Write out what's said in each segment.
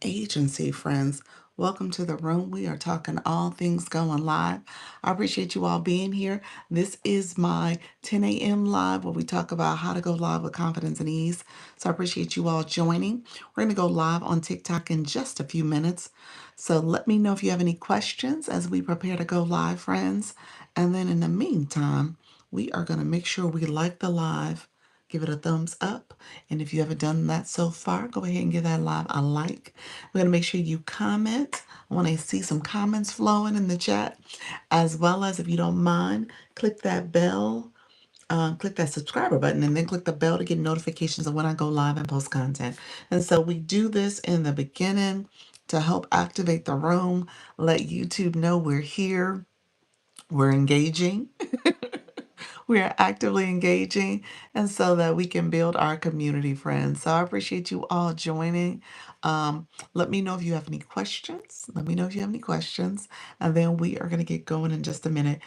Agency friends. Welcome to the room. We are talking all things going live. I appreciate you all being here. This is my 10 a.m. live where we talk about how to go live with confidence and ease. So I appreciate you all joining. We're going to go live on TikTok in just a few minutes. So let me know if you have any questions as we prepare to go live, friends. And then in the meantime, we are going to make sure we like the live. Give it a thumbs up. And if you haven't done that so far, go ahead and give that live a like. We're going to make sure you comment. I want to see some comments flowing in the chat, as well as, if you don't mind, click that bell, click that subscriber button, and then click the bell to get notifications of when I go live and post content. And so we do this in the beginning to help activate the room, let YouTube know we're here, we're engaging. We are actively engaging, and so that we can build our community, friends. So I appreciate you all joining. Let me know if you have any questions. Let me know if you have any questions, and then we are going to get going in just a minute.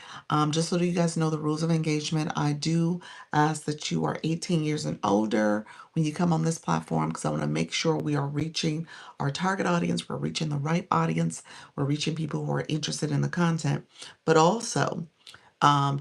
Just so that you guys know the rules of engagement, I do ask that you are 18 years and older when you come on this platform, because I want to make sure we are reaching our target audience. We're reaching the right audience. We're reaching people who are interested in the content, but also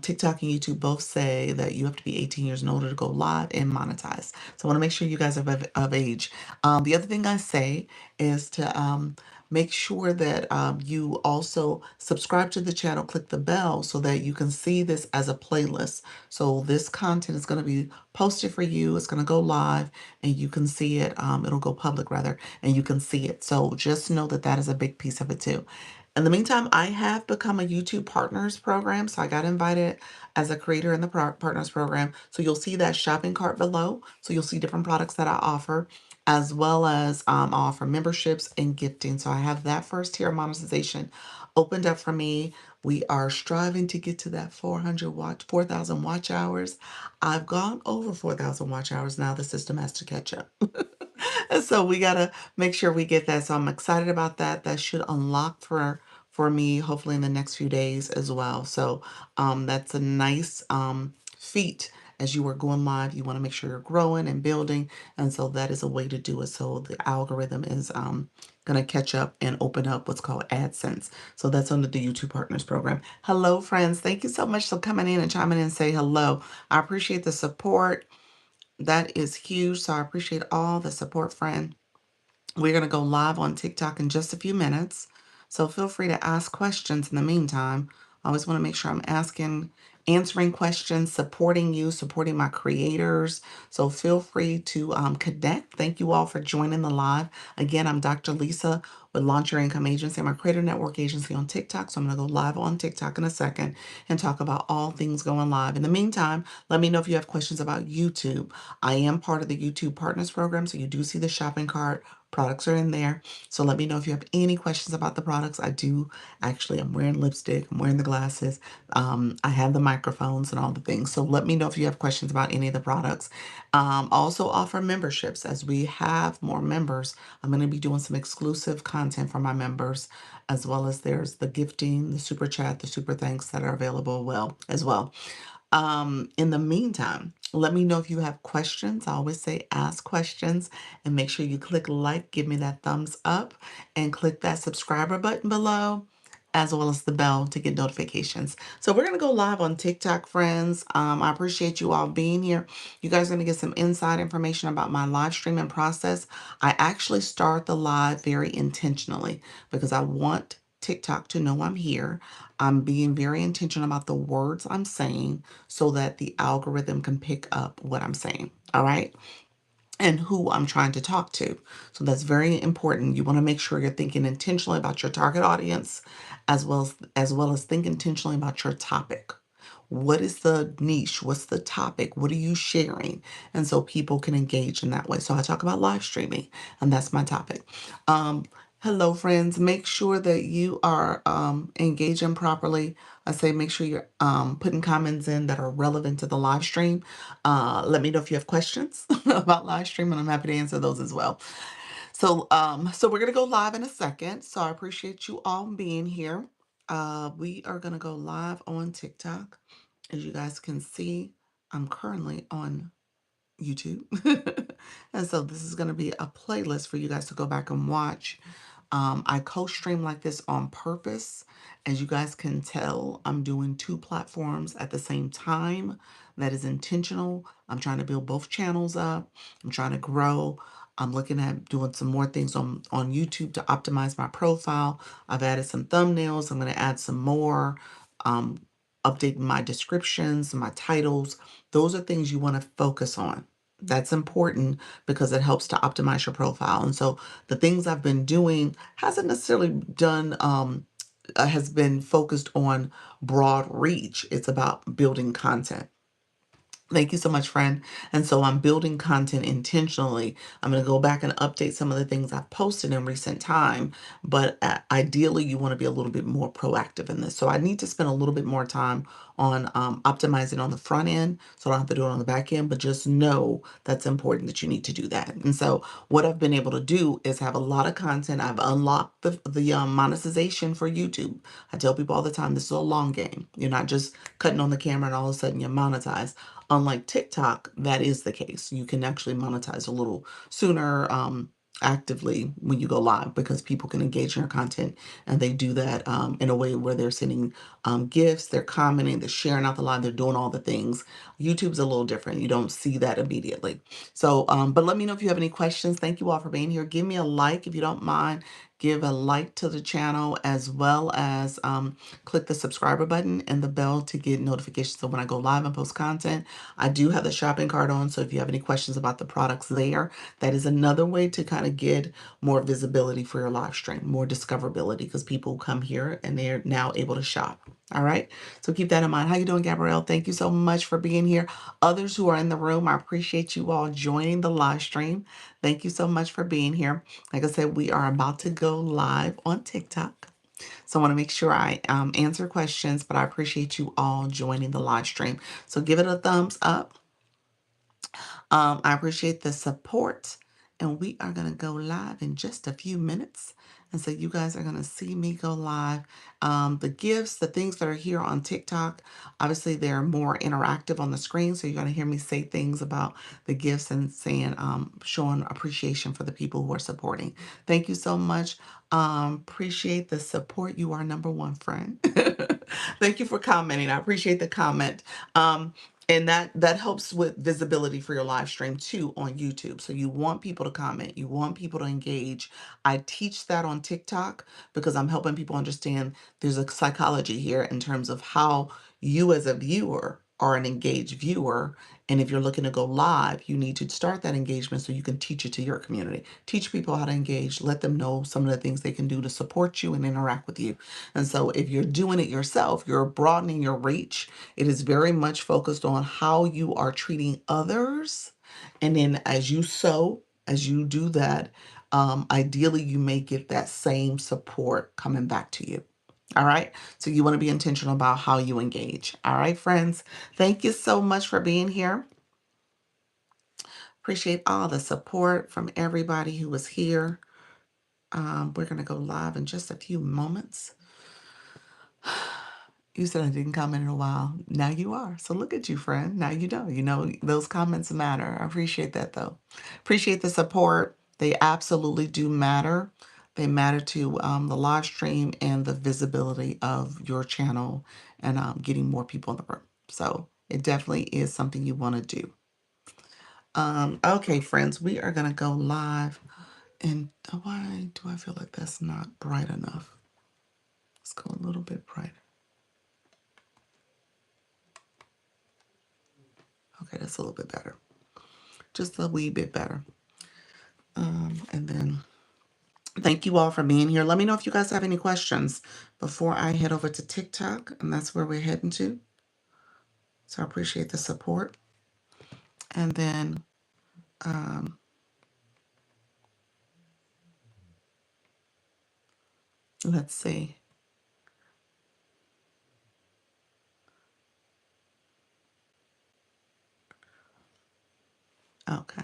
TikTok and YouTube both say that you have to be 18 years and older to go live and monetize. So I want to make sure you guys are of age. The other thing I say is to make sure that you also subscribe to the channel, click the bell so that you can see this as a playlist. So this content is going to be posted for you. It's going to go live and you can see it. It'll go public rather, and you can see it. So just know that that is a big piece of it too. In the meantime, I have become a YouTube Partners program. So I got invited as a creator in the Partners program. So you'll see that shopping cart below. So you'll see different products that I offer, as well as I offer memberships and gifting. So I have that first tier of monetization opened up for me. We are striving to get to that 4,000 watch hours. I've gone over 4,000 watch hours now. The system has to catch up. And so we gotta make sure we get that. So I'm excited about that. That should unlock for me, hopefully in the next few days as well. So that's a nice feat as you are going live. You want to make sure you're growing and building, and so that is a way to do it. So the algorithm is gonna catch up and open up what's called AdSense. So that's under the YouTube Partners program. Hello, friends. Thank you so much for coming in and chiming in and say hello. I appreciate the support. That is huge. So I appreciate all the support, friend. We're going to go live on TikTok in just a few minutes. So feel free to ask questions in the meantime. I always want to make sure I'm answering questions, supporting you, supporting my creators. So feel free to connect. Thank you all for joining the live. Again, I'm Dr. Lisa with Launch Your Income Agency. I'm a creator network agency on TikTok. So I'm going to go live on TikTok in a second and talk about all things going live. In the meantime, let me know if you have questions about YouTube. I am part of the YouTube Partners Program. So you do see the shopping cart. Products are in there. So let me know if you have any questions about the products. I do actually, I'm wearing lipstick, I'm wearing the glasses, I have the microphones and all the things. So let me know if you have questions about any of the products. Also offer memberships. As we have more members, I'm going to be doing some exclusive content for my members, as well as there's the gifting, the super chat, the super thanks that are available as well. In the meantime, let me know if you have questions. I always say ask questions, and make sure you click like, give me that thumbs up, and click that subscriber button below, as well as the bell to get notifications. So we're going to go live on TikTok, friends. I appreciate you all being here. You guys are going to get some inside information about my live streaming process. I actually start the live very intentionally because I want TikTok to know I'm here. I'm being very intentional about the words I'm saying so that the algorithm can pick up what I'm saying. All right. And who I'm trying to talk to. So that's very important. You want to make sure you're thinking intentionally about your target audience, as well as think intentionally about your topic. What is the niche? What's the topic? What are you sharing? And so people can engage in that way. So I talk about live streaming, and that's my topic. Um, Hello, friends. Make sure that you are engaging properly. I say make sure you're putting comments in that are relevant to the live stream. Let me know if you have questions about live stream, and I'm happy to answer those as well. So we're gonna go live in a second. So I appreciate you all being here. We are gonna go live on TikTok. As you guys can see, I'm currently on YouTube. And so this is going to be a playlist for you guys to go back and watch. I co-stream like this on purpose. As you guys can tell, I'm doing two platforms at the same time. That is intentional. I'm trying to build both channels up. I'm trying to grow. I'm looking at doing some more things on YouTube to optimize my profile. I've added some thumbnails. I'm going to add some more. Um, Updating my descriptions, my titles. Those are things you want to focus on. That's important because it helps to optimize your profile. And so the things I've been doing hasn't necessarily done has been focused on broad reach. It's about building content. Thank you so much, friend. And so I'm building content intentionally. I'm going to go back and update some of the things I've posted in recent time, but ideally you want to be a little bit more proactive in this. So I need to spend a little bit more time on optimizing on the front end, so I don't have to do it on the back end, but just know that's important that you need to do that. And so what I've been able to do is have a lot of content. I've unlocked the monetization for YouTube. I tell people all the time, this is a long game. You're not just cutting on the camera and all of a sudden you're monetized. Unlike TikTok, that is the case. You can actually monetize a little sooner, actively when you go live, because people can engage in your content, and they do that in a way where they're sending gifts, they're commenting, they're sharing out the live, they're doing all the things. YouTube's a little different. You don't see that immediately. So, but let me know if you have any questions. Thank you all for being here. Give me a like if you don't mind. Give a like to the channel, as well as click the subscriber button and the bell to get notifications. So when I go live and post content, I do have the shopping cart on. So if you have any questions about the products there, that is another way to kind of get more visibility for your live stream, more discoverability, because people come here and they're now able to shop. All right. So keep that in mind. How you doing, Gabrielle? Thank you so much for being here. Others who are in the room, I appreciate you all joining the live stream. Thank you so much for being here. Like I said, we are about to go live on TikTok. So I want to make sure I answer questions, but I appreciate you all joining the live stream. So give it a thumbs up. I appreciate the support, and we are going to go live in just a few minutes. And so you guys are going to see me go live. The gifts, the things that are here on TikTok, obviously they're more interactive on the screen. So you're going to hear me say things about the gifts and saying, showing appreciation for the people who are supporting. Thank you so much. Appreciate the support. You are number one, friend. Thank you for commenting. I appreciate the comment. And that helps with visibility for your live stream too on YouTube. So you want people to comment, you want people to engage. I teach that on TikTok because I'm helping people understand there's a psychology here in terms of how you as a viewer are an engaged viewer. And if you're looking to go live, you need to start that engagement so you can teach it to your community. Teach people how to engage, let them know some of the things they can do to support you and interact with you. And so if you're doing it yourself, you're broadening your reach. It is very much focused on how you are treating others. And then as you sow, as you do that, ideally you may get that same support coming back to you. All right. So you want to be intentional about how you engage. All right, friends. Thank you so much for being here. Appreciate all the support from everybody who was here. We're going to go live in just a few moments. You said I didn't comment in a while. Now you are. So look at you, friend. Now you know. You know those comments matter. I appreciate that, though. Appreciate the support. They absolutely do matter. They matter to the live stream and the visibility of your channel, and getting more people in the room. So it definitely is something you want to do. Okay, friends, we are going to go live. And why do I feel like that's not bright enough? Let's go a little bit brighter. Okay, that's a little bit better. Just a wee bit better. And then thank you all for being here. Let me know if you guys have any questions before I head over to TikTok, and that's where we're heading to. So I appreciate the support. And then let's see. Okay.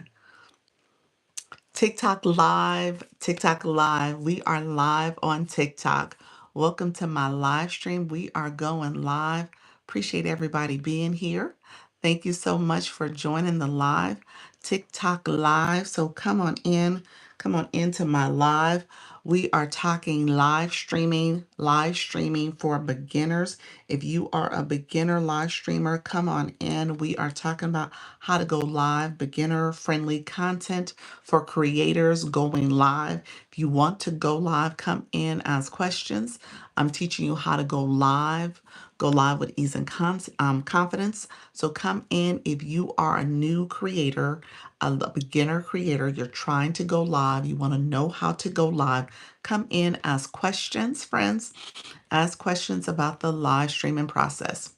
TikTok live, TikTok live. We are live on TikTok. Welcome to my live stream. We are going live. Appreciate everybody being here. Thank you so much for joining the live. TikTok live. So come on into my live. We are talking live streaming for beginners. If you are a beginner live streamer, come on in. We are talking about how to go live, beginner friendly content for creators going live. If you want to go live, come in, ask questions. I'm teaching you how to go live with ease and confidence. So come in if you are a new creator, a beginner creator, you're trying to go live, you want to know how to go live, come in, ask questions, friends, ask questions about the live streaming process.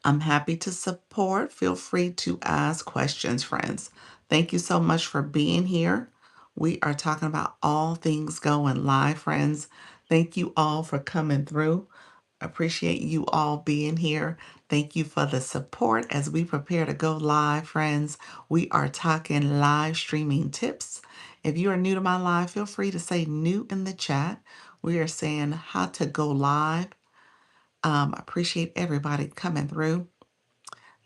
I'm happy to support. Feel free to ask questions, friends. Thank you so much for being here. We are talking about all things going live, friends. Thank you all for coming through. Appreciate you all being here. Thank you for the support as we prepare to go live, friends. We are talking live streaming tips. If you are new to my live, feel free to say new in the chat. We are saying how to go live. Appreciate everybody coming through.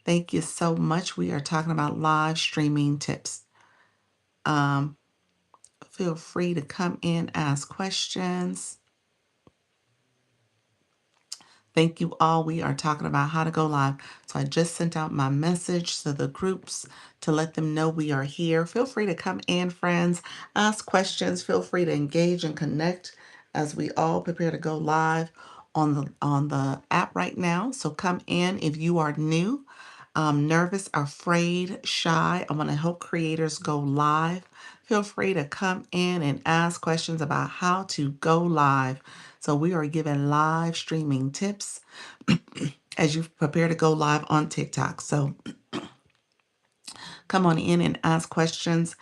Thank you so much. We are talking about live streaming tips. Um, Feel free to come in, ask questions. Thank you all. We are talking about how to go live. So I just sent out my message to the groups to let them know we are here. Feel free to come in, friends, ask questions. Feel free to engage and connect as we all prepare to go live on the app right now. So come in if you are new, nervous, afraid, shy. I want to help creators go live. Feel free to come in and ask questions about how to go live. So we are giving live streaming tips as you prepare to go live on TikTok. So come on in and ask questions.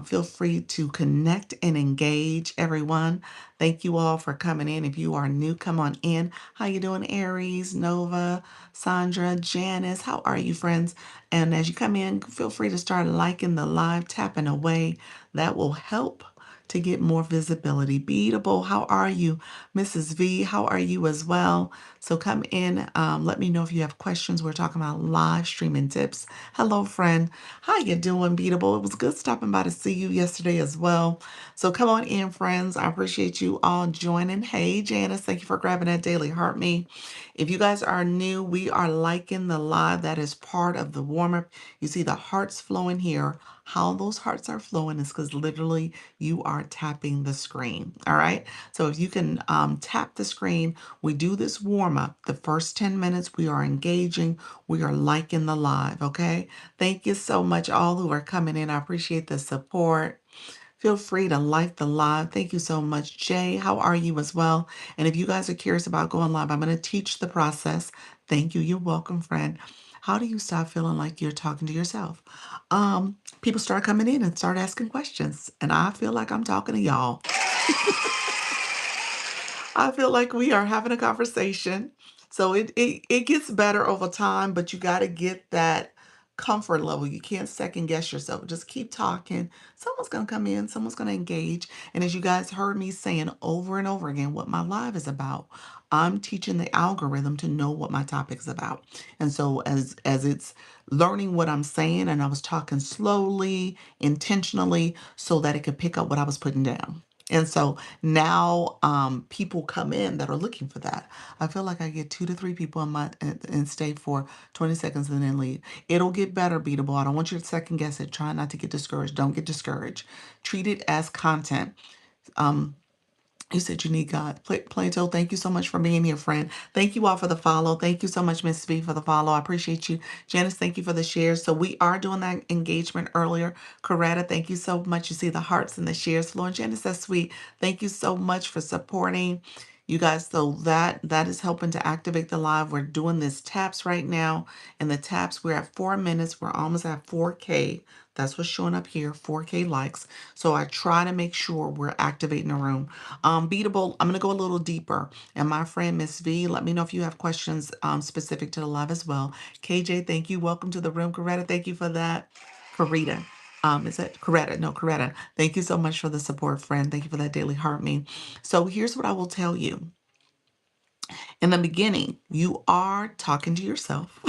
Feel free to connect and engage, everyone. Thank you all for coming in. If you are new, come on in. How you doing, Aries, Nova, Sandra, Janice? How are you, friends? And as you come in, feel free to start liking the live, tapping away. That will help to get more visibility. Beatable, how are you? Mrs. V, how are you as well? So come in, let me know if you have questions. We're talking about live streaming tips. Hello, friend. How you doing, Beatable? It was good stopping by to see you yesterday as well. So come on in, friends. I appreciate you all joining. Hey, Janice, thank you for grabbing that daily heart me. If you guys are new, we are liking the live. That is part of the warm-up. You see the hearts flowing here. How those hearts are flowing is because literally you are tapping the screen. All right. So if you can tap the screen, we do this warm up. The first 10 minutes, we are engaging. We are liking the live. Okay. Thank you so much, all who are coming in. I appreciate the support. Feel free to like the live. Thank you so much, Jay. How are you as well? And if you guys are curious about going live, I'm going to teach the process. Thank you. You're welcome, friend. How do you stop feeling like you're talking to yourself? People start coming in and start asking questions, and I feel like I'm talking to y'all. I feel like we are having a conversation. So it gets better over time, but you got to get that comfort level. You can't second guess yourself. Just keep talking. Someone's going to come in, someone's going to engage. And as you guys heard me saying over and over again, what my live is about, I'm teaching the algorithm to know what my topic is about. And so as it's learning what I'm saying, and I was talking slowly, intentionally, so that it could pick up what I was putting down. And so now people come in that are looking for that. I feel like I get 2 to 3 people in my and stay for 20 seconds and then leave. It'll get better, Beatable. I don't want you to second guess it. Try not to get discouraged. Don't get discouraged. Treat it as content. Um, you said you need God. Plato, thank you so much for being here, friend. Thank you all for the follow. Thank you so much, Miss V, for the follow. I appreciate you. Janice, thank you for the shares. So we are doing that engagement earlier. Coretta, thank you so much. You see the hearts and the shares flowing. Janice, that's sweet. Thank you so much for supporting you guys. So that is helping to activate the live. We're doing this taps right now. And the taps, we're at 4 minutes. We're almost at 4K. That's what's showing up here, 4K likes. So I try to make sure we're activating the room. Beatable, I'm going to go a little deeper. And my friend, Miss V, let me know if you have questions specific to the live as well. KJ, thank you. Welcome to the room. Coretta, thank you for that. Karita. Is that Coretta? No, Coretta. Thank you so much for the support, friend. Thank you for that daily heart me. So here's what I will tell you. In the beginning, you are talking to yourself.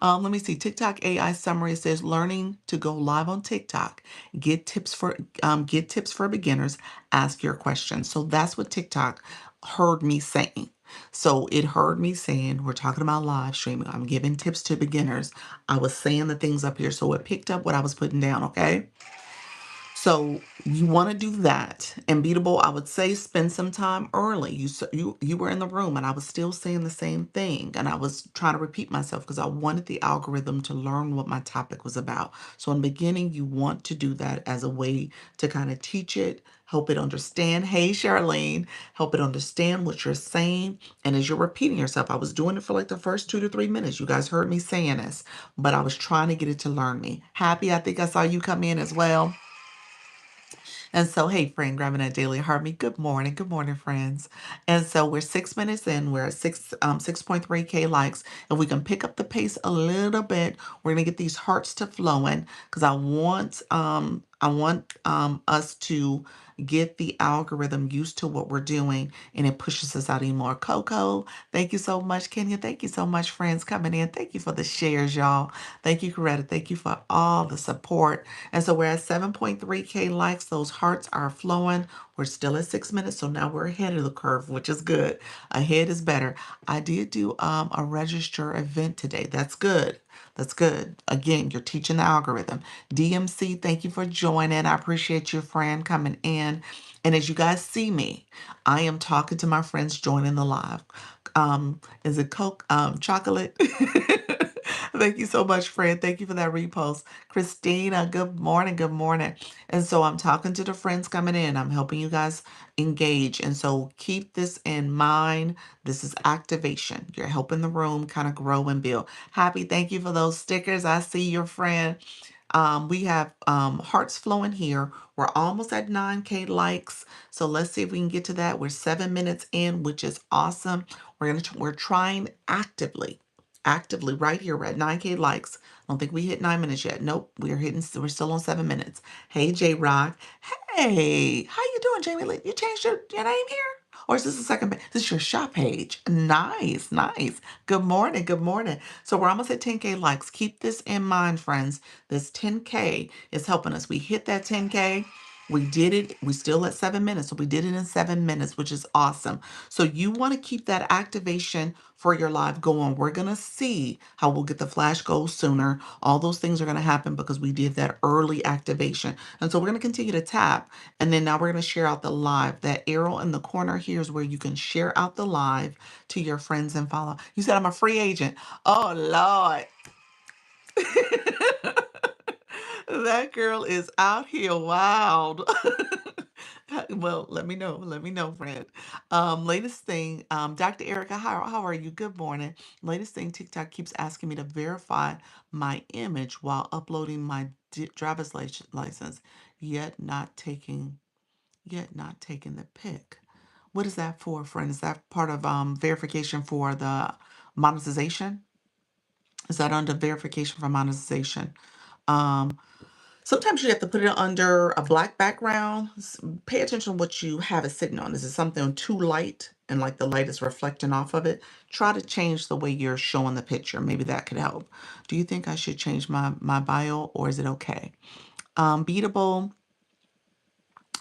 Let me see. TikTok AI summary says learning to go live on TikTok. Get tips for beginners. Ask your questions. So that's what TikTok heard me saying. So it heard me saying we're talking about live streaming. I'm giving tips to beginners. I was saying the things up here, so it picked up what I was putting down. Okay. So you want to do that. And beatable, I would say spend some time early. You were in the room and I was still saying the same thing. And I was trying to repeat myself because I wanted the algorithm to learn what my topic was about. So in the beginning, you want to do that as a way to kind of teach it, help it understand. Hey, Charlene, help it understand what you're saying. And as you're repeating yourself, I was doing it for like the first 2 to 3 minutes. You guys heard me saying this, but I was trying to get it to learn me. Happy, I think I saw you come in as well. And so, hey, friend, grabbing that daily heartbeat. Good morning, friends. And so we're 6 minutes in. We're at 6.3K likes, and we can pick up the pace a little bit. We're gonna get these hearts to flowing because I want us to get the algorithm used to what we're doing, and it pushes us out even more. Coco, thank you so much. Kenya, thank you so much, friends coming in. Thank you for the shares, y'all. Thank you, Coretta. Thank you for all the support. And so we're at 7.3K likes. Those hearts are flowing. We're still at 6 minutes, so now we're ahead of the curve, which is good. Ahead is better. I did do a register event today. That's good. That's good. Again, you're teaching the algorithm. DMC, thank you for joining. I appreciate your friend coming in. And as you guys see me, I am talking to my friends joining the live. Is it Coke? Chocolate? Thank you so much, friend. Thank you for that repost. Christina, good morning. Good morning. And so I'm talking to the friends coming in. I'm helping you guys engage. And so keep this in mind. This is activation. You're helping the room kind of grow and build. Happy, thank you for those stickers. I see your friend. We have hearts flowing here. We're almost at 9K likes. So let's see if we can get to that. We're 7 minutes in, which is awesome. We're trying actively right here. We're at 9K likes. I don't think we hit 9 minutes yet. Nope, we're still on 7 minutes. Hey, J Rock. Hey, how you doing, Jamie Lee? You changed your name here? Or is this the second page? This is your shop page. Nice, nice. Good morning, good morning. So we're almost at 10K likes. Keep this in mind, friends. This 10K is helping us. We hit that 10K. We did it. We still at 7 minutes. So we did it in 7 minutes, which is awesome. So you want to keep that activation for your live going. We're going to see how we'll get the flash goals sooner. All those things are going to happen because we did that early activation. And so we're going to continue to tap. And then now we're going to share out the live. That arrow in the corner here is where you can share out the live to your friends and follow. You said I'm a free agent. Oh, Lord. That girl is out here wild. Well, let me know. Let me know, friend. Latest thing, Dr. Erica, how are you? Good morning. Latest thing, TikTok keeps asking me to verify my image while uploading my driver's license, yet not taking the pic. What is that for, friend? Is that part of verification for the monetization? Is that under verification for monetization? Um, Sometimes you have to put it under a black background. Pay attention to what you have it sitting on. Is it something too light and like the light is reflecting off of it? Try to change the way you're showing the picture. Maybe that could help. Do you think I should change my bio or is it okay? Beatable.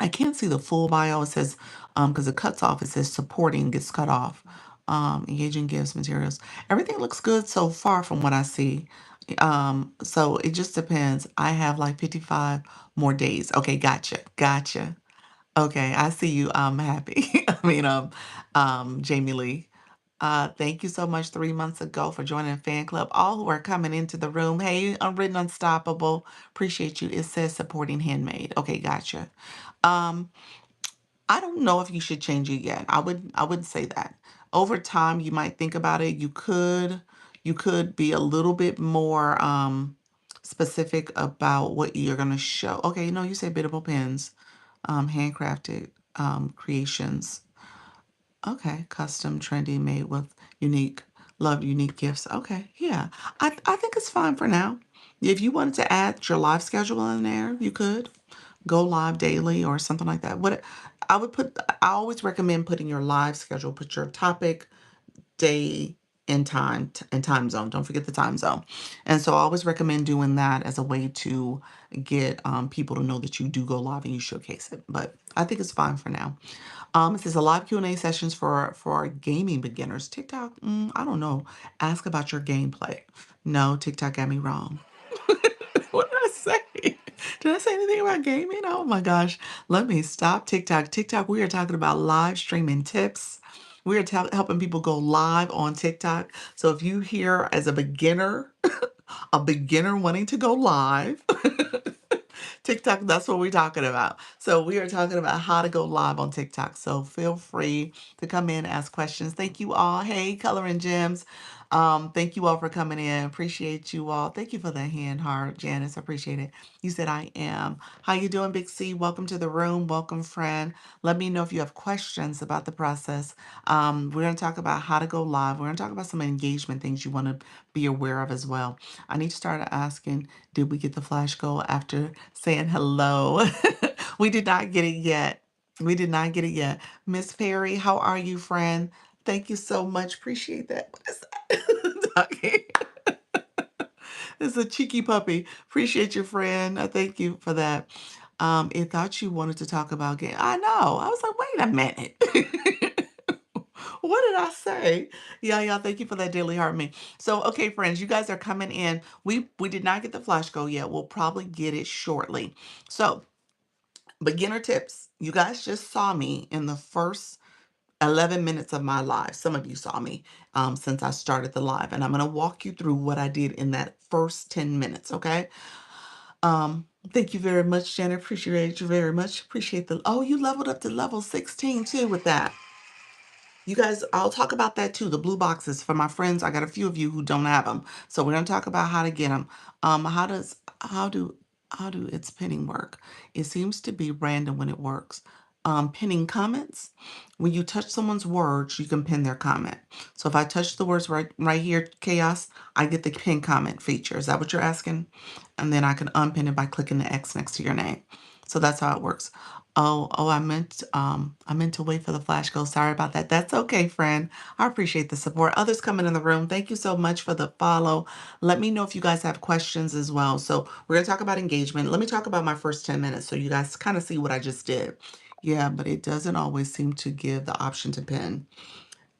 I can't see the full bio. It says, because it cuts off, it says supporting gets cut off. Engaging gifts, materials. Everything looks good so far from what I see. So it just depends. I have like 55 more days. Okay, gotcha. Gotcha. Okay, I see you. I'm happy. Jamie Lee. Thank you so much 3 months ago for joining the fan club. All who are coming into the room. Hey, Unwritten Unstoppable. Appreciate you. It says supporting handmade. Okay, gotcha. Um, I don't know if you should change it yet. I wouldn't say that. Over time, you might think about it. You could be a little bit more specific about what you're gonna show. Okay, no, you say biddable pins, handcrafted creations. Okay, custom, trendy, made with unique gifts. Okay, yeah. I think it's fine for now. If you wanted to add your live schedule in there, you could go live daily or something like that. I always recommend putting your live schedule, put your topic, day, in time zone. Don't forget the time zone. And so I always recommend doing that as a way to get people to know that you do go live and you showcase it. But I think it's fine for now. It says a live Q&A sessions for gaming beginners. TikTok, I don't know. Ask about your gameplay. No, TikTok got me wrong. What did I say? Did I say anything about gaming? Oh my gosh. Let me stop TikTok. TikTok, we are talking about live streaming tips. We are helping people go live on TikTok. So if you hear as a beginner wanting to go live, TikTok, that's what we're talking about. So we are talking about how to go live on TikTok. So feel free to come in, ask questions. Thank you all. Hey, Color and Gems. Thank you all for coming in. Appreciate you all. Thank you for the hand heart, Janice. I appreciate it. You said I am. How you doing, Big C? Welcome to the room. Welcome, friend. Let me know if you have questions about the process. We're going to talk about how to go live. We're going to talk about some engagement things you want to be aware of as well. I need to start asking, did we get the flash goal after saying hello? We did not get it yet. We did not get it yet. Miss Perry, how are you, friend? Thank you so much. Appreciate that. What is that? Doggy. It's a cheeky puppy. Appreciate your friend. I thank you for that. It thought you wanted to talk about game. I know. I was like, wait a minute. What did I say? Yeah, yeah. Thank you for that daily heart me. So, okay, friends, you guys are coming in. We did not get the flash go yet. We'll probably get it shortly. So, beginner tips. You guys just saw me in the first 11 minutes of my live. Some of you saw me since I started the live, and I'm going to walk you through what I did in that first 10 minutes. Okay. Thank you very much, Janet. Appreciate you very much. Appreciate oh, you leveled up to level 16 too with that. You guys, I'll talk about that too. The blue boxes for my friends. I got a few of you who don't have them, so we're gonna talk about how to get them. How do how do its pinning work? It seems to be random when it works. Pinning comments. When you touch someone's words, you can pin their comment. So if I touch the words right here, chaos, I get the pin comment feature. Is that what you're asking? And then I can unpin it by clicking the X next to your name. So that's how it works. Oh, I meant to wait for the flash go. Sorry about that. That's okay, friend. I appreciate the support. Others coming in the room, thank you so much for the follow. Let me know if you guys have questions as well. So we're gonna talk about engagement. Let me talk about my first 10 minutes so you guys kind of see what I just did. Yeah, but it doesn't always seem to give the option to pin.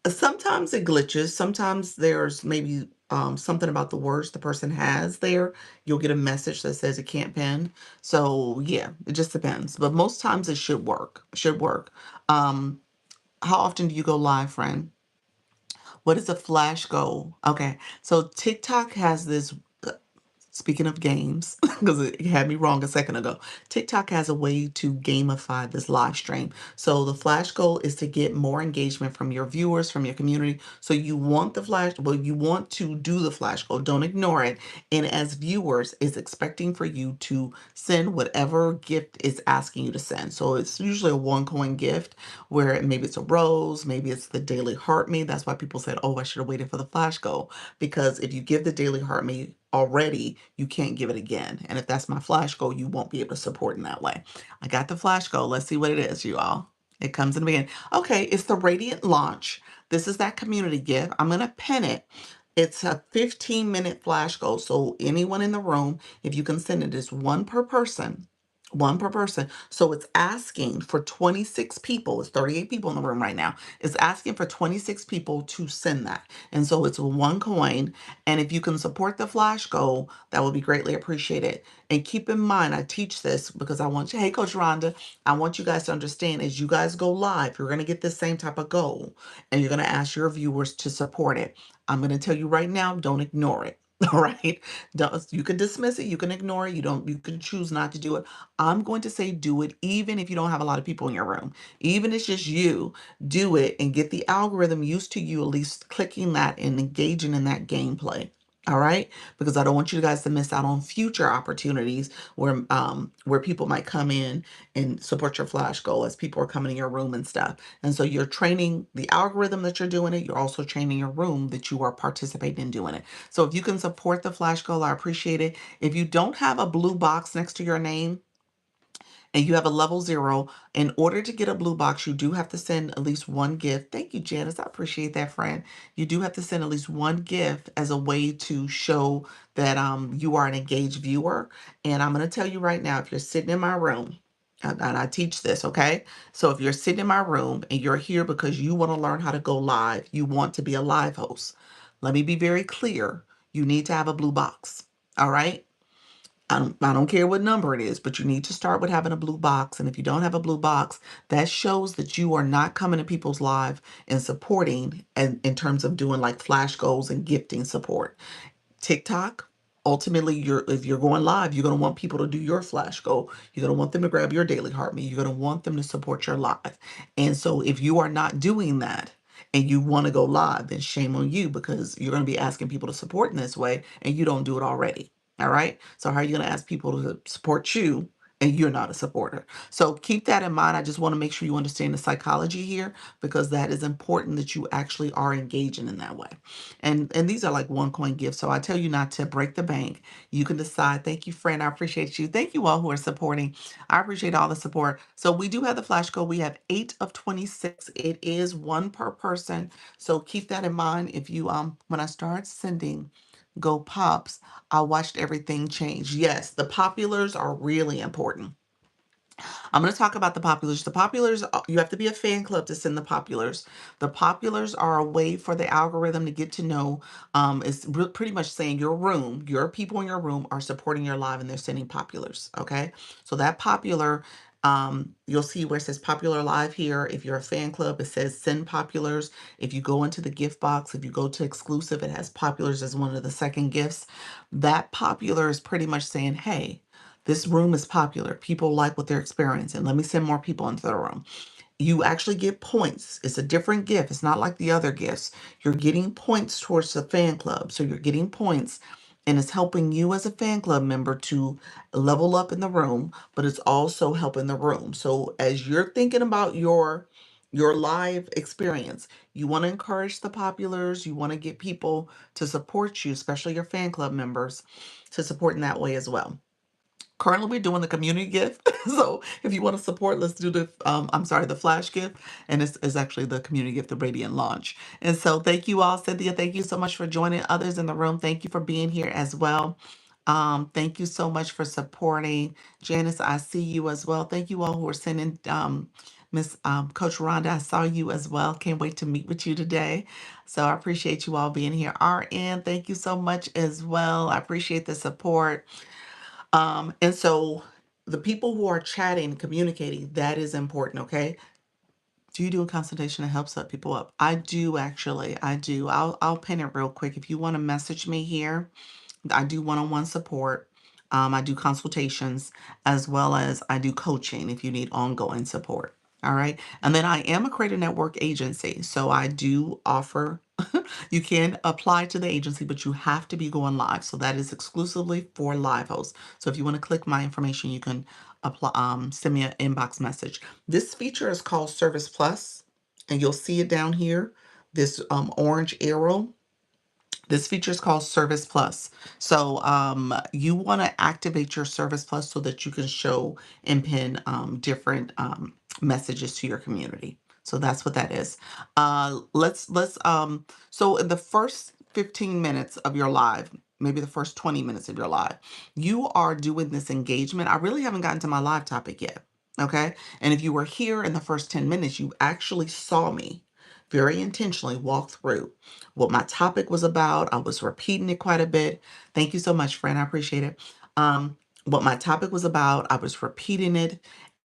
Sometimes it glitches. Sometimes there's maybe something about the words the person has there. You'll get a message that says it can't pin. So yeah, it just depends. But most times it should work. Should work. Um, how often do you go live, friend? What is a flash goal? Okay, so TikTok has this. Speaking of games, because it had me wrong a second ago, TikTok has a way to gamify this live stream. So the flash goal is to get more engagement from your viewers, from your community. So you want the flash, well, you want to do the flash goal. Don't ignore it. And as viewers, it's expecting for you to send whatever gift it's asking you to send. So it's usually a one coin gift where maybe it's a rose, maybe it's the daily heart me. That's why people said, oh, I should have waited for the flash goal. Because if you give the daily heart me already, you can't give it again. And if that's my flash goal, you won't be able to support in that way. I got the flash goal. Let's see what it is, you all. It comes in the beginning. Okay, it's the Radiant launch. This is that community gift. I'm going to pin it. It's a 15-minute flash goal. So anyone in the room, if you can send it, it's one per person. One per person. So it's asking for 26 people. It's 38 people in the room right now. It's asking for 26 people to send that. And so it's one coin. And if you can support the flash goal, that would be greatly appreciated. And keep in mind, I teach this because I want you, hey, Coach Rhonda, I want you guys to understand as you guys go live, you're going to get the same type of goal and you're going to ask your viewers to support it. I'm going to tell you right now, don't ignore it. All right. You can dismiss it. You can ignore it. You can choose not to do it. I'm going to say do it even if you don't have a lot of people in your room. Even if it's just you, do it and get the algorithm used to you at least clicking that and engaging in that gameplay. All right, because I don't want you guys to miss out on future opportunities where people might come in and support your flash goal as people are coming in your room and stuff. And so you're training the algorithm that you're doing it. You're also training your room that you are participating in doing it. So if you can support the flash goal, I appreciate it. If you don't have a blue box next to your name, and you have a level 0, in order to get a blue box, you do have to send at least one gift. Thank you, Janice. I appreciate that, friend. You do have to send at least one gift as a way to show that you are an engaged viewer. And I'm going to tell you right now, if you're sitting in my room, and I teach this, okay? So if you're sitting in my room and you're here because you want to learn how to go live, you want to be a live host, let me be very clear. You need to have a blue box. All right? I don't care what number it is, but you need to start with having a blue box. And if you don't have a blue box, that shows that you are not coming to people's live and supporting and in terms of doing like flash goals and gifting support. TikTok, ultimately, if you're going live, you're going to want people to do your flash goal. You're going to want them to grab your daily heartbeat. You're going to want them to support your live. And so if you are not doing that and you want to go live, then shame on you, because you're going to be asking people to support in this way and you don't do it already. All right. So how are you going to ask people to support you and you're not a supporter? So keep that in mind. I just want to make sure you understand the psychology here, because that is important that you actually are engaging in that way. And these are like one coin gifts. So I tell you not to break the bank. You can decide. Thank you, friend. I appreciate you. Thank you all who are supporting. I appreciate all the support. So we do have the flash code. We have 8 of 26. It is one per person. So keep that in mind. If you when I start sending go pops, I watched everything change. Yes, the populars are really important. I'm going to talk about the populars. The populars, you have to be a fan club to send the populars. The populars are a way for the algorithm to get to know. Pretty much saying your people in your room are supporting your live and they're sending populars. Okay. So that popular, you'll see where it says popular live here. If you're a fan club, it says send populars. If you go into the gift box, if you go to exclusive, it has populars as one of the second gifts. That popular is pretty much saying, hey, this room is popular. People like what they're experiencing. Let me send more people into the room. You actually get points. It's a different gift. It's not like the other gifts. You're getting points towards the fan club. So you're getting points, and it's helping you as a fan club member to level up in the room, but it's also helping the room. So as you're thinking about your live experience, you want to encourage the populars. You want to get people to support you, especially your fan club members, to support in that way as well. Currently, we're doing the community gift. So if you want to support, let's do the flash gift. And it's actually the community gift, the Radiant Launch. And so thank you all, Cynthia. Thank you so much for joining others in the room. Thank you for being here as well. Thank you so much for supporting. Janice, I see you as well. Thank you all who are sending, Miss Coach Rhonda, I saw you as well. Can't wait to meet with you today. So I appreciate you all being here. RN, thank you so much as well. I appreciate the support. And so the people who are chatting, communicating, that is important, okay? Do you do a consultation that helps set people up? I do actually. I do. I'll pin it real quick. If you want to message me here, I do one-on-one support. I do consultations, as well as I do coaching if you need ongoing support. All right. And then I am a Creator Network agency. So I do offer, you can apply to the agency, but you have to be going live. So that is exclusively for live hosts. So if you want to click my information, you can apply, send me an inbox message. This feature is called Service Plus, and you'll see it down here, this orange arrow. This feature is called Service Plus. So you want to activate your Service Plus so that you can show and pin different messages to your community. So that's what that is. Let's so in the first 15 minutes of your live, maybe the first 20 minutes of your live, you are doing this engagement. I really haven't gotten to my live topic yet. Okay. And if you were here in the first 10 minutes, you actually saw me very intentionally walk through what my topic was about. I was repeating it quite a bit. Thank you so much, friend. I appreciate it. What my topic was about, I was repeating it,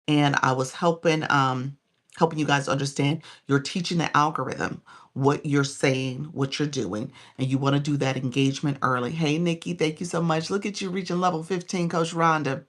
and I was helping you guys understand. You're teaching the algorithm what you're saying, what you're doing, and you want to do that engagement early. Hey, Nikki, thank you so much. Look at you reaching level 15, Coach Rhonda.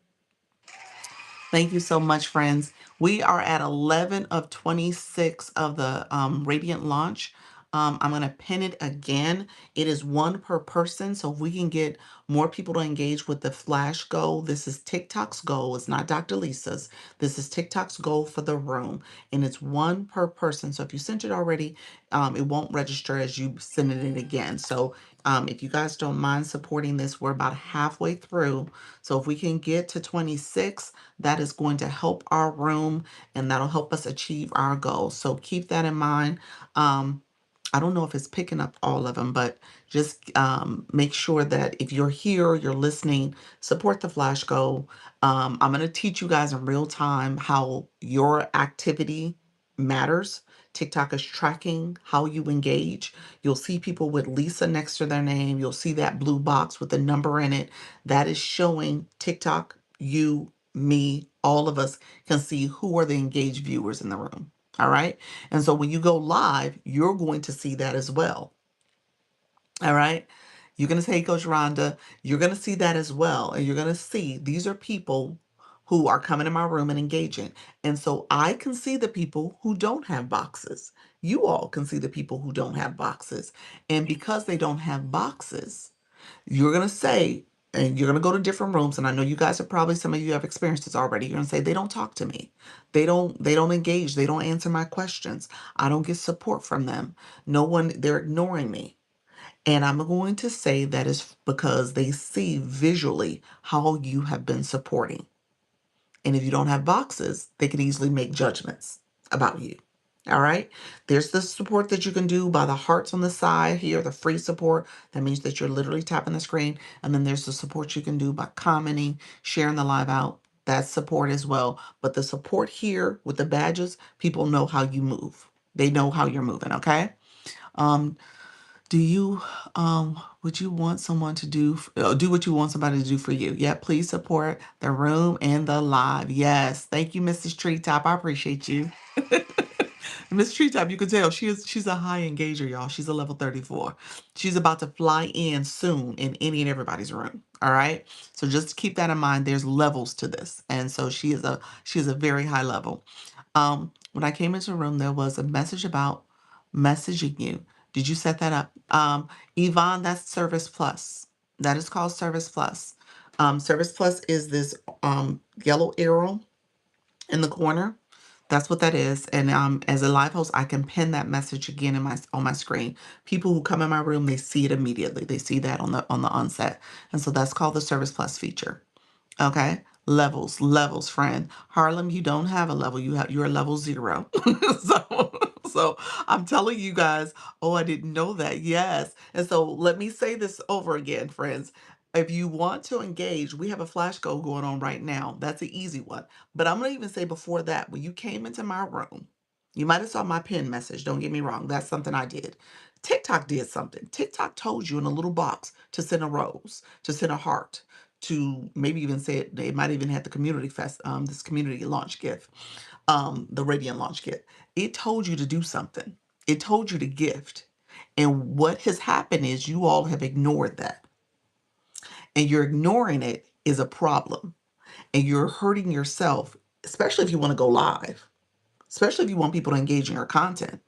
Thank you so much, friends. We are at 11 of 26 of the Radiant launch. I'm going to pin it again. It is one per person. So if we can get more people to engage with the flash goal, this is TikTok's goal. It's not Dr. Lisa's. This is TikTok's goal for the room. And it's one per person. So if you sent it already, it won't register as you sending it again. So if you guys don't mind supporting this, we're about halfway through. So if we can get to 26, that is going to help our room and that'll help us achieve our goals. So keep that in mind. I don't know if it's picking up all of them, but just make sure that if you're here, you're listening, support the flash goal. I'm going to teach you guys in real time how your activity matters. TikTok is tracking how you engage. You'll see people with Lisa next to their name. You'll see that blue box with a number in it. That is showing TikTok, you, me, all of us can see who are the engaged viewers in the room. All right. And so when you go live, you're going to see that as well. All right. You're going to say, Coach Rhonda, you're going to see that as well. And you're going to see these are people who are coming in my room and engaging. And so I can see the people who don't have boxes. You all can see the people who don't have boxes. And because they don't have boxes, you're going to say, and you're going to go to different rooms. And I know you guys are probably, some of you have experienced this already. You're going to say, they don't talk to me. They don't engage. They don't answer my questions. I don't get support from them. No one, they're ignoring me. And I'm going to say that is because they see visually how you have been supporting. And if you don't have boxes, they can easily make judgments about you. All right. There's the support that you can do by the hearts on the side here, the free support. That means that you're literally tapping the screen. And then there's the support you can do by commenting, sharing the live out. That's support as well. But the support here with the badges, people know how you move. They know how you're moving. Okay. Um, do you would you want someone to do what you want somebody to do for you? Yeah, please support the room and the live. Yes. Thank you, Mrs. Treetop. I appreciate you. Miss Treetop, you can tell she's a high engager, y'all. She's a level 34. She's about to fly in soon in any and everybody's room. All right. So just keep that in mind. There's levels to this. And so she is a very high level. When I came into the room, there was a message about messaging you. Did you set that up? Yvonne, that's Service Plus. That is called Service Plus. Service Plus is this yellow arrow in the corner. That's what that is. And as a live host, I can pin that message again in my on my screen. People who come in my room, they see it immediately. They see that on the onset. And so that's called the Service Plus feature. Okay. Levels, friend. Harlem, you don't have a level. You're a level 0. so I'm telling you guys, oh, I didn't know that. Yes. And so let me say this over again, friends. If you want to engage, we have a flash goal going on right now. That's an easy one. But I'm gonna even say before that, when you came into my room, you might have saw my pin message. Don't get me wrong. That's something I did. TikTok did something. TikTok told you in a little box to send a rose, to send a heart, to maybe even say it, they might even have the community fest, this community launch gift, the Radiant launch gift. It told you to do something. It told you to gift. And what has happened is you all have ignored that. And you're ignoring it is a problem. And you're hurting yourself, especially if you want to go live, especially if you want people to engage in your content.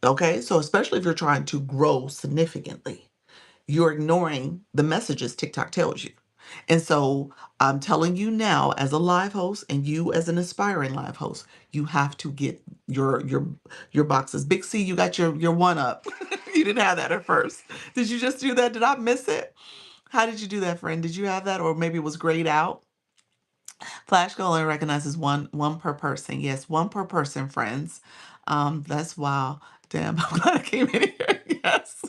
Okay. So especially if you're trying to grow significantly, you're ignoring the messages TikTok tells you. And so I'm telling you now, as a live host and you as an aspiring live host, you have to get your boxes. Big C, you got your one up. You didn't have that at first. Did you just do that? Did I miss it? How did you do that, friend? Did you have that, or maybe it was grayed out? Flash goal only recognizes one per person. Yes, one per person, friends. That's wow. Damn, I'm glad I came in here. Yes.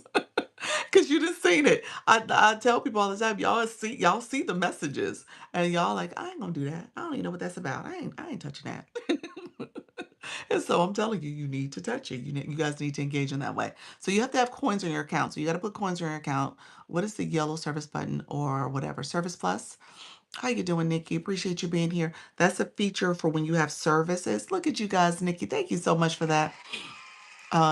Cause you just seen it. I tell people all the time, y'all see the messages and y'all like, I ain't gonna do that. I don't even know what that's about. I ain't touching that. And so I'm telling you, you need to touch it. You guys need to engage in that way. So you have to have coins on your account. So you got to put coins on your account. What is the yellow service button or whatever? Service Plus. How you doing, Nikki? Appreciate you being here. That's a feature for when you have services. Look at you guys, Nikki. Thank you so much for that.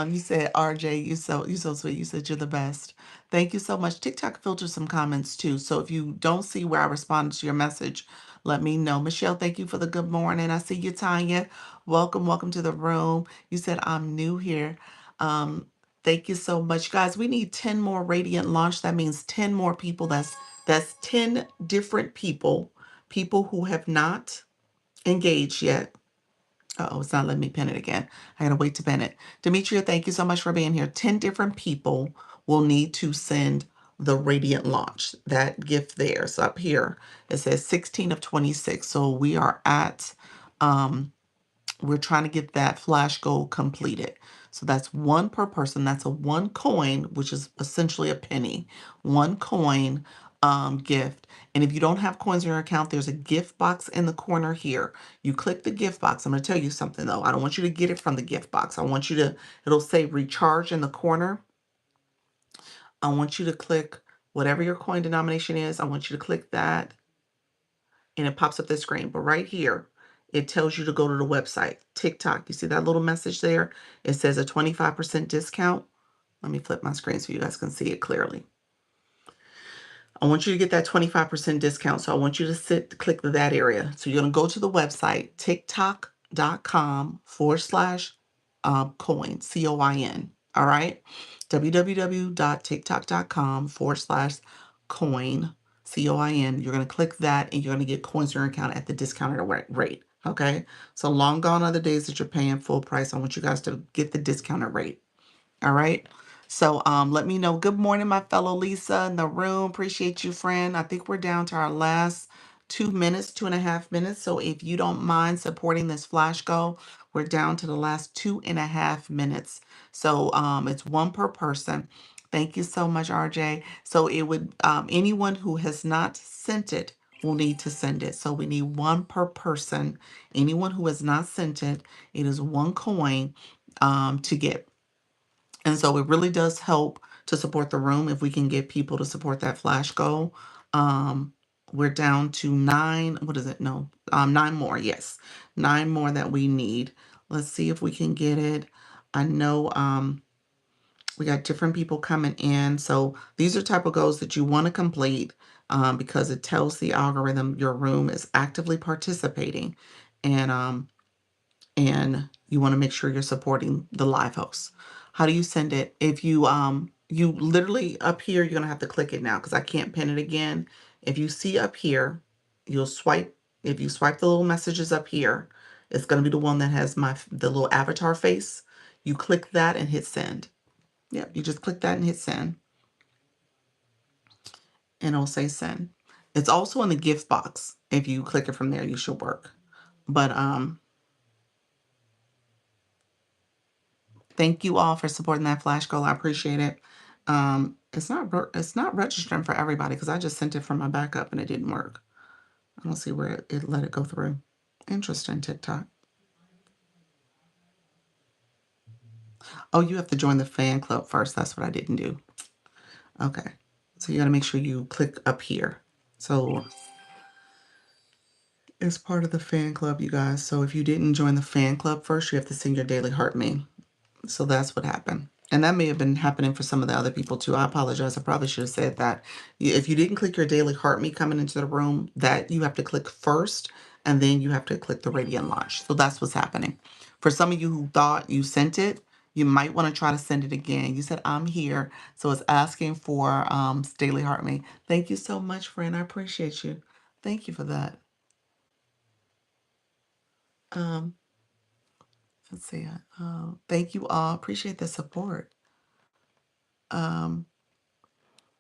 You said RJ, you so sweet. You said you're the best. Thank you so much. TikTok filters some comments too. So if you don't see where I responded to your message, let me know. Michelle, thank you for the good morning. I see you, Tanya. Welcome to the room. You said I'm new here. Thank you so much, guys. We need 10 more Radiant launch. That means 10 more people. That's 10 different people who have not engaged yet. Uh-oh, it's not letting me pin it again. I gotta wait to pin it. Demetria, thank you so much for being here. 10 different people will need to send the Radiant launch, that gift there. So up here, it says 16 of 26. So we are at we're trying to get that flash goal completed. So that's one per person. That's a one coin, which is essentially a penny. One coin gift. And if you don't have coins in your account, there's a gift box in the corner here. You click the gift box. I'm going to tell you something though. I don't want you to get it from the gift box. I want you to, it'll say recharge in the corner. I want you to click whatever your coin denomination is. I want you to click that and it pops up this screen. But right here, it tells you to go to the website. TikTok, you see that little message there? It says a 25% discount. Let me flip my screen so you guys can see it clearly. I want you to get that 25% discount. So I want you to click that area. So you're going to go to the website, tiktok.com/coin, COIN. All right. www.tiktok.com/coin, COIN. You're going to click that and you're going to get coins in your account at the discounted rate. Okay. So long gone are the days that you're paying full price. I want you guys to get the discounted rate. All right. So let me know. Good morning, my fellow Lisa in the room. Appreciate you, friend. I think we're down to our last 2 minutes, 2.5 minutes. So if you don't mind supporting this flash goal, we're down to the last 2.5 minutes. So it's one per person. Thank you so much, RJ. So it would anyone who has not sent it will need to send it. So we need one per person. Anyone who has not sent it, it is one coin to get. And so it really does help to support the room if we can get people to support that flash goal. We're down to 9. What is it? No, 9 more. Yes, 9 more that we need. Let's see if we can get it. I know we got different people coming in. So these are type of goals that you want to complete because it tells the algorithm your room is actively participating. And you want to make sure you're supporting the live host. How do you send it? If you literally up here, you're gonna have to click it now because I can't pin it again. If you see up here, you'll swipe. If you swipe the little messages up here, it's gonna be the one that has the little avatar face. You click that and hit send. Yep, you just click that and hit send, and it'll say send. It's also in the gift box. If you click it from there, you should work. But thank you all for supporting that flash goal. I appreciate it. It's not registering for everybody because I just sent it from my backup and it didn't work. I don't see where it let it go through. Interesting, TikTok. Oh, you have to join the fan club first. That's what I didn't do. Okay. So you got to make sure you click up here. So it's part of the fan club, you guys. So if you didn't join the fan club first, you have to send your daily heart me. So that's what happened. And that may have been happening for some of the other people too. I apologize. I probably should have said that. If you didn't click your daily heart me coming into the room, that you have to click first and then you have to click the Radiant launch. So that's what's happening. For some of you who thought you sent it, you might want to try to send it again. You said, I'm here. So it's asking for daily heart me. Thank you so much, friend. I appreciate you. Thank you for that. Um, let's see. Thank you all. Appreciate the support. Um,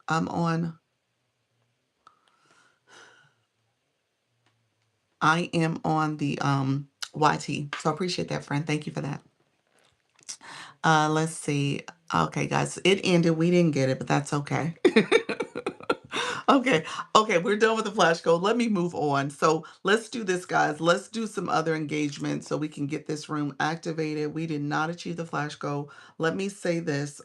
I'm on. I am on the YT. So I appreciate that, friend. Thank you for that. Let's see. Okay, guys, it ended. We didn't get it, but that's okay. Okay. Okay, we're done with the flash code. Let me move on. So let's do this, guys. Let's do some other engagement so we can get this room activated. We did not achieve the flash goal. Let me say this.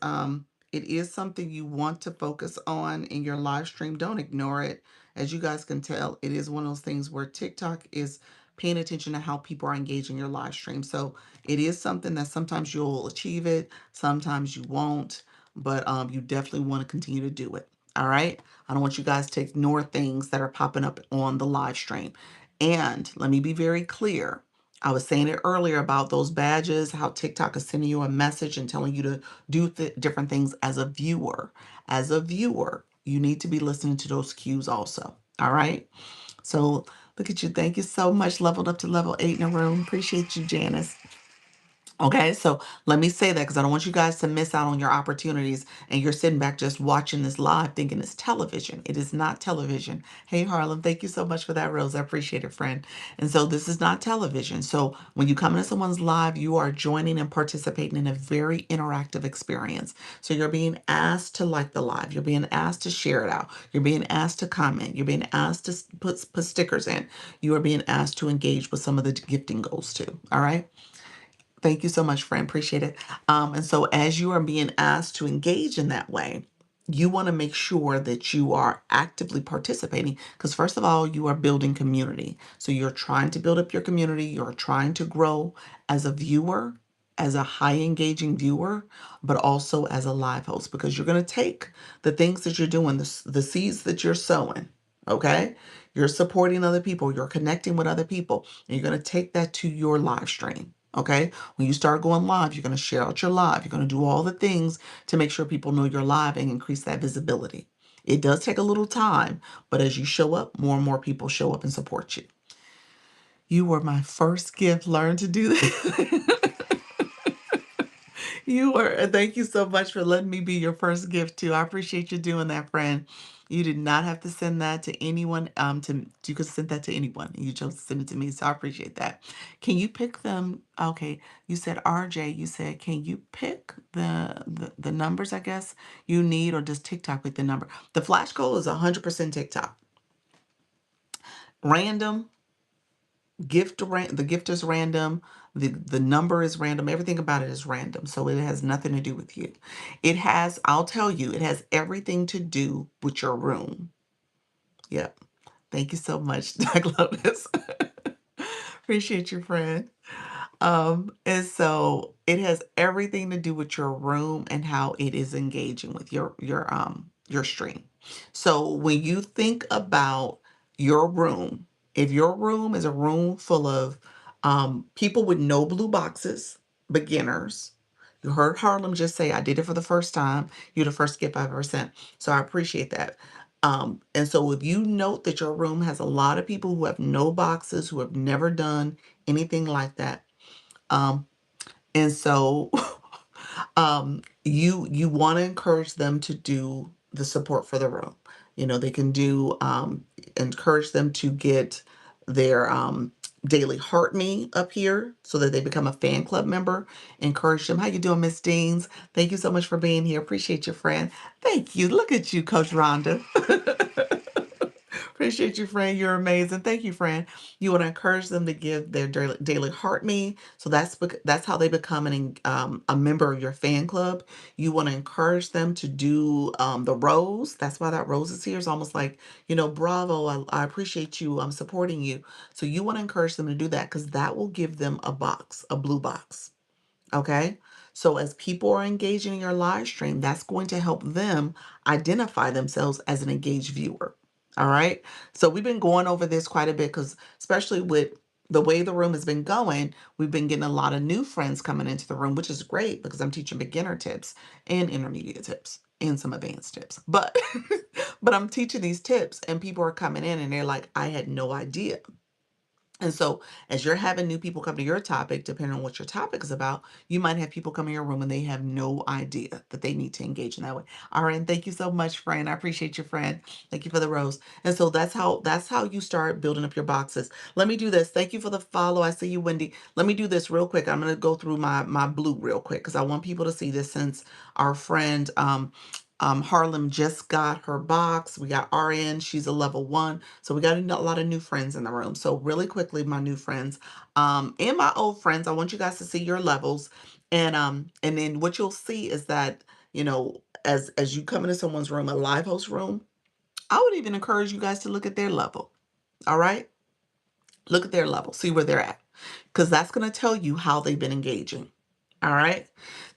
It is something you want to focus on in your live stream. Don't ignore it. As you guys can tell, it is one of those things where TikTok is paying attention to how people are engaging your live stream. So it is something that sometimes you'll achieve it, sometimes you won't, but you definitely want to continue to do it. All right. I don't want you guys to ignore things that are popping up on the live stream. And let me be very clear. I was saying it earlier about those badges, how TikTok is sending you a message and telling you to do different things as a viewer. As a viewer, you need to be listening to those cues also. All right. So look at you. Thank you so much. Leveled up to level 8 in a room. Appreciate you, Janice. Okay, so let me say that because I don't want you guys to miss out on your opportunities and you're sitting back just watching this live thinking it's television. It is not television. Hey, Harlem, thank you so much for that, Rose. I appreciate it, friend. And so this is not television. So when you come into someone's live, you are joining and participating in a very interactive experience. So you're being asked to like the live. You're being asked to share it out. You're being asked to comment. You're being asked to put stickers in. You are being asked to engage with some of the gifting goals too. All right. Thank you so much, friend. Appreciate it. And so, as you are being asked to engage in that way, you want to make sure that you are actively participating because, first of all, you are building community. So, you're trying to build up your community, you're trying to grow as a viewer, as a high engaging viewer, but also as a live host because you're going to take the things that you're doing, the seeds that you're sowing. Okay. You're supporting other people, you're connecting with other people, and you're going to take that to your live stream. Okay. When you start going live, you're going to share out your live. You're going to do all the things to make sure people know you're live and increase that visibility. It does take a little time, but as you show up, more and more people show up and support you. You were my first gift. Learn to do this. You were. Thank you so much for letting me be your first gift too. I appreciate you doing that, friend. You did not have to send that to anyone. You could send that to anyone. You chose to send it to me, so I appreciate that. Can you pick them? Okay, you said RJ. You said, can you pick the numbers? I guess you need, or does TikTok pick the number? The flash goal is 100% TikTok. Random the gift is random, the number is random, everything about it is random, so it has nothing to do with you. It has, I'll tell you, it has everything to do with your room. Yep. Thank you so much. I love this. Appreciate you, friend. And so it has everything to do with your room and how it is engaging with your stream. So when you think about your room, if your room is a room full of people with no blue boxes, beginners, you heard Harlem just say, I did it for the first time. You're the first gift I've ever sent. So I appreciate that. And so if you note that your room has a lot of people who have no boxes, who have never done anything like that, um, and so you want to encourage them to do the support for the room. You know, they can do encourage them to get their daily heart me up here so that they become a fan club member. Encourage them. How you doing, Miss Deans? Thank you so much for being here. Appreciate your friend. Thank you. Look at you, Coach Rhonda. Appreciate you, friend. You're amazing. Thank you, friend. You want to encourage them to give their daily heart me. So that's how they become a member of your fan club. You want to encourage them to do the rose. That's why that rose is here. It's almost like, bravo. I appreciate you. I'm supporting you. So you want to encourage them to do that because that will give them a box, a blue box. Okay. So as people are engaging in your live stream, that's going to help them identify themselves as an engaged viewer. All right. So we've been going over this quite a bit because, especially with the way the room has been going, we've been getting a lot of new friends coming into the room, which is great because I'm teaching beginner tips and intermediate tips and some advanced tips. But but I'm teaching these tips and people are coming in and they're like, I had no idea. And so, as you're having new people come to your topic, depending on what your topic is about, you might have people come in your room and they have no idea that they need to engage in that way. All right, and thank you so much, friend. I appreciate you, friend. Thank you for the rose. And so that's how you start building up your boxes. Let me do this. Thank you for the follow. I see you, Wendy. Let me do this real quick. I'm gonna go through my blue real quick because I want people to see this since our friend Harlem just got her box. We got RN. She's a level 1. So we got a lot of new friends in the room. So really quickly, my new friends, and my old friends, I want you guys to see your levels. And then what you'll see is that, as you come into someone's room, a live host room, I would even encourage you guys to look at their level. All right? Look at their level, see where they're at. Because that's going to tell you how they've been engaging. All right.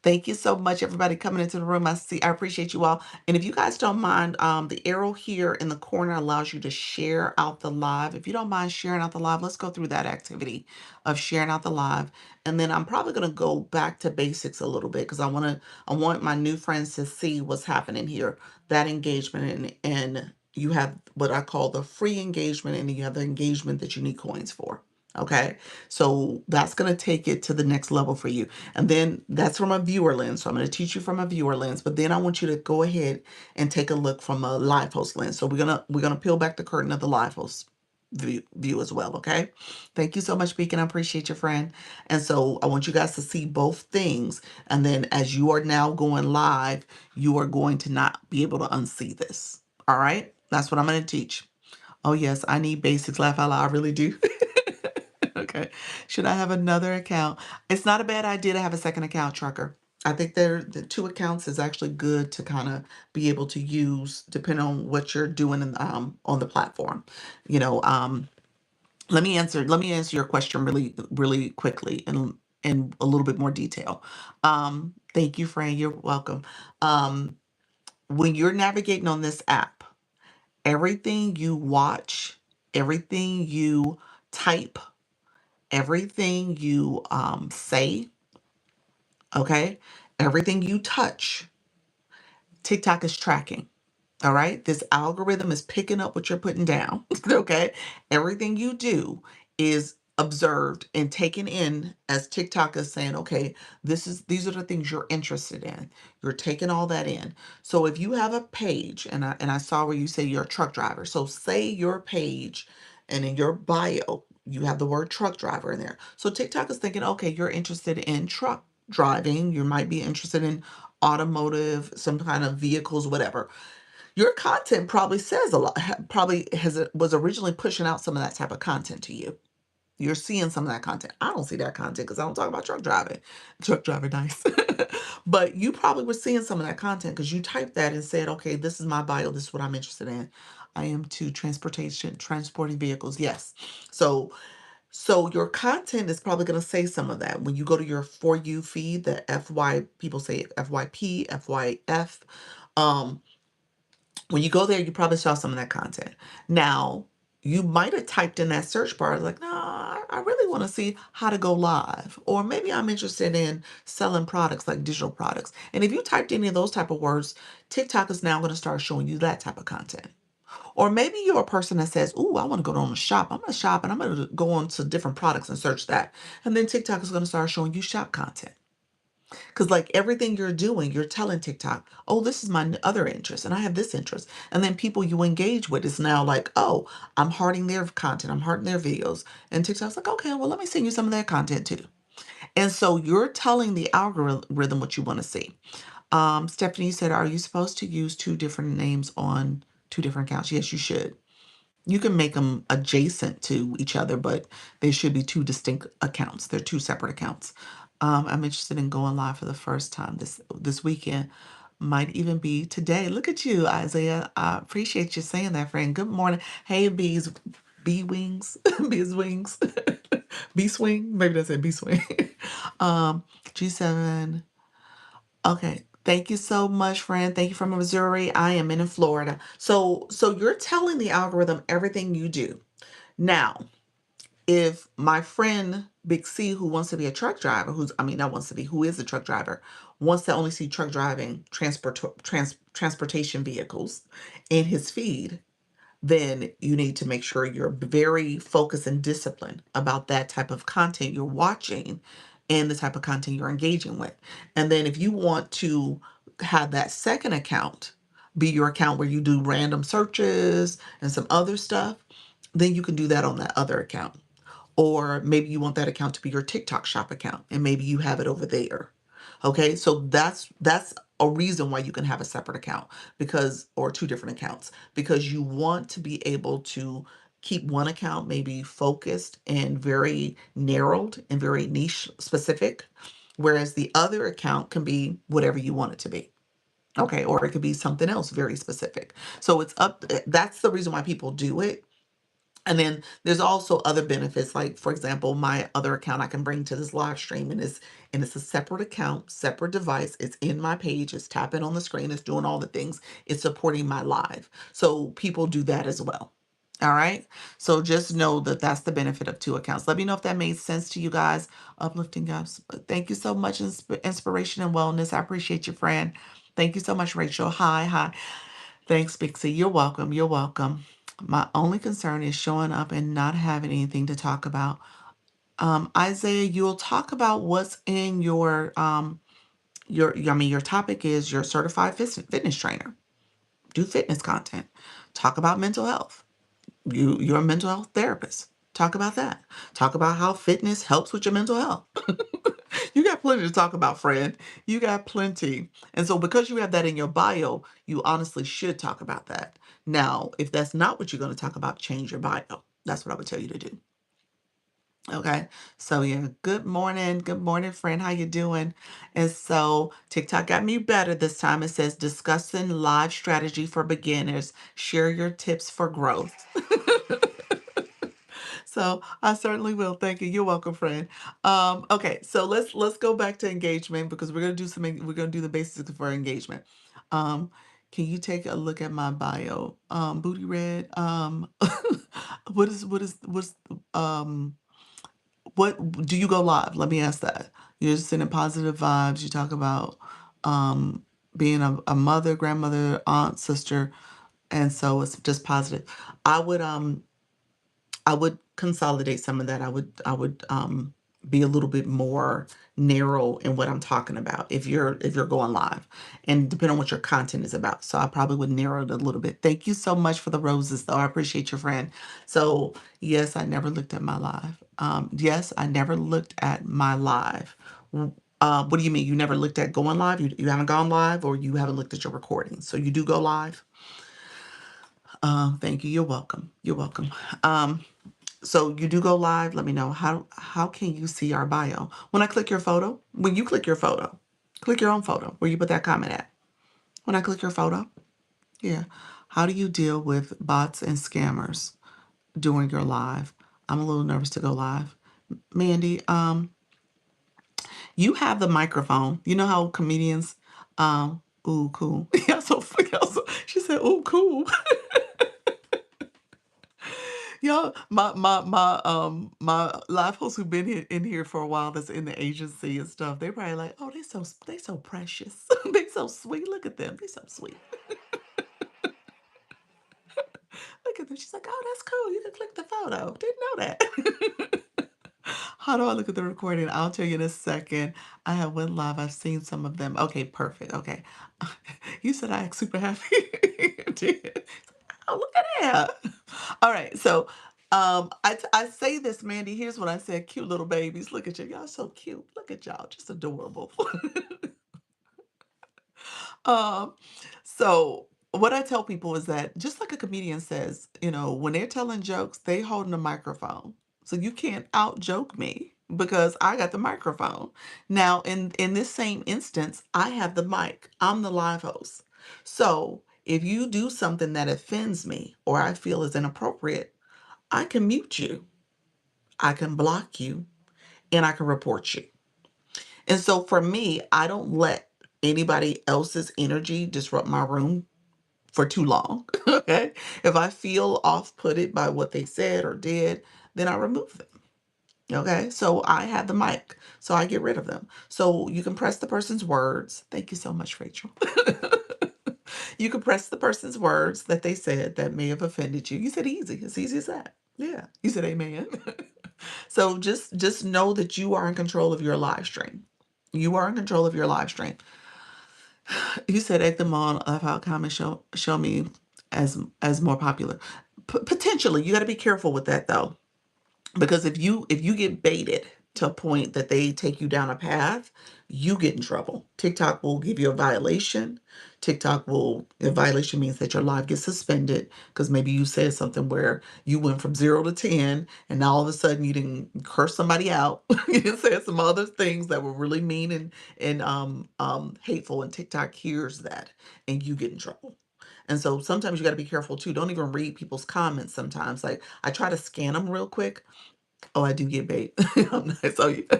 Thank you so much, everybody coming into the room. I appreciate you all. And if you guys don't mind, the arrow here in the corner allows you to share out the live. If you don't mind sharing out the live, let's go through that activity of sharing out the live. And then I'm probably going to go back to basics a little bit because I want my new friends to see what's happening here. That engagement and you have what I call the free engagement, and then you have the engagement that you need coins for. Okay. So that's going to take it to the next level for you. And then that's from a viewer lens. So I'm going to teach you from a viewer lens, but then I want you to go ahead and take a look from a live host lens. So we're gonna peel back the curtain of the live host view as well. Okay. Thank you so much, Beacon. I appreciate your friend. And so I want you guys to see both things. And then as you are now going live, you are going to not be able to unsee this. All right. That's what I'm going to teach. Oh yes, I need basics. Laugh out loud. I really do. Okay. Should I have another account? It's not a bad idea to have a second account, Trucker. I think the two accounts is actually good to kind of be able to use depending on what you're doing on the platform. You know, let me answer your question really quickly and in a little bit more detail. Thank you, Fran. You're welcome. Um, when you're navigating on this app, everything you watch, everything you type, everything you say, okay, everything you touch, TikTok is tracking. All right. This algorithm is picking up what you're putting down. Okay. Everything you do is observed and taken in as TikTok is saying, okay, these are the things you're interested in. You're taking all that in. So if you have a page, and I saw where you say you're a truck driver. So say your page and in your bio, you have the word truck driver in there. So TikTok is thinking, okay, you're interested in truck driving. You might be interested in automotive, some kind of vehicles, whatever. Your content probably says a lot, probably was originally pushing out some of that type of content to you. You're seeing some of that content. I don't see that content because I don't talk about truck driving. Truck driving, nice. But you probably were seeing some of that content because you typed that and said, okay, this is my bio. This is what I'm interested in. I am to transporting vehicles. Yes. So your content is probably going to say some of that. When you go to your For You feed, the FY, people say FYP, FYF. When you go there, you probably saw some of that content. Now, you might have typed in that search bar like, no, I really want to see how to go live. Or maybe I'm interested in selling products like digital products. And if you typed any of those type of words, TikTok is now going to start showing you that type of content. Or maybe you're a person that says, "Ooh, I want to go on a shop. I'm going to shop and I'm going to go on to different products and search that." And then TikTok is going to start showing you shop content. Because, like everything you're doing, you're telling TikTok, oh, this is my other interest, and I have this interest. And then people you engage with is now like, oh, I'm hearting their content, I'm hearting their videos. And TikTok's like, okay, well, let me send you some of their content too. And so you're telling the algorithm what you want to see. Stephanie said, are you supposed to use two different names on two different accounts? Yes, you should. You can make them adjacent to each other, but they should be two distinct accounts. They're two separate accounts. I'm interested in going live for the first time this weekend. Might even be today. Look at you, Isaiah. I appreciate you saying that, friend. Good morning. Hey, bees, bee wings, bees wings, bee swing. Maybe that's it, bee swing. G7. Okay. Thank you so much, friend. Thank you from Missouri. I am in Florida. So you're telling the algorithm everything you do. Now, if my friend Big C, who wants to be a truck driver, not wants to be, who is a truck driver, wants to only see truck driving transportation vehicles in his feed, then you need to make sure you're very focused and disciplined about that type of content you're watching and the type of content you're engaging with. And then if you want to have that second account be your account where you do random searches and some other stuff, then you can do that on that other account. Or maybe you want that account to be your TikTok shop account and maybe you have it over there. Okay, so that's a reason why you can have a separate account because or two different accounts because you want to be able to keep one account maybe focused and very narrowed and very niche specific, whereas the other account can be whatever you want it to be. Okay, or it could be something else very specific. So it's up, that's the reason why people do it. And then there's also other benefits, like for example, my other account I can bring to this live stream, and it's a separate account, separate device. It's in my page. It's tapping on the screen. It's doing all the things. It's supporting my live. So people do that as well. All right. So just know that that's the benefit of two accounts. Let me know if that made sense to you guys. Uplifting guys. Thank you so much, inspiration and wellness. I appreciate you, friend. Thank you so much, Rachel. Hi, hi. Thanks, Bixie. You're welcome. You're welcome. My only concern is showing up and not having anything to talk about. Isaiah, you'll talk about what's in I mean, your topic is your certified fitness trainer. Do fitness content. Talk about mental health. You're a mental health therapist. Talk about that. Talk about how fitness helps with your mental health. You got plenty to talk about, friend. You got plenty. And so because you have that in your bio, you honestly should talk about that. Now, if that's not what you're going to talk about, change your bio. That's what I would tell you to do. Okay. So yeah, good morning. Good morning, friend. How you doing? And so TikTok got me better this time. It says discussing live strategy for beginners. Share your tips for growth. So I certainly will. Thank you. You're welcome, friend. Okay, so let's go back to engagement because we're gonna do the basics for engagement. Um, can you take a look at my bio? Booty Red. What's what do you go live? Let me ask that. You're just sending positive vibes. You talk about um being a mother, grandmother, aunt, sister, and so it's just positive. I would I would consolidate some of that. I would be a little bit more narrow in what I'm talking about if you're going live, and depending on what your content is about. So I probably would narrow it a little bit. Thank you so much for the roses, though. I appreciate your friend. So yes, I never looked at my live. Yes, I never looked at my live. What do you mean? You never looked at going live? You haven't gone live, or you haven't looked at your recordings? So you do go live. Thank you. You're welcome. You're welcome. So you do go live. Let me know how can you see our bio? When I click your photo, when you click your photo, click your own photo where you put that comment at. When I click your photo, yeah. How do you deal with bots and scammers during your live? I'm a little nervous to go live. Mandy, you have the microphone. You know how comedians, ooh, cool. Yeah, she said, ooh, cool. Y'all, my live hosts who've been in here for a while, that's in the agency and stuff, they probably like, oh, they so precious. They so sweet. Look at them. They so sweet. Look at them. She's like, oh, that's cool. You can click the photo. Didn't know that. How do I look at the recording? I'll tell you in a second. I have went live. I've seen some of them. Okay, perfect. Okay. You said I act super happy. You did. Oh, look at that. All right. So I say this, Mandy. Here's what I said. Cute little babies. Look at you. Y'all so cute. Look at y'all. Just adorable. Um, so what I tell people is that just like a comedian says, when they're telling jokes, they holding a microphone. So you can't out joke me because I got the microphone. Now, in this same instance, I have the mic. I'm the live host. So if you do something that offends me or I feel is inappropriate, I can mute you, I can block you, and I can report you. And so for me, I don't let anybody else's energy disrupt my room for too long. Okay. If I feel off putted by what they said or did, then I remove them. Okay. So I have the mic. So I get rid of them. So you can press the person's words. Thank you so much, Rachel. You can press the person's words that they said that may have offended you. You said easy. It's easy as that. Yeah. You said amen. So just know that you are in control of your live stream. You are in control of your live stream. You said egg them on of how comments show me as more popular. Potentially, you got to be careful with that though, because if you get baited to a point that they take you down a path, you get in trouble. TikTok will give you a violation. A violation means that your live gets suspended because maybe you said something where you went from 0 to 10 and now all of a sudden you didn't curse somebody out. You didn't say some other things that were really mean and hateful, and TikTok hears that and you get in trouble. And so sometimes you got to be careful too. Don't even read people's comments sometimes. Like I try to scan them real quick. Oh, I do get bait. I'm not, so yeah.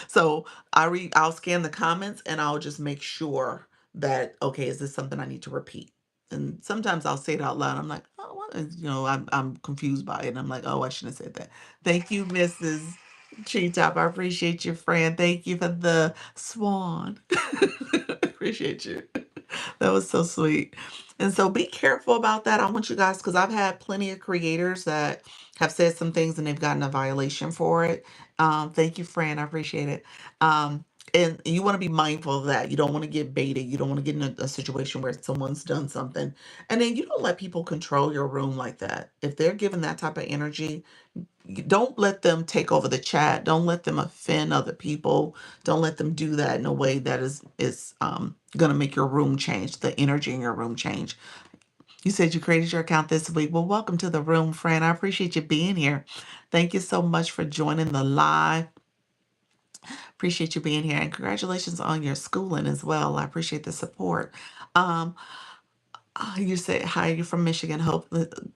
So I'll scan the comments and I'll just make sure that, okay, is this something I need to repeat? And sometimes I'll say it out loud. I'm like, oh, what is, I'm confused by it. And I'm like, oh, I shouldn't have said that. Thank you, Mrs. Treetop. I appreciate you, friend. Thank you for the swan. Appreciate you. That was so sweet. And so be careful about that. I want you guys, because I've had plenty of creators that have said some things and they've gotten a violation for it. Thank you, Fran. I appreciate it. And you want to be mindful of that. You don't want to get baited. You don't want to get in a situation where someone's done something. And then you don't let people control your room like that. If they're giving that type of energy, don't let them take over the chat. Don't let them offend other people. Don't let them do that in a way that is going to make your room change, the energy in your room change. You said you created your account this week. Well, welcome to the room, friend. I appreciate you being here. Thank you so much for joining the live. Appreciate you being here, and congratulations on your schooling as well. I appreciate the support. Um, you said hi. You're from Michigan. Hope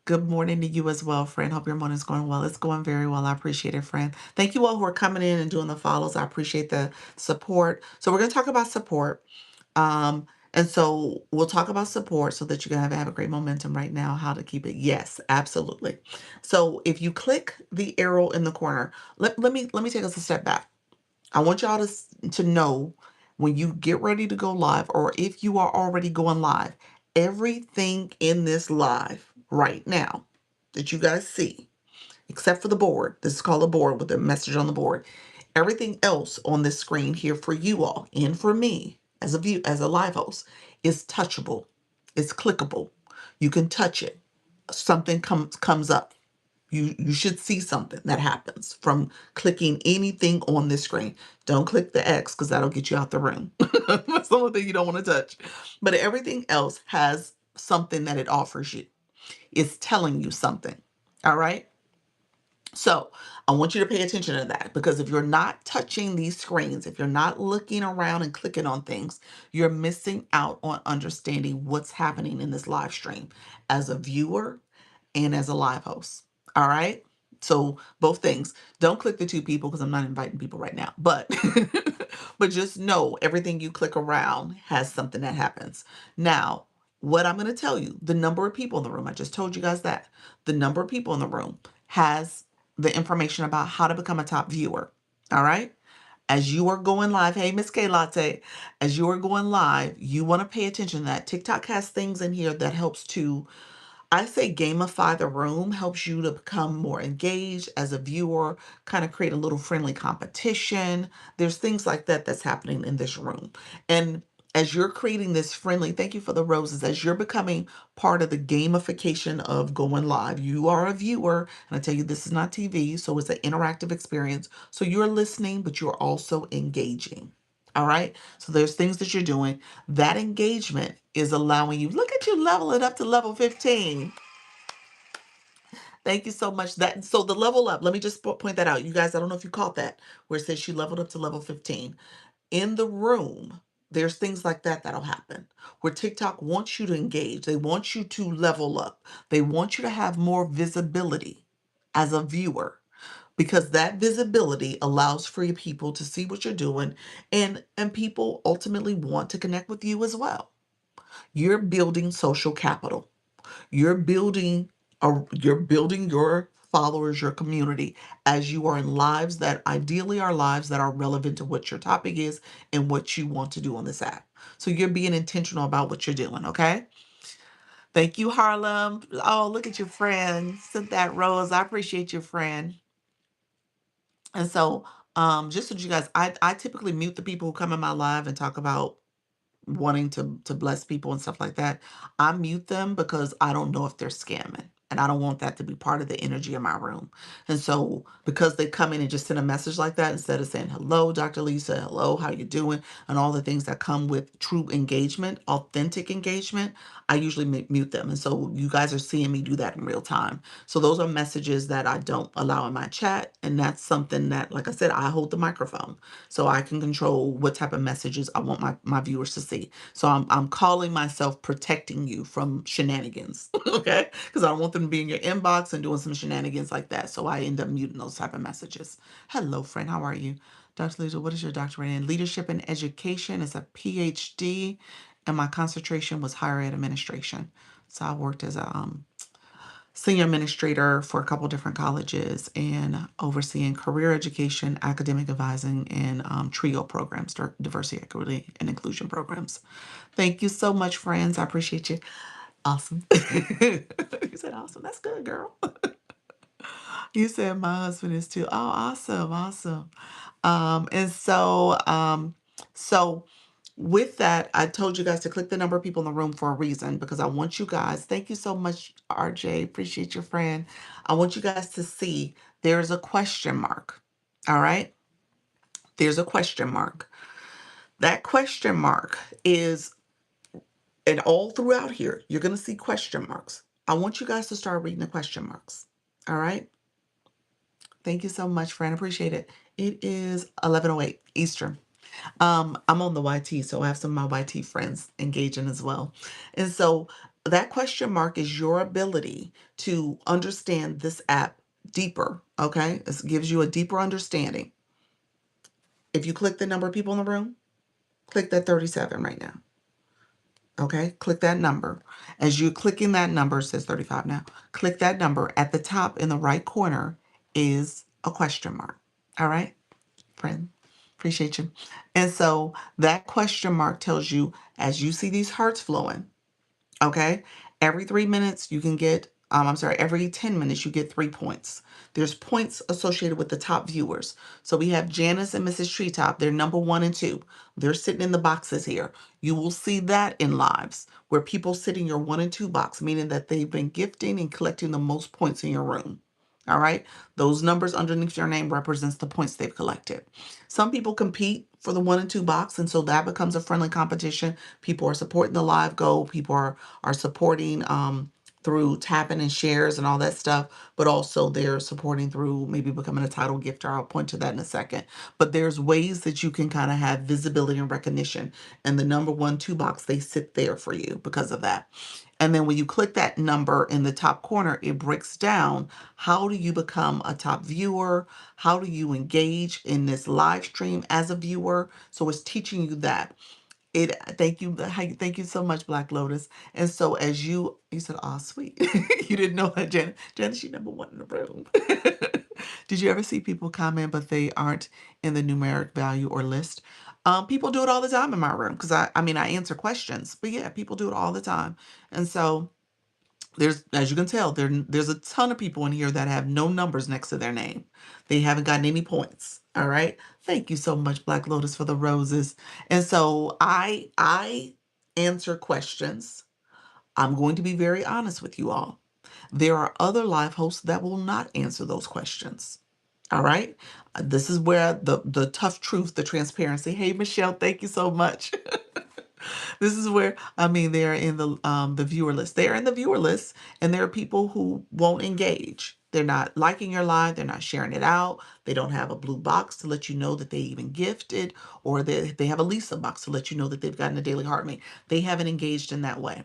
good morning to you as well, friend. Hope your morning's going well. It's going very well. I appreciate it, friend. Thank you all who are coming in and doing the follows. I appreciate the support. So we're going to talk about support. And so we'll talk about support so that you can have a great momentum right now, how to keep it. Yes, absolutely. So if you click the arrow in the corner, let me take us a step back. I want y'all to know when you get ready to go live, or if you are already going live, everything in this live right now that you guys see, except for the board, this is called a board with a message on the board. Everything else on this screen here for you all and for me as a view, as a live host, is touchable. It's clickable. You can touch it. Something comes up. You should see something that happens from clicking anything on this screen. Don't click the X because that'll get you out the room. That's the only thing you don't want to touch. But everything else has something that it offers you. It's telling you something. All right. So I want you to pay attention to that, because if you're not touching these screens, if you're not looking around and clicking on things, you're missing out on understanding what's happening in this live stream as a viewer and as a live host. All right. So both things. Don't click the two people because I'm not inviting people right now. But but just know everything you click around has something that happens. Now, what I'm going to tell you, the number of people in the room, I just told you guys that the number of people in the room has the information about how to become a top viewer. All right. As you are going live, hey, Miss K Latte, as you are going live, you want to pay attention to that. TikTok has things in here that helps to, I say, gamify the room, helps you to become more engaged as a viewer, kind of create a little friendly competition. There's things like that that's happening in this room. And as you're creating this friendly, thank you for the roses, as you're becoming part of the gamification of going live, you are a viewer. And I tell you, this is not TV, so it's an interactive experience. So you're listening, but you're also engaging. All right. So there's things that you're doing. That engagement is allowing you, look at you level it up to level 15. Thank you so much. That, so the level up, let me just point that out. You guys, I don't know if you caught that, where it says she leveled up to level 15. In the room, there's things like that that'll happen where TikTok wants you to engage. They want you to level up. They want you to have more visibility as a viewer, because that visibility allows free people to see what you're doing, and people ultimately want to connect with you as well. You're building social capital. You're building your followers, your community, as you are in lives that ideally are lives that are relevant to what your topic is and what you want to do on this app. So you're being intentional about what you're doing, okay? Thank you, Harlem. Oh, look at your friend. Sent that rose. I appreciate your friend. And so, just so you guys, I typically mute the people who come in my live and talk about wanting to bless people and stuff like that. I mute them because I don't know if they're scamming. And I don't want that to be part of the energy in my room. And so because they come in and just send a message like that, instead of saying, hello, Dr. Lisa, hello, how you doing? And all the things that come with true engagement, authentic engagement, I usually mute them. And so you guys are seeing me do that in real time. So those are messages that I don't allow in my chat. And that's something that, like I said, I hold the microphone. So I can control what type of messages I want my viewers to see. So I'm calling myself protecting you from shenanigans, okay? Because I don't want them to be in your inbox and doing some shenanigans like that. So I end up muting those type of messages. Hello, friend. How are you? Dr. Lisa, what is your doctorate in? Leadership and education. It's a PhD, and my concentration was higher ed administration. So I worked as a senior administrator for a couple different colleges and overseeing career education, academic advising, and TRIO programs, diversity, equity, and inclusion programs. Thank you so much, friends. I appreciate you. Awesome. You said awesome. That's good, girl. You said my husband is too. Oh, awesome, awesome. So with that, I told you guys to click the number of people in the room for a reason because I want you guys, thank you so much, RJ. Appreciate your friend. I want you guys to see there's a question mark. All right. There's a question mark. That question mark is, and all throughout here, you're going to see question marks. I want you guys to start reading the question marks. All right. Thank you so much, friend. Appreciate it. It is 11:08 Eastern. I'm on the YT, so I have some of my YT friends engaging as well. And so that question mark is your ability to understand this app deeper. Okay. This gives you a deeper understanding. If you click the number of people in the room, click that 37 right now. Okay. Click that number. As you're clicking that number, it says 35 now. Click that number. At the top in the right corner is a question mark. All right, friend. Appreciate you. And so that question mark tells you, as you see these hearts flowing, okay, every 3 minutes you can get, I'm sorry, every 10 minutes you get 3 points. There's points associated with the top viewers. So we have Janice and Mrs. Treetop. They're number 1 and 2. They're sitting in the boxes here. You will see that in lives where people sit in your 1 and 2 box, meaning that they've been gifting and collecting the most points in your room. All right. Those numbers underneath your name represents the points they've collected. Some people compete for the 1 and 2 box, and so that becomes a friendly competition. People are supporting the live goal. People are supporting through tapping and shares and all that stuff, but also they're supporting through maybe becoming a title gifter. I'll point to that in a second. But there's ways that you can kind of have visibility and recognition. And the number 1, 2 box, they sit there for you because of that. And then when you click that number in the top corner, it breaks down how do you become a top viewer? How do you engage in this live stream as a viewer? So it's teaching you that. Thank you so much, Black Lotus. And so as you said, oh, sweet. You didn't know that, Janet. Janet, she number 1 in the room. Did you ever see people comment, but they aren't in the numeric value or list? People do it all the time in my room because I mean, I answer questions, but yeah, people do it all the time. And so there's, as you can tell, there's a ton of people in here that have no numbers next to their name. They haven't gotten any points. All right. Thank you so much, Black Lotus, for the roses. And so I answer questions. I'm going to be very honest with you all. There are other live hosts that will not answer those questions. All right. This is where the tough truth, the transparency. Hey, Michelle, thank you so much. This is where, I mean, they're in the viewer list. They're in the viewer list, and there are people who won't engage. They're not liking your live. They're not sharing it out. They don't have a blue box to let you know that they even gifted, or they have a Lisa box to let you know that they've gotten a daily heart mate. They haven't engaged in that way.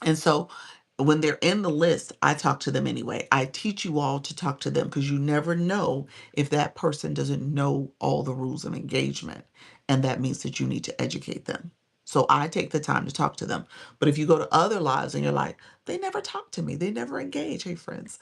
And so when they're in the list, I talk to them anyway. I teach you all to talk to them because you never know if that person doesn't know all the rules of engagement. And that means that you need to educate them. So I take the time to talk to them. But if you go to other lives and you're like, they never talk to me, they never engage. Hey, friends,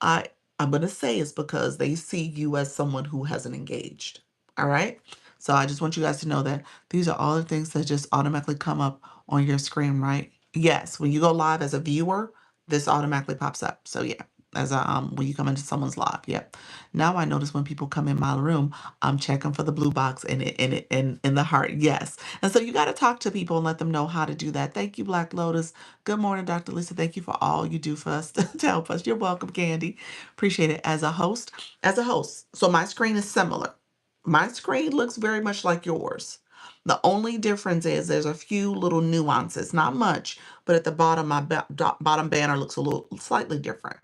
I I'm gonna say it's because they see you as someone who hasn't engaged. All right. So I just want you guys to know that these are all the things that just automatically come up on your screen, right? Yes, when you go live as a viewer, this automatically pops up. So yeah. as a when you come into someone's live. Yep. Now I notice when people come in my room, I'm checking for the blue box and in the heart. Yes. And so you got to talk to people and let them know how to do that. Thank you, Black Lotus. Good morning, Dr. Lisa. Thank you for all you do for us to help us. You're welcome, Candy. Appreciate it. As a host. So my screen is similar. My screen looks very much like yours. The only difference is there's a few little nuances, not much, but at the bottom, my bottom banner looks a little slightly different.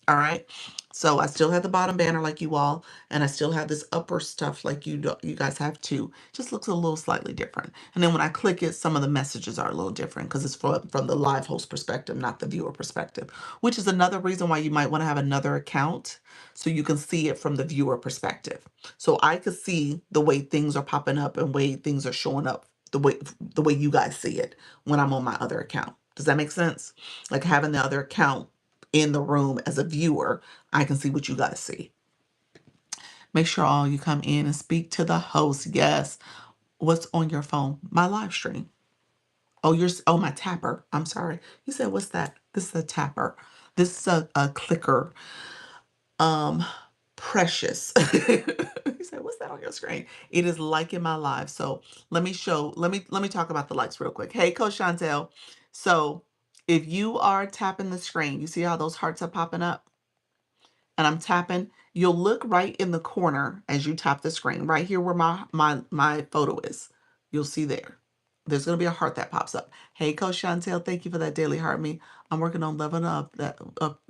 All right. So I still have the bottom banner like you all, and I still have this upper stuff like you guys have too. Just looks a little slightly different. And then when I click it, some of the messages are a little different because it's from the live host perspective, not the viewer perspective, which is another reason why you might want to have another account so you can see it from the viewer perspective. So I could see the way things are popping up and way things are showing up the way you guys see it when I'm on my other account. Does that make sense? Like having the other account in the room as a viewer, I can see what you guys see. Make sure all you come in and speak to the host. Yes. What's on your phone? My live stream. Oh, my tapper. I'm sorry. You said, what's that? This is a tapper. This is a clicker. Um, Precious. He said, what's that on your screen? It is liking my live. So let me talk about the likes real quick. Hey, Coach Chantel. So if you are tapping the screen, you see how those hearts are popping up? And I'm tapping, you'll look right in the corner as you tap the screen, right here where my photo is. You'll see there. There's going to be a heart that pops up. Hey, Coach Chantel, thank you for that daily heart me. I'm working on leveling up that up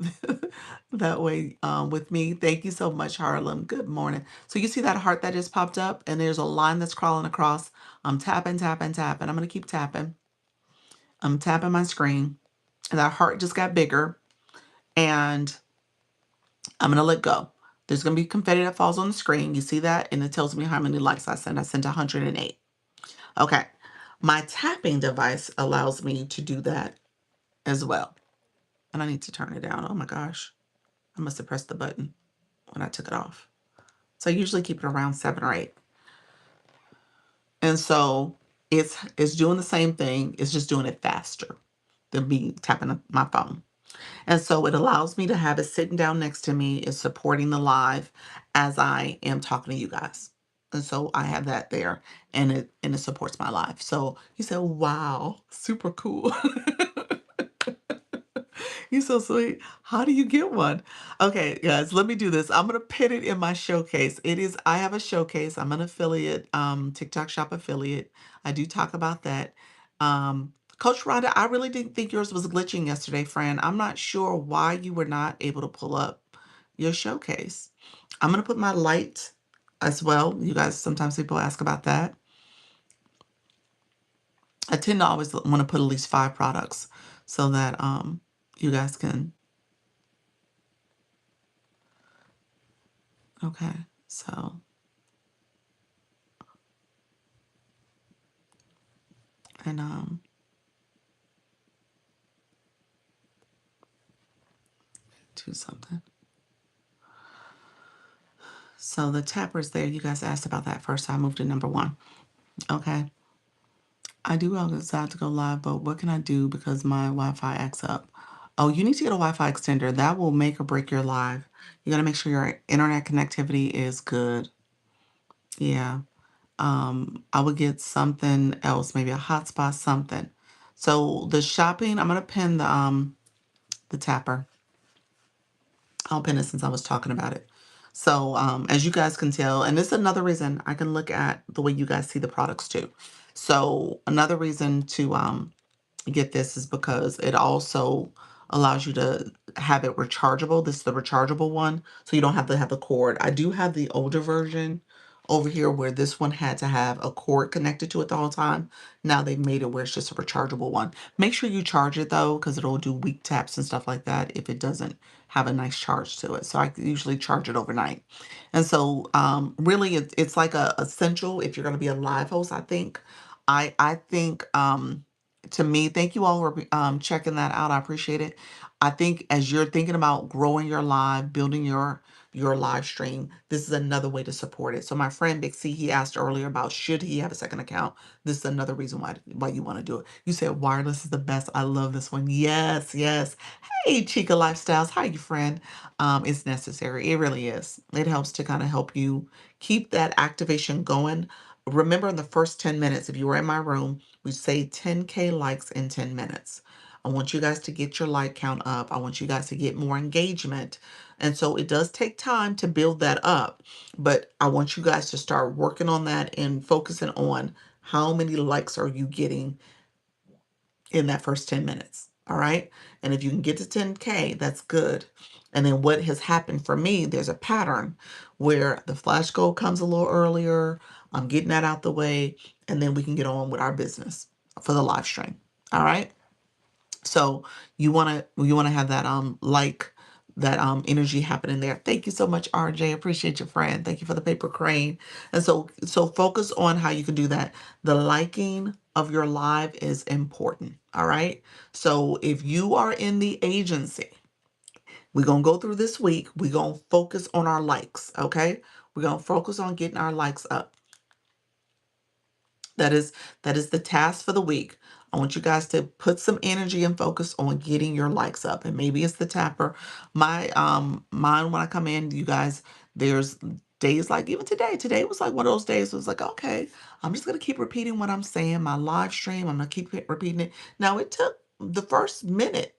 that way with me. Thank you so much, Harlem. Good morning. So you see that heart that just popped up, and there's a line that's crawling across. I'm tapping, tapping, tapping. I'm going to keep tapping. I'm tapping my screen, and that heart just got bigger, and I'm going to let go. There's going to be confetti that falls on the screen. You see that? And it tells me how many likes I sent. I sent 108. Okay. My tapping device allows me to do that as well. And I need to turn it down. Oh my gosh. I must have pressed the button when I took it off. So I usually keep it around 7 or 8. And so it's doing the same thing. It's just doing it faster than me tapping my phone. And so it allows me to have it sitting down next to me, is supporting the live as I am talking to you guys. And so I have that there, and it supports my live. So he said, wow, super cool. You're so sweet. How do you get one? Okay, guys, let me do this. I'm gonna put it in my showcase. I have a showcase. I'm an affiliate, TikTok shop affiliate. I do talk about that. Coach Rhonda, I really didn't think yours was glitching yesterday, friend. I'm not sure why you were not able to pull up your showcase. I'm gonna put my light as well. You guys, sometimes people ask about that. I tend to always want to put at least 5 products so that you guys can. Okay, so, and do something. So the tapper's there. You guys asked about that first, so I moved to number 1. Okay. I do always have to go live, but what can I do because my Wi-Fi acts up? Oh, you need to get a Wi-Fi extender. That will make or break your live. You gotta make sure your internet connectivity is good. Yeah. I would get something else, maybe a hotspot, something. So the shopping, I'm gonna pin the tapper. I'll pin it since I was talking about it. So as you guys can tell, and this is another reason I can look at the way you guys see the products too. So another reason to get this is because it also allows you to have it rechargeable. This is the rechargeable one, so you don't have to have the cord. I do have the older version over here where this one had to have a cord connected to it the whole time. Now they've made it where it's just a rechargeable one. Make sure you charge it though, because it'll do weak taps and stuff like that if it doesn't have a nice charge to it. So I usually charge it overnight. And so really it's like a essential if you're going to be a live host, I think. I think to me, thank you all for checking that out. I appreciate it. I think as you're thinking about growing your live, building your your live stream, this is another way to support it. So my friend Big C, he asked earlier about should he have a second account. This is another reason why you want to do it. You said wireless is the best. I love this one. Yes, yes. Hey, Chica Lifestyles. How you, friend? It's necessary. It really is. It helps to kind of help you keep that activation going. Remember, in the first 10 minutes, if you were in my room, we say 10K likes in 10 minutes. I want you guys to get your like count up. I want you guys to get more engagement. And so it does take time to build that up, but I want you guys to start working on that and focusing on how many likes are you getting in that first 10 minutes. All right. And if you can get to 10K, that's good. And then what has happened for me, there's a pattern where the flash goal comes a little earlier. I'm getting that out the way, and then we can get on with our business for the live stream. All right. So you want to have that that energy happening there. Thank you so much, RJ. Appreciate your friend. Thank you for the paper crane. And so focus on how you can do that. The liking of your live is important. All right. So if you are in the agency, we're gonna go through this week. We're gonna focus on our likes. Okay. We're gonna focus on getting our likes up. That is the task for the week. I want you guys to put some energy and focus on getting your likes up. And maybe it's the tapper. Mine when I come in, you guys, there's days like even today. Today was like one of those days. It was like, okay, I'm just gonna keep repeating what I'm saying. My live stream, I'm gonna keep repeating it. Now it took the first minute.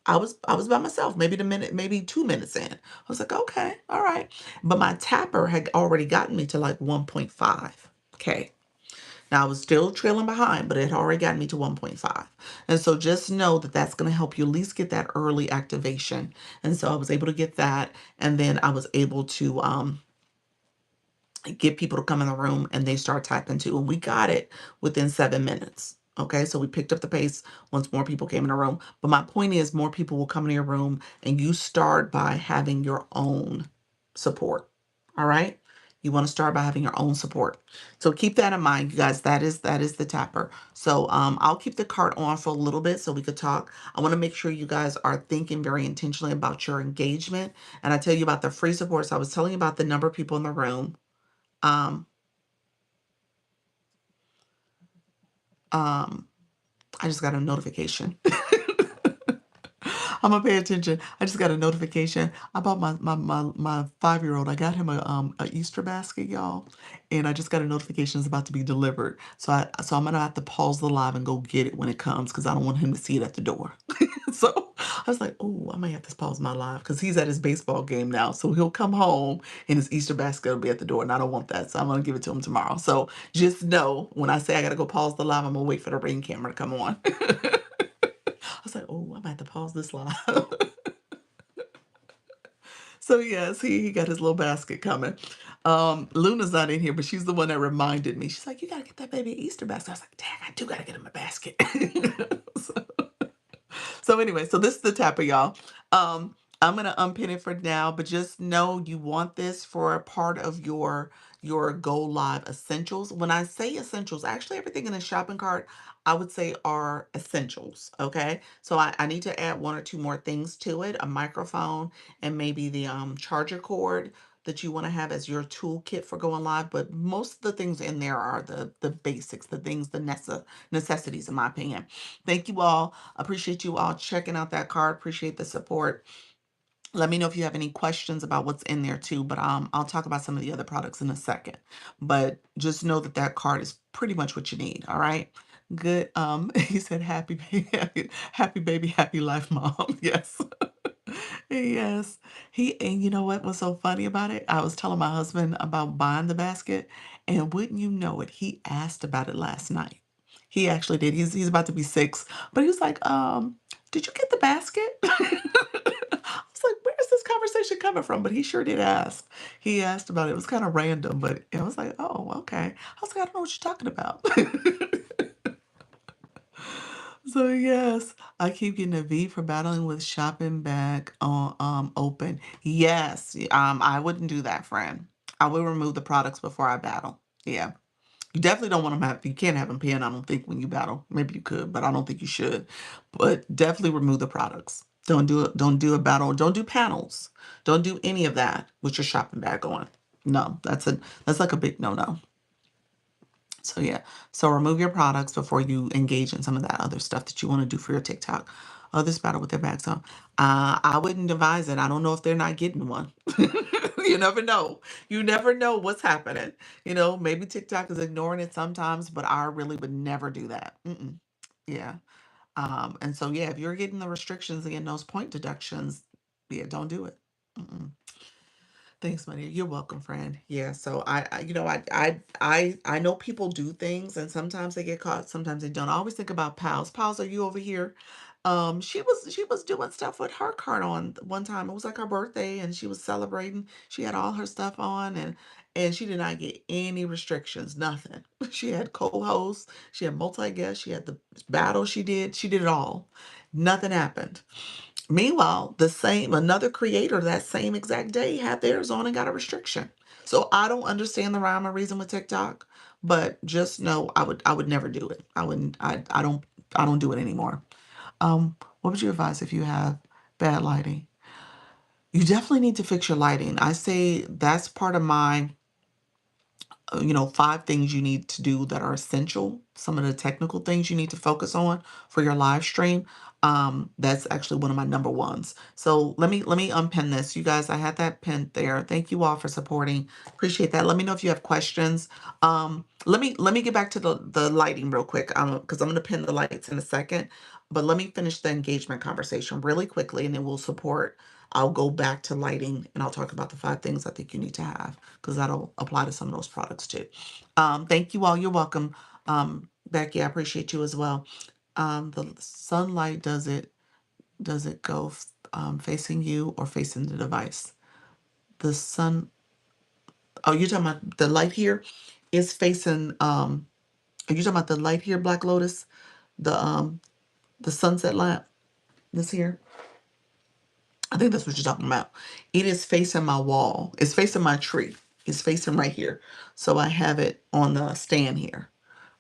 I was by myself, maybe the minute, maybe 2 minutes in. I was like, okay, all right. But my tapper had already gotten me to like 1.5. Okay. Now, I was still trailing behind, but it had already gotten me to 1.5. And so just know that that's going to help you at least get that early activation. And so I was able to get that. And then I was able to get people to come in the room, and they start typing too. And we got it within 7 minutes. Okay, so we picked up the pace once more people came in the room. But my point is, more people will come in your room, and you start by having your own support. All right, you want to start by having your own support. So keep that in mind, you guys. That is the tapper. So I'll keep the cart on for a little bit so we could talk. I want to make sure you guys are thinking very intentionally about your engagement. And I tell you about the free support. So I was telling you about the number of people in the room. Um, um, I just got a notification. I'm gonna pay attention. I just got a notification. I bought my 5-year-old. I got him a Easter basket, y'all, and I just got a notification it's about to be delivered. So I'm gonna have to pause the live and go get it when it comes because I don't want him to see it at the door. So I was like, oh, I might have to pause my live because he's at his baseball game now. So he'll come home and his Easter basket will be at the door, and I don't want that. So I'm gonna give it to him tomorrow. So just know when I say I gotta go pause the live, I'm gonna wait for the Ring camera to come on. I was like, oh, I might have to pause this live. So yes, he got his little basket coming. Luna's not in here, but she's the one that reminded me. She's like, you gotta get that baby an Easter basket. I was like, dang, I do gotta get him a basket. So, so anyway, so this is the tapper, y'all. I'm gonna unpin it for now, but just know you want this for a part of your go live essentials. When I say essentials, actually everything in the shopping cart I would say are essentials. Okay. So I need to add one or two more things to it, a microphone and maybe the charger cord that you want to have as your toolkit for going live. But most of the things in there are the basics, the things, the necessities, in my opinion. Thank you all. Appreciate you all checking out that card. Appreciate the support. Let me know if you have any questions about what's in there too, but I'll talk about some of the other products in a second. But just know that that card is pretty much what you need. All right. Good. He said, "Happy baby, happy baby, happy life, mom." Yes. Yes. And you know what was so funny about it? I was telling my husband about buying the basket, and wouldn't you know it, he asked about it last night. He actually did. He's about to be 6, but he was like, did you get the basket? I was like, where's this conversation coming from? But he sure did ask. He asked about it. It was kind of random, but I was like, oh, okay. I was like, I don't know what you're talking about. So yes, I keep getting a V for battling with shopping bag on open. Yes, I wouldn't do that, friend. I will remove the products before I battle. Yeah. You definitely don't want them have you can't have them pin, I don't think, when you battle. Maybe you could, but I don't think you should. But definitely remove the products. Don't do it. Don't do a battle. Don't do panels. Don't do any of that with your shopping bag on. No, that's like a big no-no. So yeah, so remove your products before you engage in some of that other stuff that you want to do for your TikTok. Others battle with their bags on. I wouldn't advise it. I don't know if they're not getting one. You never know. You never know what's happening. Maybe TikTok is ignoring it sometimes, but I really would never do that. Mm-mm. Yeah. And so yeah, if you're getting the restrictions and getting those point deductions, yeah, don't do it. Mm-mm. Thanks, money. You're welcome, friend. Yeah. So I know people do things, and sometimes they get caught, sometimes they don't. I always think about Pals. Pals, are you over here? She was doing stuff with her card on one time. It was like her birthday, and she was celebrating. She had all her stuff on, and she did not get any restrictions, nothing. She had co-hosts, she had multi-guests, she had the battle. She did it all. Nothing happened. Meanwhile, another creator that same exact day had theirs on and got a restriction. So I don't understand the rhyme or reason with TikTok, but just know I would never do it. I don't do it anymore. What would you advise if you have bad lighting? You definitely need to fix your lighting. I say that's part of my 5 things you need to do that are essential. Some of the technical things you need to focus on for your live stream. That's actually one of my number ones. So let me unpin this. You guys, I had that pinned there. Thank you all for supporting. Appreciate that. Let me know if you have questions. Let me get back to the lighting real quick. Because I'm gonna pin the lights in a second. But let me finish the engagement conversation really quickly, and then we'll support. I'll go back to lighting and I'll talk about the 5 things I think you need to have because that'll apply to some of those products too. Thank you all. You're welcome. Becky, I appreciate you as well. The sunlight, does it go facing you or facing the device? The sun, oh, you're talking about the light here is facing, are you talking about the light here, Black Lotus? The sunset lamp, this here? I think that's what you're talking about. It is facing my wall. It's facing my tree. It's facing right here. So I have it on the stand here.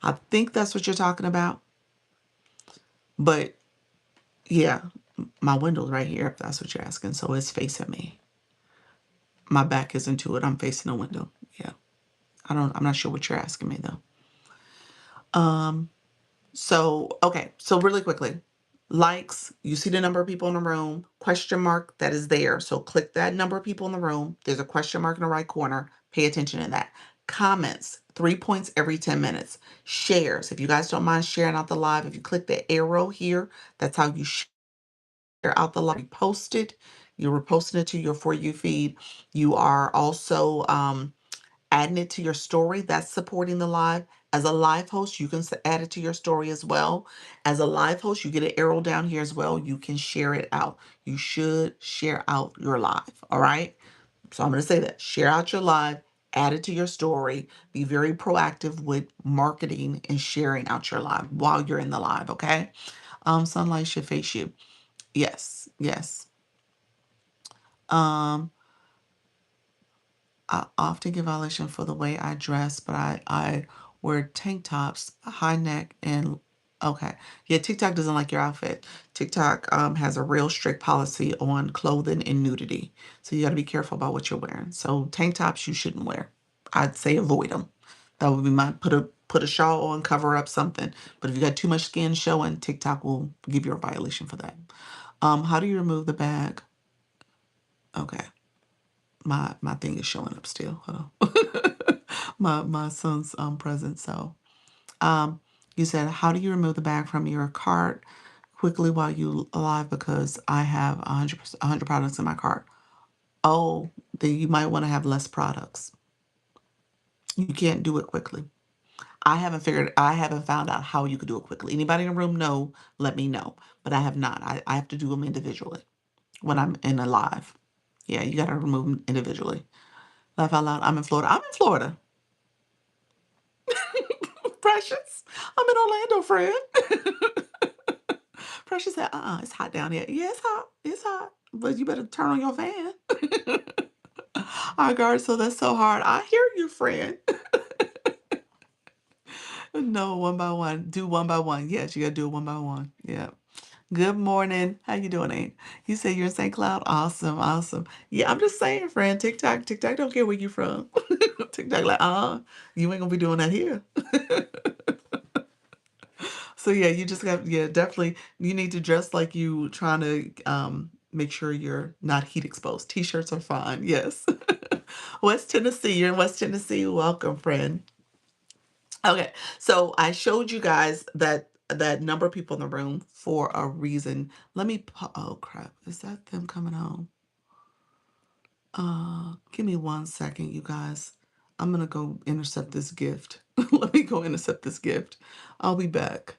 I think that's what you're talking about. But yeah, my window's right here, if that's what you're asking. So it's facing me. My back isn't to it. I'm facing the window. Yeah. I'm not sure what you're asking me though. So, okay. So really quickly, likes, you see the number of people in the room, question mark that is there. So click that number of people in the room. There's a question mark in the right corner. Pay attention to that. Comments, 3 points every 10 minutes. Shares, if you guys don't mind sharing out the live, if you click the arrow here, that's how you share out the live. You post it. You're reposting it to your For You feed. You are also adding it to your story. That's supporting the live. As a live host, you can add it to your story as well. As a live host, you get an arrow down here as well. You can share it out. You should share out your live. All right. So I'm going to say that share out your live, add it to your story, be very proactive with marketing and sharing out your live while you're in the live. Okay. Sunlight should face you. Yes. Yes. Um, I often get violation for the way I dress, but I wear tank tops, a high neck, and okay. Yeah, TikTok doesn't like your outfit. TikTok has a real strict policy on clothing and nudity. So you got to be careful about what you're wearing. So tank tops you shouldn't wear. I'd say avoid them. That would be my put a shawl on, cover up something. But if you got too much skin showing, TikTok will give you a violation for that. How do you remove the bag? Okay. My thing is showing up still. Hold on. My son's present. So um you said, how do you remove the bag from your cart quickly while you alive? Because I have 100 products in my cart. Oh, then you might want to have less products. You can't do it quickly. I haven't found out how you could do it quickly. Anybody in the room know? Let me know. But I have not. I have to do them individually when I'm in a live. Yeah, you got to remove them individually. Laugh out loud. I'm in Florida. I'm in Florida. Precious. I'm in Orlando, friend. Precious said, it's hot down here. Yeah, it's hot. It's hot. But you better turn on your fan. Oh, God, so that's so hard. I hear you, friend. No, one by one. Do one by one. Yes, you gotta do it one by one. Yeah. Good morning. How you doing, Aunt? You say you're in St. Cloud? Awesome, awesome. Yeah, I'm just saying, friend, TikTok don't care where you from. TikTok like, you ain't gonna be doing that here. So yeah, you just got, yeah, definitely you need to dress like you trying to make sure you're not heat exposed. T-shirts are fine. Yes. West Tennessee, you're in West Tennessee. Welcome, friend. Okay, so I showed you guys that number of people in the room for a reason. Oh crap, is that them coming home? Give me 1 second, you guys. I'm gonna go intercept this gift. Let me go intercept this gift. I'll be back.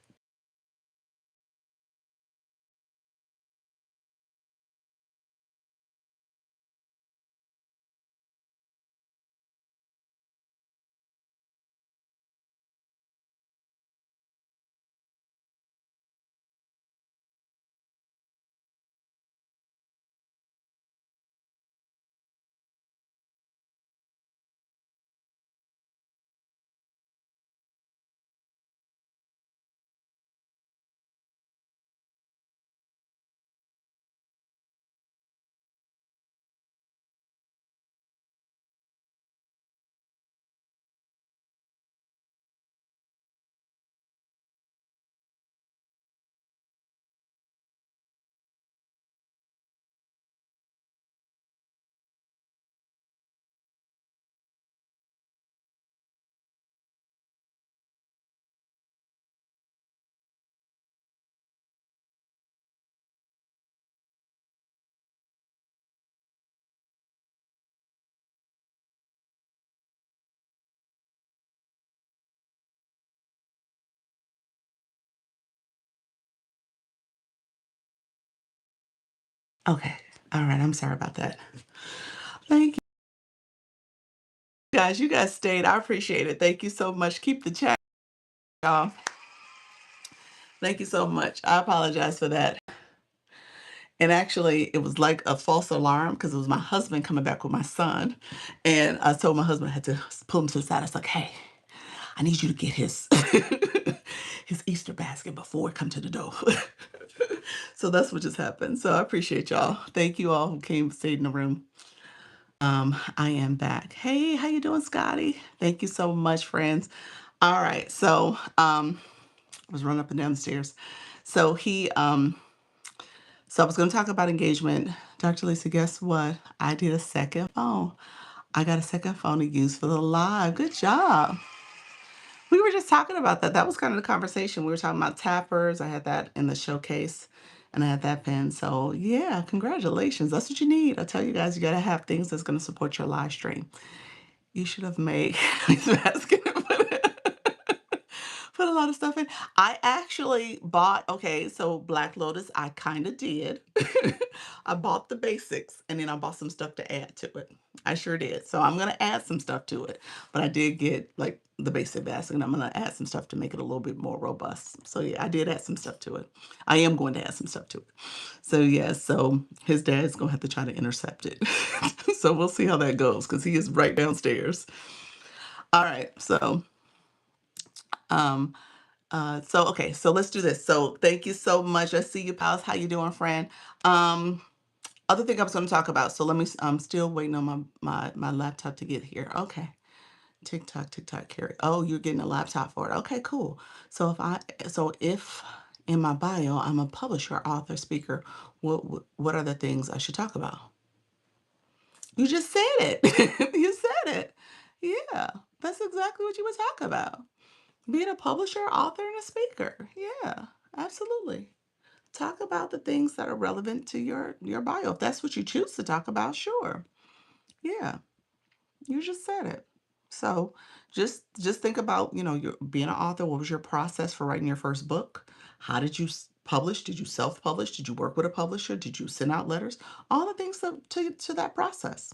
Okay. All right. I'm sorry about that. Thank you guys. You guys stayed. I appreciate it. Thank you so much. Keep the chat, y'all. Thank you so much. I apologize for that. And actually, it was like a false alarm because it was my husband coming back with my son. And I told my husband I had to pull him to the side. I was like, hey, I need you to get his his Easter basket before it come to the door. So that's what just happened. So I appreciate y'all. Thank you all who came stayed in the room. I am back. Hey, how you doing, Scotty? Thank you so much, friends. All right. So I was running up and down the stairs. So I was going to talk about engagement. Dr. Lisa, guess what? I did a second phone. I got a second phone to use for the live. Good job. We were just talking about that. That was kind of the conversation. We were talking about tappers. I had that in the showcase and I had that pen. So yeah, congratulations. That's what you need. I tell you guys, you got to have things that's going to support your live stream. You should have made this basket. Put a lot of stuff in. I actually bought, okay, so Black Lotus, I kind of did. I bought the basics and then I bought some stuff to add to it. I sure did. So I'm going to add some stuff to it. But I did get like the basic basket and I'm going to add some stuff to make it a little bit more robust. So yeah, I did add some stuff to it. I am going to add some stuff to it. So yeah, so his dad's going to have to try to intercept it. So we'll see how that goes because he is right downstairs. All right. Um, okay, so let's do this. So thank you so much. I see you, pals. How you doing, friend? Um, Other thing I was going to talk about. So let me. I'm still waiting on my laptop to get here. Okay, TikTok, Carrie. Oh, you're getting a laptop for it. Okay, cool. So if in my bio I'm a publisher, author, speaker, what are the things I should talk about? You just said it. You said it. Yeah, that's exactly what you would talk about. Being a publisher, author, and a speaker. Yeah, absolutely. Talk about the things that are relevant to your bio. If that's what you choose to talk about, sure. Yeah, you just said it. So just think about, your being an author. What was your process for writing your first book? How did you publish? Did you self-publish? Did you work with a publisher? Did you send out letters? All the things to that process.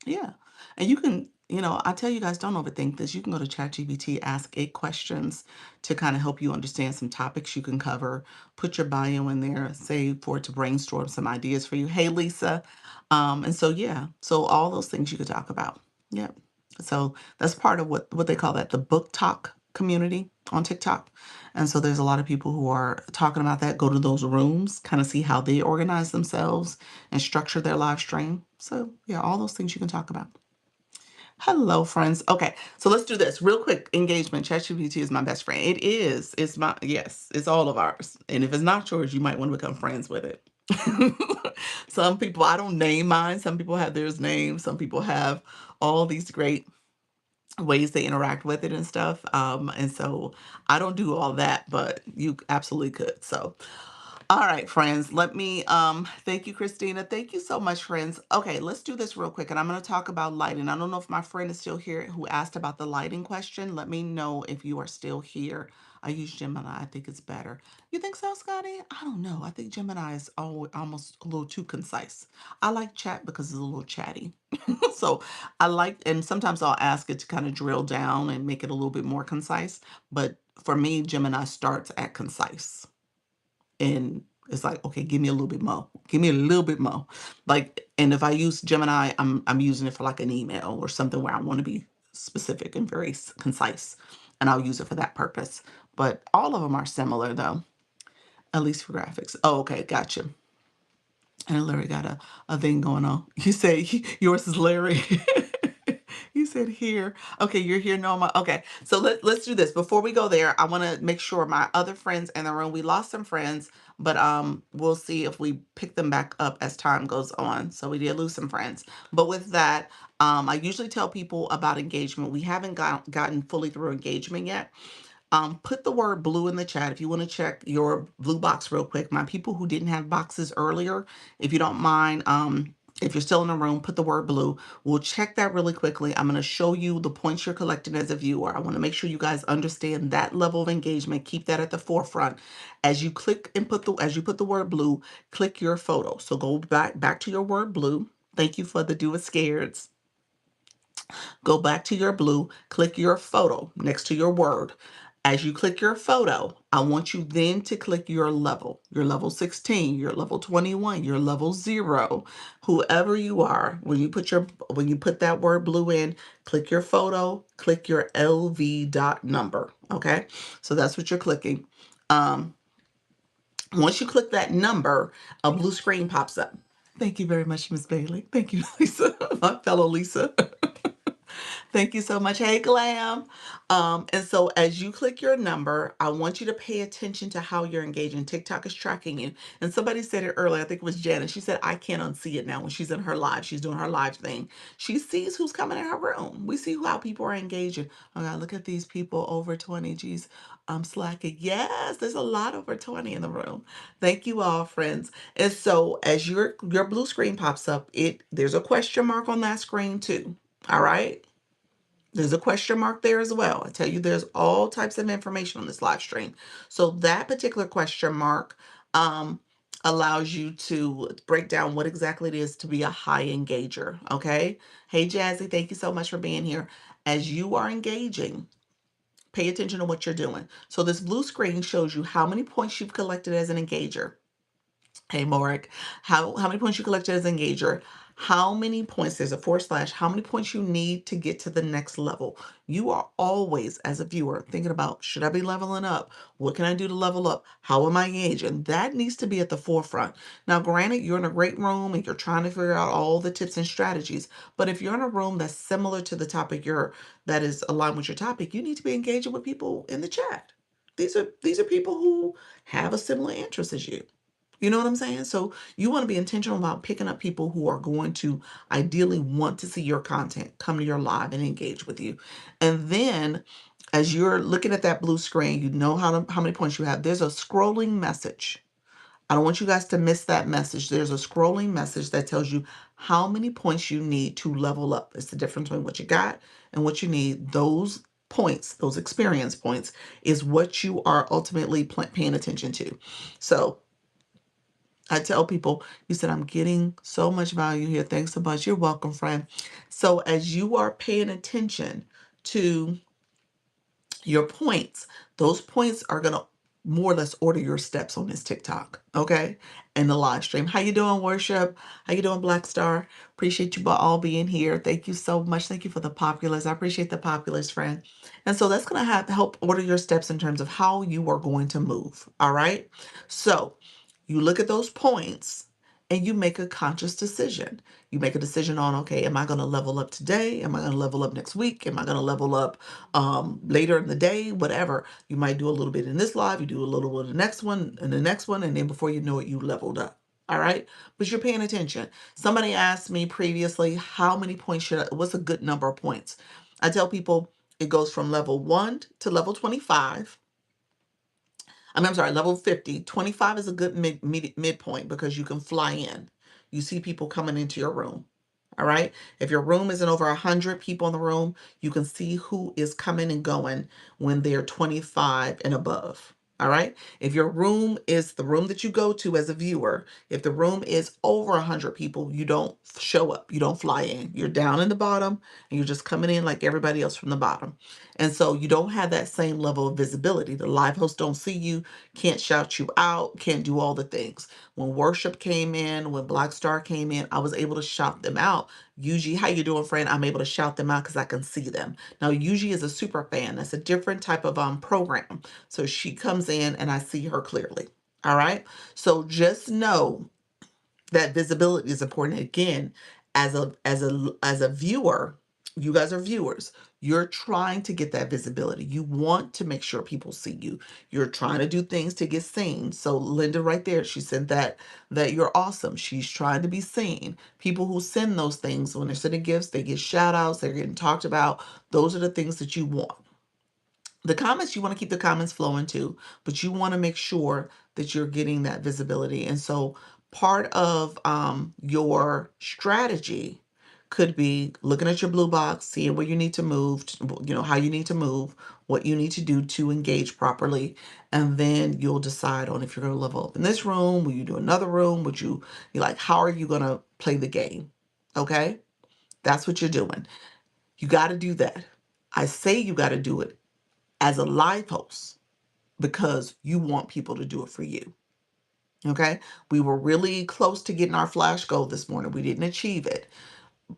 Yeah. And you can, I tell you guys, don't overthink this. You can go to ChatGPT, ask 8 questions to kind of help you understand some topics you can cover. Put your bio in there, say for it to brainstorm some ideas for you. Hey, Lisa. And so, yeah, so all those things you could talk about. Yeah. So that's part of what they call that, the book talk community on TikTok. And so there's a lot of people who are talking about that. Go to those rooms, kind of see how they organize themselves and structure their live stream. So yeah, all those things you can talk about. Hello, friends. Okay, so let's do this real quick. Engagement. ChatGPT is my best friend. It is. It's my, yes, it's all of ours. And if it's not yours, you might want to become friends with it. Some people, I don't name mine. Some people have theirs named. Some people have all these great ways they interact with it and stuff. And so I don't do all that, but you absolutely could. So all right, friends, let me thank you, Christina. Thank you so much, friends. Okay, let's do this real quick, and I'm going to talk about lighting. I don't know if my friend is still here who asked about the lighting question. Let me know if you are still here. I use Gemini. I think it's better. You think so, Scotty? I don't know. I think Gemini is almost a little too concise. I like chat because it's a little chatty. So I like, and sometimes I'll ask it to kind of drill down and make it a little bit more concise. But for me, Gemini starts at concise. And it's like, okay, give me a little bit more. Give me a little bit more. Like, and if I use Gemini, I'm using it for like an email or something where I want to be specific and very concise, and I'll use it for that purpose. But all of them are similar though, at least for graphics. Oh, okay, gotcha. And Larry got a thing going on. You say yours is Larry. You said here. Okay, you're here, Norma. Okay, so let's do this. Before we go there, I want to make sure my other friends in the room, we lost some friends, but we'll see if we pick them back up as time goes on. So we did lose some friends. But with that, I usually tell people about engagement. We haven't gotten fully through engagement yet. Put the word blue in the chat if you want to check your blue box real quick. My people who didn't have boxes earlier, if you don't mind, if you're still in the room, put the word blue. We'll check that really quickly. I'm going to show you the points you're collecting as a viewer. I want to make sure you guys understand that level of engagement. Keep that at the forefront. As you click and as you put the word blue, click your photo. So go back to your word blue. Thank you for the do it scareds. Go back to your blue, click your photo next to your word. As you click your photo, I want you then to click your level 16, your level 21, your level 0, whoever you are. When you put that word blue in, click your photo, click your LV dot number, okay? So that's what you're clicking. Once you click that number, a blue screen pops up. Thank you very much, Miss Bailey. Thank you, Lisa, my fellow Lisa. Thank you so much. Hey, Glam. And so as you click your number, I want you to pay attention to how you're engaging. TikTok is tracking you. And somebody said it earlier, I think it was Janet. She said, I can't unsee it now when she's in her live. She's doing her live thing. She sees who's coming in her room. We see how people are engaging. Oh God, look at these people over 20. Geez, I'm slacking. Yes, there's a lot over 20 in the room. Thank you all, friends. And so as your blue screen pops up, there's a question mark on that screen too. All right. There's a question mark there as well. I tell you, there's all types of information on this live stream. So that particular question mark um, allows you to break down what exactly it is to be a high engager. Okay. Hey, Jazzy, thank you so much for being here. As you are engaging, pay attention to what you're doing. So this blue screen shows you how many points you've collected as an engager. Hey, Morik, how many points you collected as engager? How many points, there's a forward slash, how many points you need to get to the next level. You are always, as a viewer, thinking about, should I be leveling up? What can I do to level up? How am I engaging? That needs to be at the forefront. Now, granted, you're in a great room and you're trying to figure out all the tips and strategies, but if you're in a room that's similar to the topic that is aligned with your topic, you need to be engaging with people in the chat. These are people who have a similar interest as you. You know what I'm saying? So you want to be intentional about picking up people who are going to ideally want to see your content, come to your live and engage with you. And then as you're looking at that blue screen, you know how many points you have. There's a scrolling message. I don't want you guys to miss that message. There's a scrolling message that tells you how many points you need to level up. It's the difference between what you got and what you need. Those points, those experience points, is what you are ultimately paying attention to. So I tell people, you said, I'm getting so much value here. Thanks so much. You're welcome, friend. So as you are paying attention to your points, those points are going to more or less order your steps on this TikTok, okay? And the live stream. How you doing, worship? How you doing, Black Star? Appreciate you all being here. Thank you so much. Thank you for the populace. I appreciate the populace, friend. And so that's gonna have help order your steps in terms of how you are going to move. All right. So you look at those points and you make a conscious decision. You make a decision on, okay, am I going to level up today? Am I going to level up next week? Am I going to level up later in the day? Whatever. You might do a little bit in this live, you do a little bit in the next one, and the next one, and then before you know it, you leveled up. All right. But you're paying attention. Somebody asked me previously, how many points what's a good number of points? I tell people it goes from level 1 to level 25. I'm sorry, level 50. 25 is a good midpoint because you can fly in. You see people coming into your room. All right. If your room isn't over 100 people in the room, you can see who is coming and going when they're 25 and above. All right. If your room is the room that you go to as a viewer, if the room is over 100 people, you don't show up. You don't fly in. You're down in the bottom and you're just coming in like everybody else from the bottom. And so you don't have that same level of visibility. The live hosts don't see you, can't shout you out, can't do all the things. When worship came in, when Black Star came in, I was able to shout them out. Yuji, how you doing, friend? I'm able to shout them out because I can see them. Now, Yuji is a super fan. That's a different type of program. So she comes in and I see her clearly. All right. So just know that visibility is important. Again, as a viewer, you guys are viewers. You're trying to get that visibility. You want to make sure people see you. You're trying to do things to get seen. So Linda right there, she said that you're awesome. She's trying to be seen. People who send those things, when they're sending gifts, they get shout outs, they're getting talked about. Those are the things that you want. The comments, you want to keep the comments flowing too, but you want to make sure that you're getting that visibility. And so part of your strategy could be looking at your blue box, seeing where you need to move, how you need to move, what you need to do to engage properly. And then you'll decide on if you're going to level up in this room. Will you do another room? You're like, how are you going to play the game? Okay. That's what you're doing. You got to do that. I say you got to do it as a live host because you want people to do it for you. Okay. We were really close to getting our flash goal this morning. We didn't achieve it,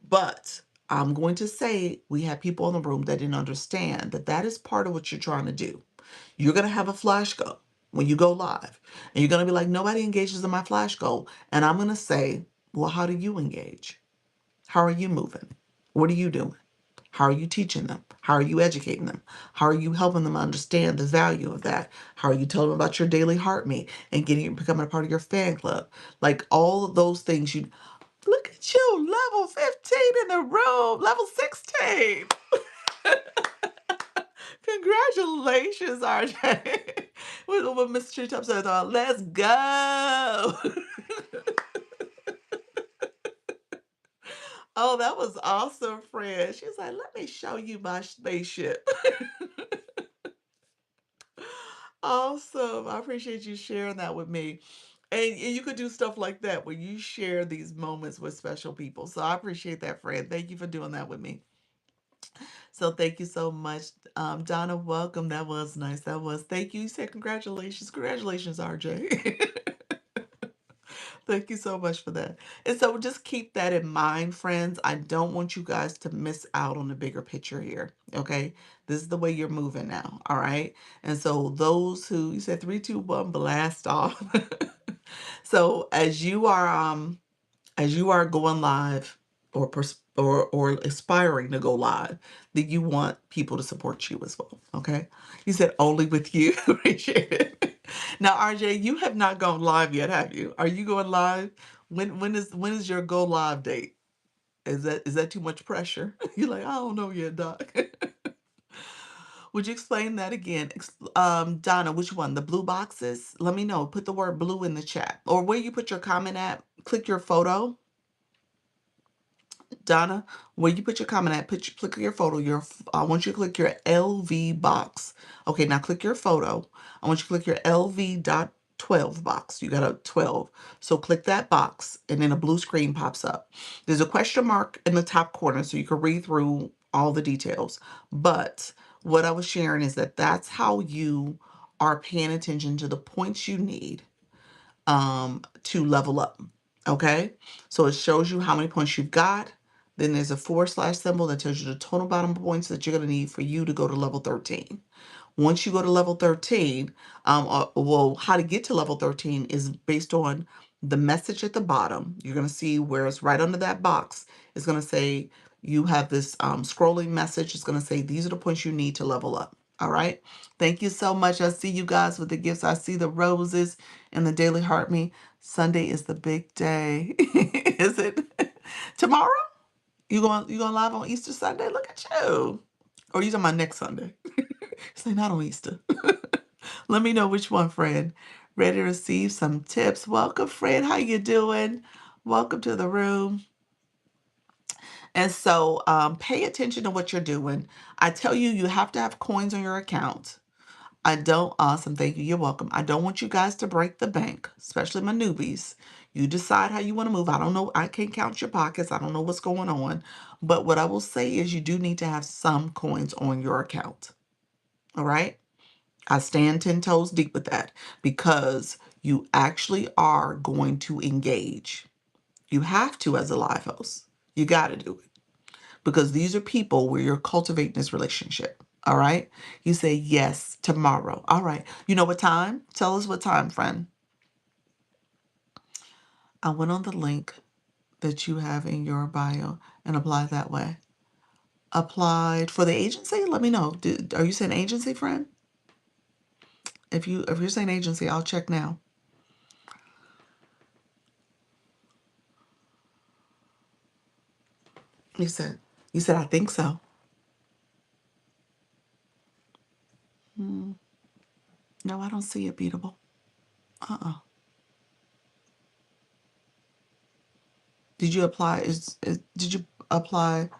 but I'm going to say we had people in the room that didn't understand that that is part of what you're trying to do. You're going to have a flash goal when you go live and you're going to be like, nobody engages in my flash goal. And I'm going to say, well, how do you engage? How are you moving? What are you doing? How are you teaching them? How are you educating them? How are you helping them understand the value of that? How are you telling them about your daily heart me and becoming a part of your fan club? Like all of those things. You look at you, level 15 in the room, level 16. Congratulations, RJ. What Mr. Top says, let's go. Oh, that was awesome, friend. She's like, let me show you my spaceship. Awesome. I appreciate you sharing that with me. And you could do stuff like that where you share these moments with special people. So I appreciate that, friend. Thank you for doing that with me. So thank you so much. Donna, welcome. That was nice. That was. Thank you. You said congratulations. Congratulations, RJ. Thank you so much for that. And so just keep that in mind, friends. I don't want you guys to miss out on the bigger picture here. Okay. This is the way you're moving now. All right. And so those who you said 3, 2, 1, blast off. So as you are going live or aspiring to go live, that you want people to support you as well. Okay. You said only with you. Appreciate it. Now, RJ, you have not gone live yet, have you? Are you going live? When is your go live date? Is that too much pressure? You're like, I don't know yet, Doc. Would you explain that again? Donna, which one? The blue boxes? Let me know. Put the word blue in the chat. Or where you put your comment at, click your photo. Donna, where you put your comment at, click your photo. I want you to click your LV box. Okay, now click your photo. I want you to click your LV.12 box. You got a 12. So click that box and then a blue screen pops up. There's a question mark in the top corner so you can read through all the details. But what I was sharing is that that's how you are paying attention to the points you need to level up. Okay, so it shows you how many points you've got. Then there's a forward slash symbol that tells you the total bottom points that you're going to need for you to go to level 13. Once you go to level 13, well, how to get to level 13 is based on the message at the bottom. You're going to see where it's right under that box. It's going to say you have this scrolling message. It's going to say these are the points you need to level up. All right. Thank you so much. I see you guys with the gifts. I see the roses and the daily heart me. Sunday is the big day. Is it tomorrow? You going live on Easter Sunday? Look at you. Or you talking about next Sunday? Say not on Easter. Let me know which one, friend. Ready to receive some tips. Welcome, friend. How you doing? Welcome to the room. And so pay attention to what you're doing. I tell you, you have to have coins on your account. I don't, awesome, thank you, you're welcome. I don't want you guys to break the bank, especially my newbies. You decide how you want to move. I don't know, I can't count your pockets. I don't know what's going on. But what I will say is you do need to have some coins on your account. All right? I stand 10 toes deep with that because you actually are going to engage. You have to as a live host. You got to do it because these are people where you're cultivating this relationship. All right. You say yes tomorrow. All right. You know what time? Tell us what time, friend. I went on the link that you have in your bio and applied that way. Applied for the agency? Let me know. Are you saying agency, friend? If you're saying agency, I'll check now. You said I think so. Hmm. No, I don't see it, Beatable. Uh-uh. Did you apply? Did you apply?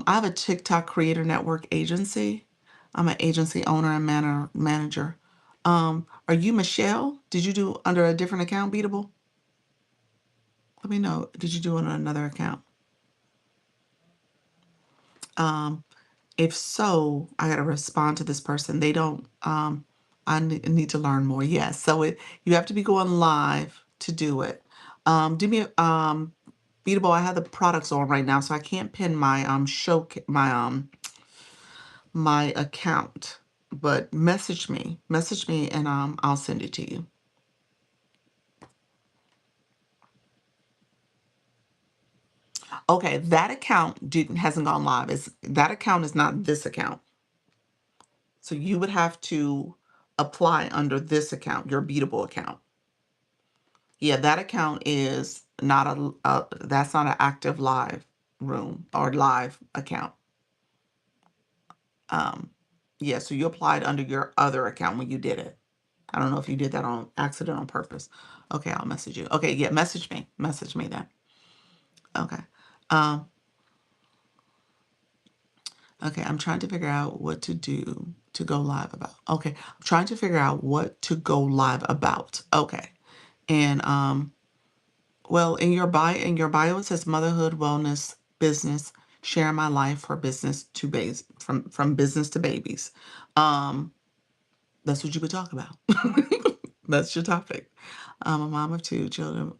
I have a TikTok creator network agency. I'm an agency owner and manager. Are you Michelle? Did you do under a different account, Beatable? Let me know. Did you do it on another account? Um, if so, I gotta respond to this person. They don't. I need to learn more. Yes. So you have to be going live to do it. Do me Beatable. I have the products on right now, so I can't pin my my account. But message me, and I'll send it to you. Okay, that account didn't hasn't gone live. That account is not this account. So you would have to apply under this account, your Beatable account. Yeah, that account is not that's not an active live room or live account. Um, yeah, so you applied under your other account when you did it. I don't know if you did that on accident on purpose. Okay, I'll message you. Okay, yeah, message me. Message me then. Okay. Um, okay, I'm trying to figure out what to do to go live about. Okay, I'm trying to figure out what to go live about. Okay. And well, in your bio it says motherhood, wellness, business, share my life for business to base from business to babies. Um, that's what you would talk about. That's your topic. I'm a mom of two children,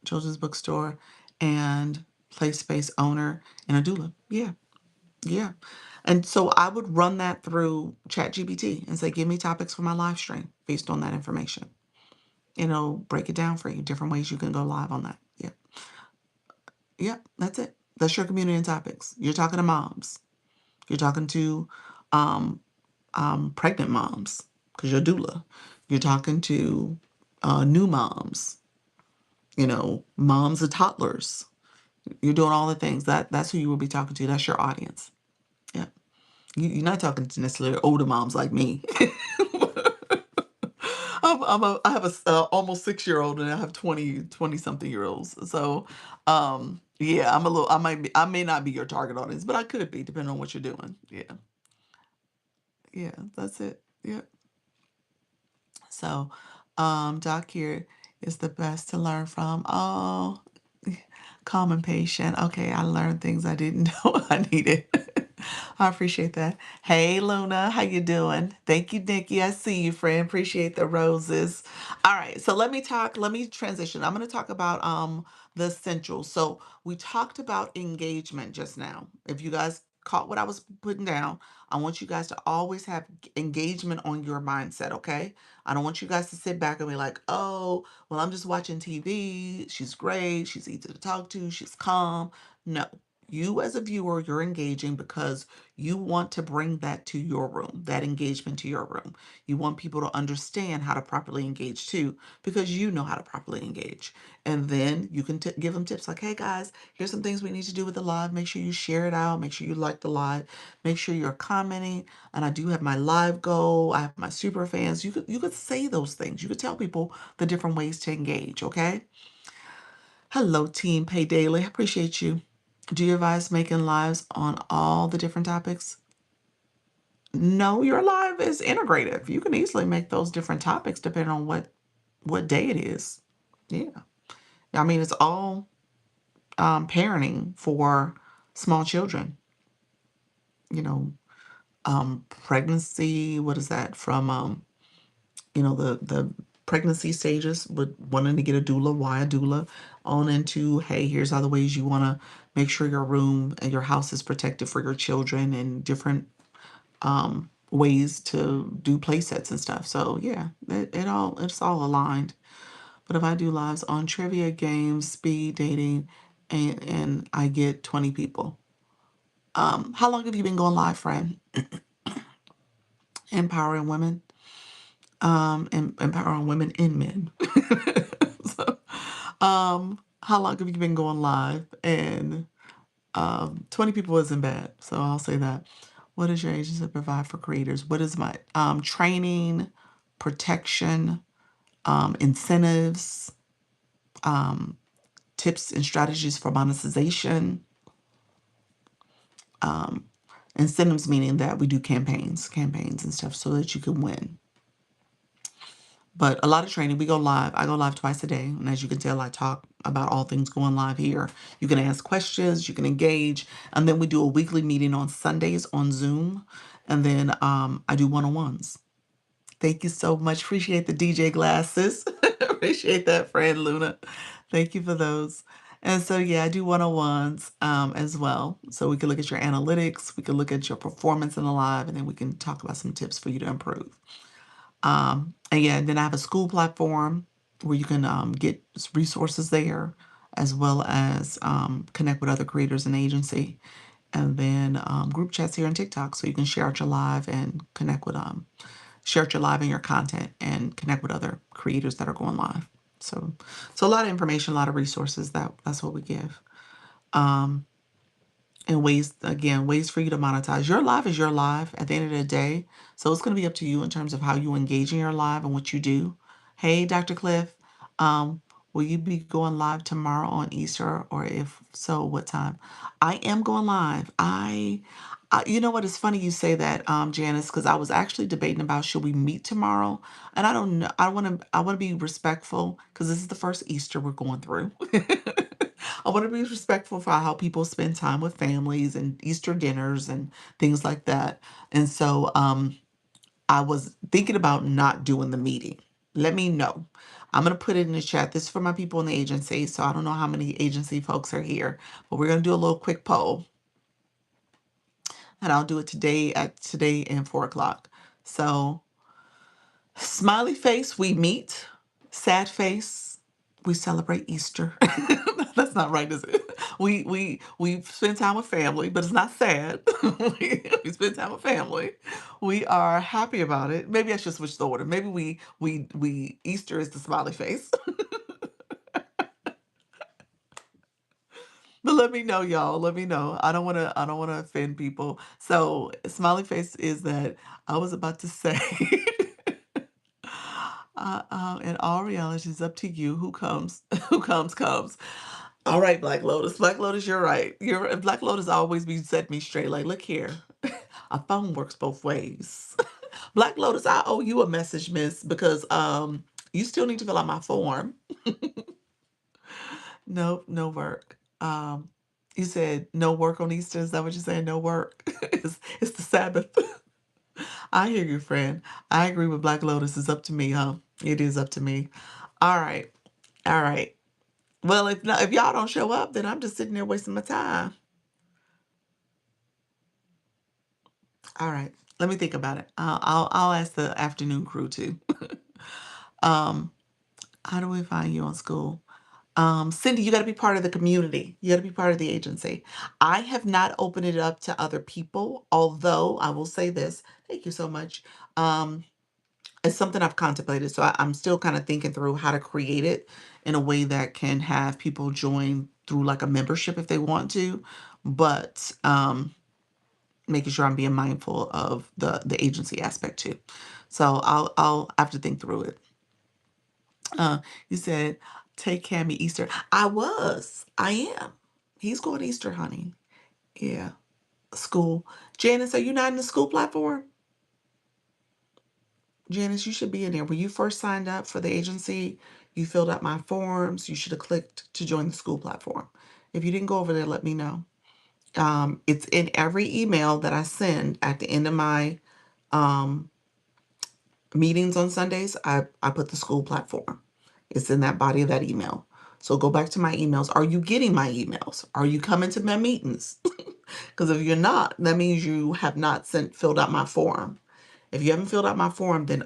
children's bookstore, and play space owner and a doula. Yeah, yeah. And so I would run that through ChatGPT and say, give me topics for my live stream based on that information. And it'll break it down for you, different ways you can go live on that. Yeah. Yeah, that's it. That's your community and topics. You're talking to moms. You're talking to um, pregnant moms because you're doula. You're talking to new moms. Moms of toddlers. You're doing all the things. That's who you will be talking to. That's your audience. Yeah, you're not talking to necessarily older moms like me. I have a almost 6-year-old and I have 20 something year olds. So, yeah, I may not be your target audience, but I could be depending on what you're doing. Yeah. Yeah, that's it. Yeah. So, Doc here is the best to learn from. Oh, calm and patient. Okay, I learned things I didn't know I needed. I appreciate that. Hey Luna, how you doing? Thank you, Nikki. I see you, friend. Appreciate the roses. All right, so let me transition. I'm going to talk about the essentials. So we talked about engagement just now. If you guys caught what I was putting down, I want you guys to always have engagement on your mindset, okay? I don't want you guys to sit back and be like, "Oh, well, I'm just watching TV. She's great. She's easy to talk to. She's calm." No. You as a viewer, you're engaging because you want to bring that to your room, that engagement to your room. You want people to understand how to properly engage too, because you know how to properly engage. And then you can give them tips like, hey guys, here's some things we need to do with the live. Make sure you share it out. Make sure you like the live. Make sure you're commenting. And I do have my live goal. I have my super fans. You could say those things. You could tell people the different ways to engage, okay? Hello, Team Pay Daily. Appreciate you. Do you advise making lives on all the different topics? No, your live is integrative. You can easily make those different topics depending on what day it is. Yeah. I mean, it's all parenting for small children. You know, pregnancy. What is that from? The pregnancy stages with wanting to get a doula, why a doula, on into, hey, here's other ways you want to make sure your room and your house is protected for your children and different ways to do play sets and stuff. So yeah, it's all aligned. But if I do lives on trivia games, speed dating, and I get 20 people. How long have you been going live, friend? Empowering women. And empowering women and men. So, how long have you been going live? And 20 people isn't bad. So I'll say that. What does your agency provide for creators? What is my training, protection, incentives, tips and strategies for monetization? Incentives meaning that we do campaigns and stuff so that you can win. But a lot of training, we go live. I go live twice a day. And as you can tell, I talk about all things going live here. You can ask questions, you can engage. And then we do a weekly meeting on Sundays on Zoom. And then I do one-on-ones. Thank you so much. Appreciate the DJ glasses. Appreciate that, friend Luna. Thank you for those. And so, yeah, I do one-on-ones as well. So we can look at your analytics, we can look at your performance in the live, and then we can talk about some tips for you to improve. And yeah, then I have a school platform where you can get resources there, as well as connect with other creators in the agency. And then group chats here on TikTok, so you can share out your live and connect with share out your live and your content and connect with other creators that are going live. So a lot of information, a lot of resources. That's what we give. And ways for you to monetize. Your live is your live at the end of the day. So it's going to be up to you in terms of how you engage in your live and what you do. Hey, Dr. Cliff, um, will you be going live tomorrow on Easter? Or if so, what time? I am going live. You know what? It's funny you say that, Janice, because I was actually debating about should we meet tomorrow, and I don't know. I want to be respectful because this is the first Easter we're going through. I want to be respectful for how people spend time with families and Easter dinners and things like that. And so I was thinking about not doing the meeting. Let me know. I'm going to put it in the chat. This is for my people in the agency. So I don't know how many agency folks are here, but we're going to do a little quick poll. And I'll do it today and 4 o'clock. So smiley face, we meet. Sad face, we celebrate Easter. That's not right, is it? We spend time with family, but it's not sad. we spend time with family. We are happy about it. Maybe I should switch the order. Maybe we Easter is the smiley face. But let me know, y'all. Let me know. I don't wanna offend people. So smiley face is that I was about to say in all reality, it's up to you. Who comes, who comes. All right, Black Lotus. Black Lotus, you're right. Black Lotus always be set me straight. Like, look here, a phone works both ways. Black Lotus, I owe you a message, miss, because you still need to fill out my form. No, no work. You said no work on Easter. Is that what you're saying? No work. It's the Sabbath. I hear you, friend. I agree with Black Lotus. It's up to me, huh? It is up to me. All right. All right. Well, if not, if y'all don't show up, then I'm just sitting there wasting my time. All right. Let me think about it. I'll ask the afternoon crew too. um, how do we find you on school? Cindy, you got to be part of the community. You got to be part of the agency. I have not opened it up to other people, although I will say this. Thank you so much. Um, it's something I've contemplated. So I'm still kind of thinking through how to create it in a way that can have people join through like a membership if they want to, but making sure I'm being mindful of the agency aspect too. So I'll have to think through it. You said take Cammy Easter. I am. He's going Easter hunting. Yeah, school. Janice, are you not in the school platform? Janice, you should be in there. When you first signed up for the agency, you filled out my forms. You should have clicked to join the school platform. If you didn't go over there, let me know. It's in every email that I send at the end of my um, meetings on Sundays. I put the school platform. It's in that body of that email. So go back to my emails. Are you getting my emails? Are you coming to my meetings? Because if you're not, that means you have not filled out my form. If you haven't filled out my form, then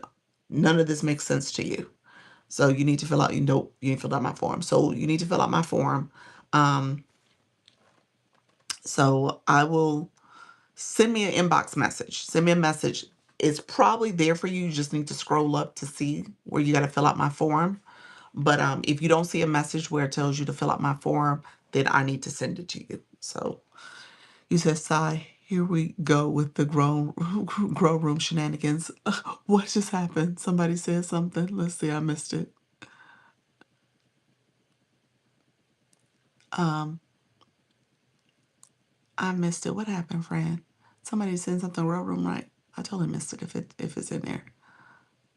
none of this makes sense to you. So you need to fill out, you ain't filled out my form. So you need to fill out my form. Um, so I will send me an inbox message. Send me a message. It's probably there for you. You just need to scroll up to see where you got to fill out my form. But if you don't see a message where it tells you to fill out my form, then I need to send it to you. So you said, "Sigh, here we go with the grow room shenanigans." What just happened? Somebody said something. Let's see. I missed it. Um, I missed it. What happened, friend? Somebody said something grow room, right? I totally missed it if it's in there.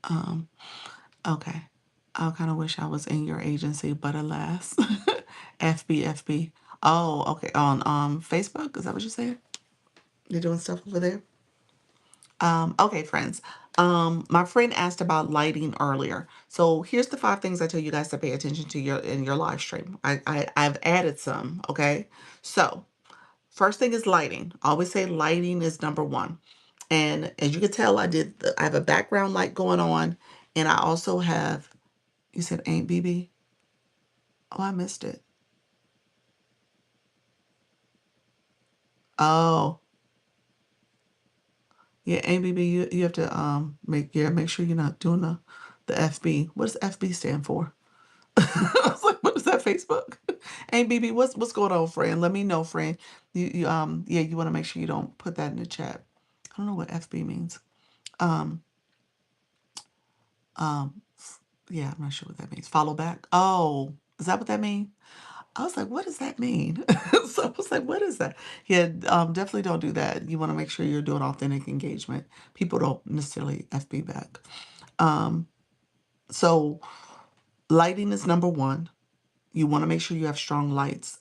Um, okay. I kind of wish I was in your agency, but alas, FB. Oh, okay. On Facebook, is that what you said? You're doing stuff over there? Okay, friends. My friend asked about lighting earlier. So here's the 5 things I tell you guys to pay attention to in your live stream. I've added some, okay? So first thing is lighting. I always say lighting is number one. And as you can tell, I have a background light going on, and I also have, you said Aunt BB? Oh, I missed it. Oh, yeah, Aunt BB, you have to make sure you're not doing the FB. What does FB stand for? I was like, what is that, Facebook? Hey, BB, what's going on, friend? Let me know, friend. Yeah, you want to make sure you don't put that in the chat. I don't know what FB means. Um, um, yeah, I'm not sure what that means. Follow back. Oh, is that what that means? I was like, what does that mean? So I was like, what is that? Yeah, definitely don't do that. You want to make sure you're doing authentic engagement. People don't necessarily FB back. Um, so lighting is number one. You want to make sure you have strong lights,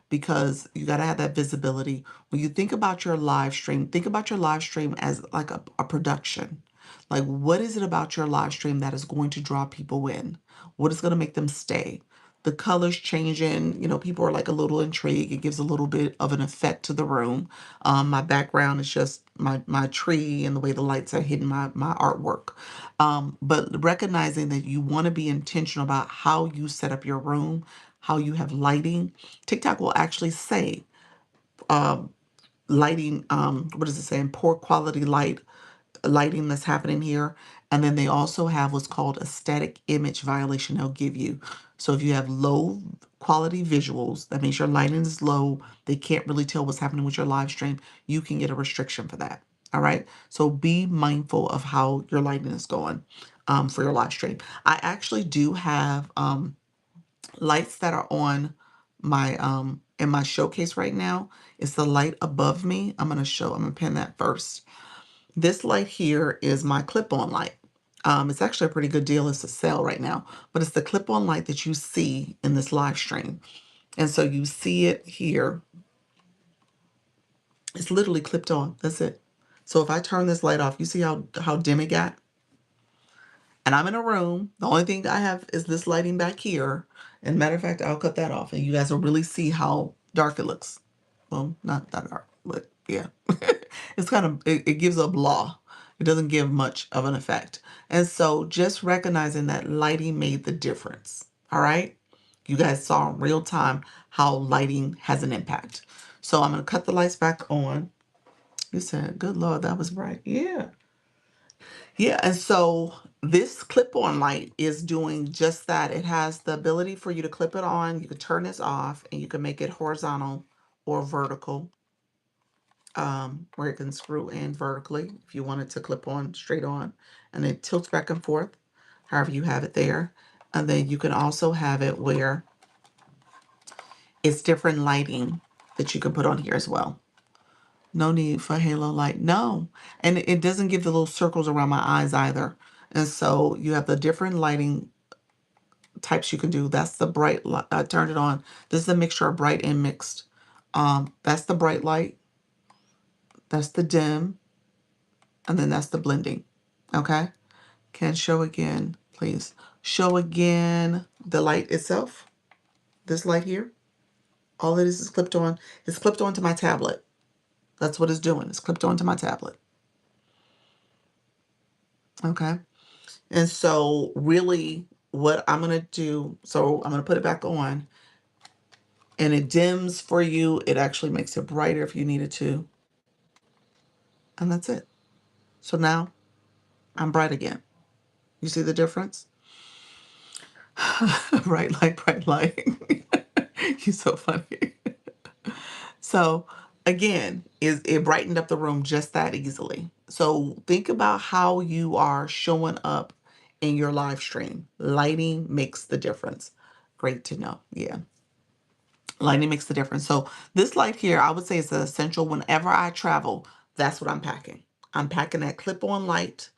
because you got to have that visibility. When you think about your live stream, think about your live stream as like a production. Like, what is it about your live stream that is going to draw people in? What is going to make them stay? The colors changing, people are like a little intrigued. It gives a little bit of an effect to the room. My background is just my tree and the way the lights are hitting my artwork. But recognizing that you want to be intentional about how you set up your room, how you have lighting. TikTok will actually say lighting, what is it saying? Poor quality lighting that's happening here. And then they also have what's called a static image violation they'll give you. So if you have low quality visuals, that means your lighting is low, they can't really tell what's happening with your live stream, you can get a restriction for that. All right. So be mindful of how your lighting is going for your live stream. I actually do have lights that are on my in my showcase right now. It's the light above me. I'm gonna pin that first. This light here is my clip-on light. It's actually a pretty good deal. It's a sale right now, but it's the clip-on light that you see in this live stream. And so you see it here. It's literally clipped on. That's it. So if I turn this light off, you see how dim it got? And I'm in a room. The only thing I have is this lighting back here. And matter of fact, I'll cut that off and you guys will really see how dark it looks. Well, not that dark, but yeah. It's kind of, it gives a blah. It doesn't give much of an effect. And so just recognizing that lighting made the difference. All right. You guys saw in real time how lighting has an impact. So I'm going to cut the lights back on. You said, good Lord, that was bright. Yeah. Yeah, and so this clip-on light is doing just that. It has the ability for you to clip it on. You can turn this off and you can make it horizontal or vertical, where it can screw in vertically if you want it to clip on straight on. And it tilts back and forth, however you have it there. And then you can also have it where it's different lighting that you can put on here as well. No need for halo light. No. And it doesn't give the little circles around my eyes either. And so you have the different lighting types you can do. That's the bright light. I turned it on. This is a mixture of bright and mixed. That's the bright light. That's the dim. And then that's the blending. Okay. Can show again, please. Show again the light itself. This light here. All it is clipped on. It's clipped onto my tablet. That's what it's doing. It's clipped onto my tablet. Okay. And so really what I'm going to do, so I'm going to put it back on and it dims for you. It actually makes it brighter if you needed to. And that's it. So now I'm bright again. You see the difference? Bright light. You're so funny. So again, it brightened up the room just that easily. So think about how you are showing up in your live stream. Lighting makes the difference. Great to know. Yeah. Lighting makes the difference. So this light here, I would say is essential whenever I travel. That's what I'm packing. I'm packing that clip-on light.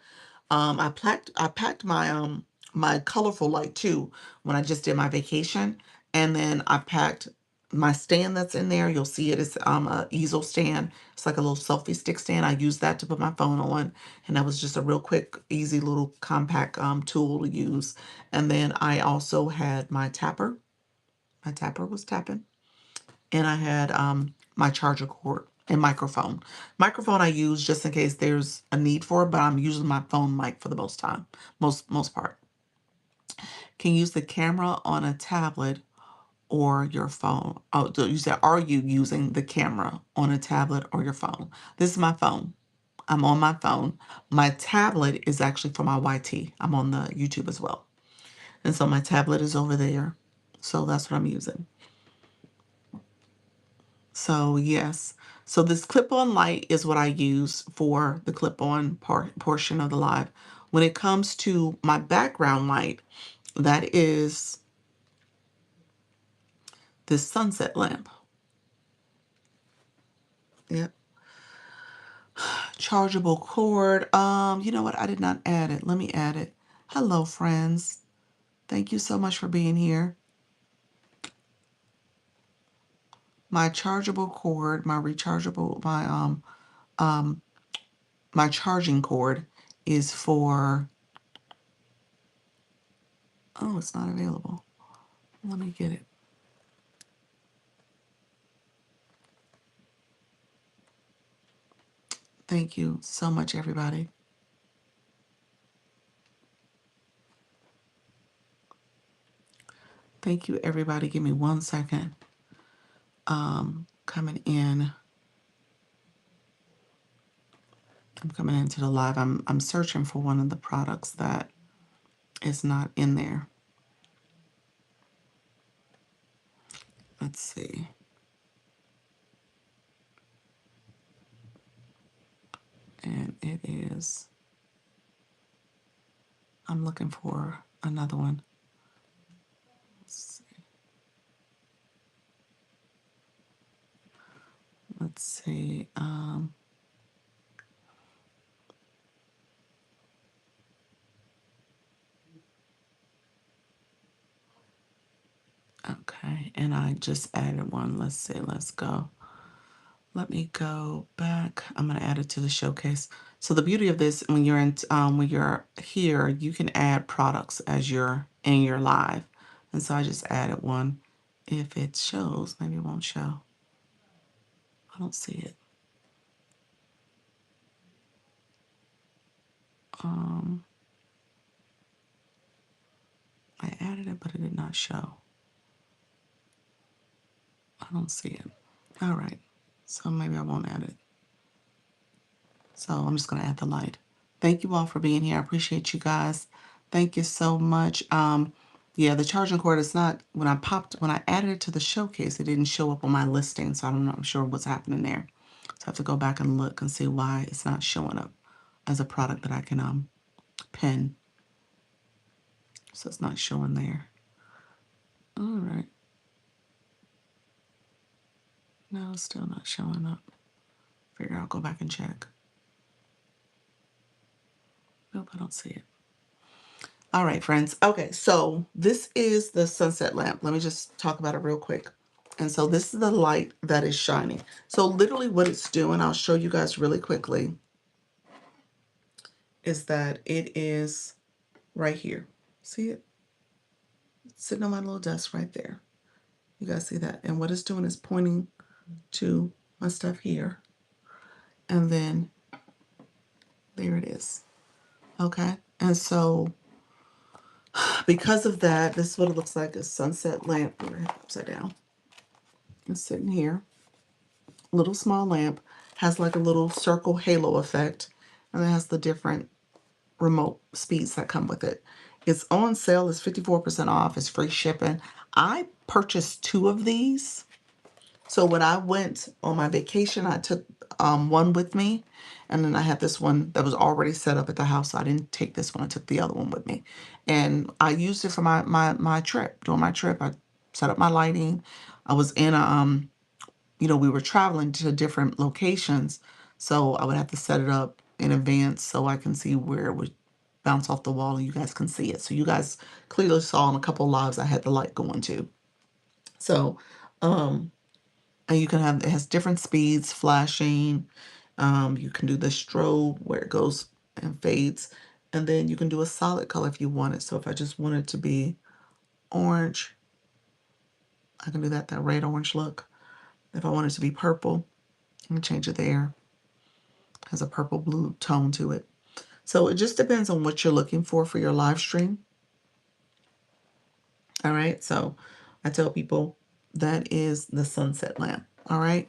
I packed my colorful light too when I just did my vacation. And then I packed my stand that's in there. You'll see it is a easel stand. It's like a little selfie stick stand. I used that to put my phone on. And that was just a real quick, easy little compact tool to use. And then I also had my tapper. My tapper was tapping. And I had my charger cord and microphone. Microphone I use just in case there's a need for it, but I'm using my phone mic for the most time, most part. Can use the camera on a tablet or your phone. Oh, so you said, are you using the camera on a tablet or your phone? This is my phone. I'm on my phone. My tablet is actually for my YT. I'm on the YouTube as well. And so my tablet is over there. So that's what I'm using. So yes, so this clip-on light is what I use for the clip-on portion of the live. When it comes to my background light, that is this sunset lamp. Yep. Chargeable cord. You know what? I did not add it. Let me add it. Hello, friends. Thank you so much for being here. My chargeable cord, my rechargeable, my charging cord is for, oh, it's not available. Let me get it. Thank you so much, everybody. Thank you, everybody. Give me 1 second. Coming in. I'm coming into the live. I'm searching for one of the products that is not in there. Let's see. And it is, I'm looking for another one. Let's see. Let's see. Okay. Okay, and I just added one. Let's see, let me go back. I'm going to add it to the showcase. So the beauty of this, when you're here, you can add products as you're in your live. And so I just added one. If it shows, maybe it won't show. I don't see it. I added it, but it did not show. I don't see it. All right. So maybe I won't add it. So I'm just going to add the light. Thank you all for being here. I appreciate you guys. Thank you so much. Yeah, the charging cord is not, when I added it to the showcase, it didn't show up on my listing. So I'm not sure what's happening there. So I have to go back and look and see why it's not showing up as a product that I can pin. So it's not showing there. All right. No, it's still not showing up. Figure I'll go back and check. Nope, I don't see it. All right, friends. Okay, so this is the sunset lamp. Let me just talk about it real quick. And so this is the light that is shining. So literally what it's doing, I'll show you guys really quickly, is that it is right here. See it? It's sitting on my little desk right there. You guys see that? And what it's doing is pointing to my stuff here. And then there it is. Okay. And so because of that, this is what it looks like, a sunset lamp. Upside down. It's sitting here. Little small lamp, has like a little circle halo effect, and it has the different remote speeds that come with it. It's on sale. It's 54% off. It's free shipping. I purchased 2 of these. So when I went on my vacation, I took one with me, and then I had this one that was already set up at the house. So I didn't take this one. I took the other one with me, and I used it for my trip. During my trip, I set up my lighting. I was in a we were traveling to different locations, so I would have to set it up in advance so I can see where it would bounce off the wall and you guys can see it. So you guys clearly saw in a couple of lives I had the light going to. So, and you can have, it has different speeds, flashing. You can do the strobe where it goes and fades. And then you can do a solid color if you want it. So if I just want it to be orange, I can do that red orange look. If I want it to be purple, I can change it there. Has a purple blue tone to it. So it just depends on what you're looking for your live stream. All right. So I tell people that is the sunset lamp. All right.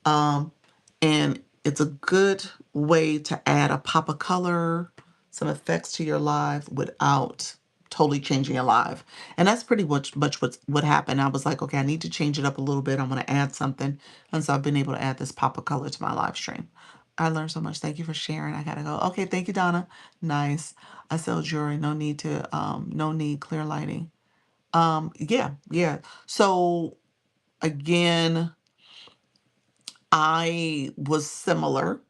And it's a good way to add a pop of color, some effects to your live without totally changing your live. And that's pretty much what happened. I was like, okay, I need to change it up a little bit. I'm going to add something. And so I've been able to add this pop of color to my live stream. I learned so much. Thank you for sharing. I gotta go. Okay, thank you, Donna. Nice. I sell jewelry. No need clear lighting. Yeah. So again, I was similar.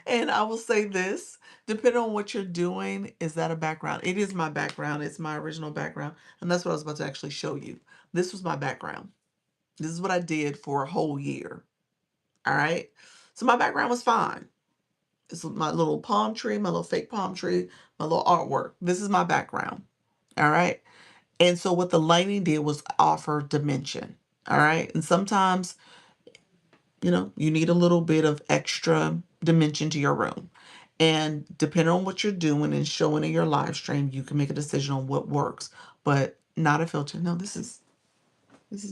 And I will say this, depending on what you're doing, is that a background? It is my background. It's my original background. And that's what I was about to actually show you. This was my background. This is what I did for a whole year. All right. So my background was fine. This is my little palm tree, my little fake palm tree, my little artwork. This is my background. All right. And so what the lighting did was offer dimension. All right. And sometimes, you need a little bit of extra dimension to your room. And depending on what you're doing and showing in your live stream, you can make a decision on what works, but not a filter. No, this is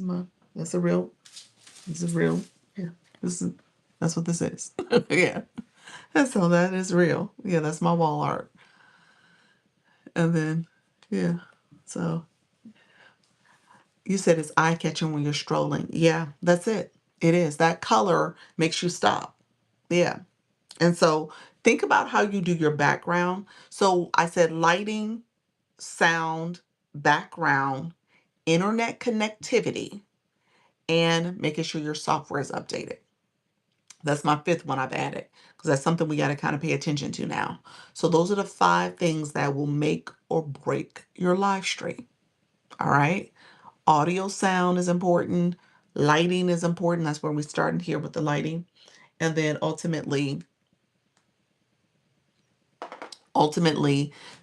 my, that's a real, this is real. Yeah. That's what this is. Yeah. That's all that is real. Yeah. That's my wall art. And then, yeah. So you said it's eye catching when you're strolling. Yeah, that's it. It is. That color makes you stop. Yeah. And so think about how you do your background. So I said lighting, sound, background, internet connectivity, and making sure your software is updated. That's my 5th one I've added because that's something we got to kind of pay attention to now. So those are the 5 things that will make or break your live stream. All right. Audio sound is important. Lighting is important. That's where we started here with the lighting. And then ultimately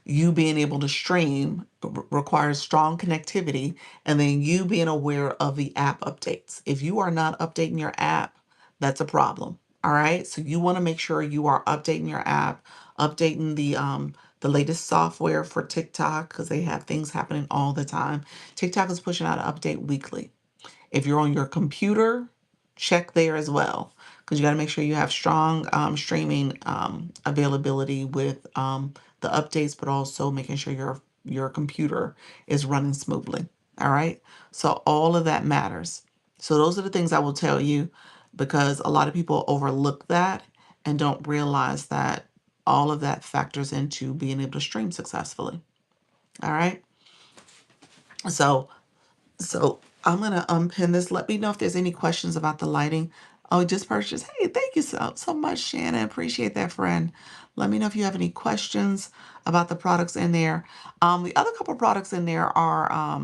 you being able to stream requires strong connectivity, and then you being aware of the app updates. If you are not updating your app, that's a problem. All right, so you want to make sure you are updating your app, updating the latest software for TikTok, because they have things happening all the time. TikTok is pushing out an update weekly. If you're on your computer, check there as well, because you got to make sure you have strong streaming availability with the updates, but also making sure your computer is running smoothly. All right. So all of that matters. So those are the things I will tell you, because a lot of people overlook that and don't realize that all of that factors into being able to stream successfully. All right. So so I'm gonna unpin this. Let me know if there's any questions about the lighting. Oh, just purchased. Hey, thank you so much, Shannon. Appreciate that, friend. Let me know if you have any questions about the products in there. The other couple products in there are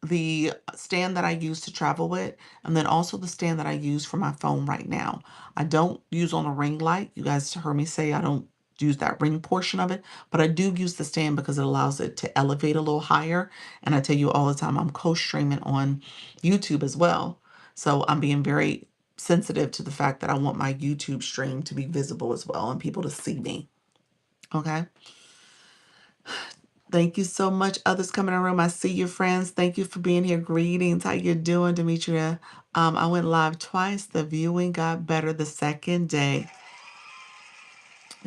the stand that I use to travel with, and then also the stand that I use for my phone right now. I don't use on a ring light. You guys heard me say I don't use that ring portion of it, but I do use the stand because it allows it to elevate a little higher. And I tell you all the time, I'm co-streaming on YouTube as well. So I'm being very sensitive to the fact that I want my YouTube stream to be visible as well and people to see me. Okay. Thank you so much. Others coming in the room. I see you, friends. Thank you for being here. Greetings. How you doing, Demetria? I went live twice. The viewing got better the second day.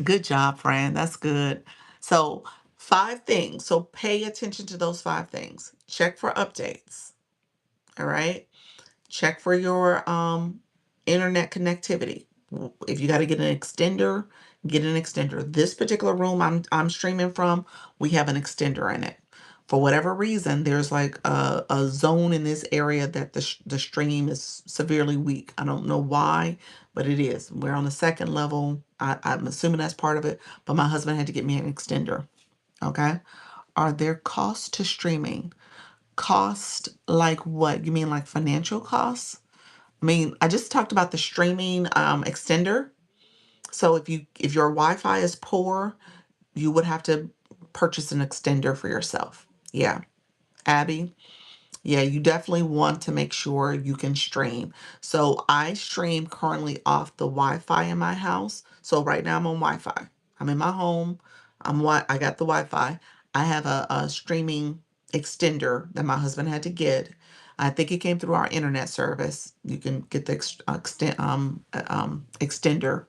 Good job, friend. That's good. So 5 things. So pay attention to those 5 things. Check for updates. All right. Check for your internet connectivity. If you got to get an extender, get an extender. This particular room I'm streaming from, we have an extender in it. For whatever reason, there's like a zone in this area that the stream is severely weak. I don't know why, but it is. We're on the second level. I'm assuming that's part of it, but my husband had to get me an extender. Okay. Are there costs to streaming? Cost like what? You mean like financial costs? I mean, I just talked about the streaming extender. So if your Wi-Fi is poor, you would have to purchase an extender for yourself. Yeah. Abby, yeah, you definitely want to make sure you can stream. So I stream currently off the Wi-Fi in my house. So right now I'm on Wi-Fi. I'm in my home. I got the Wi-Fi. I have a streaming extender that my husband had to get. I think it came through our internet service. You can get the extender,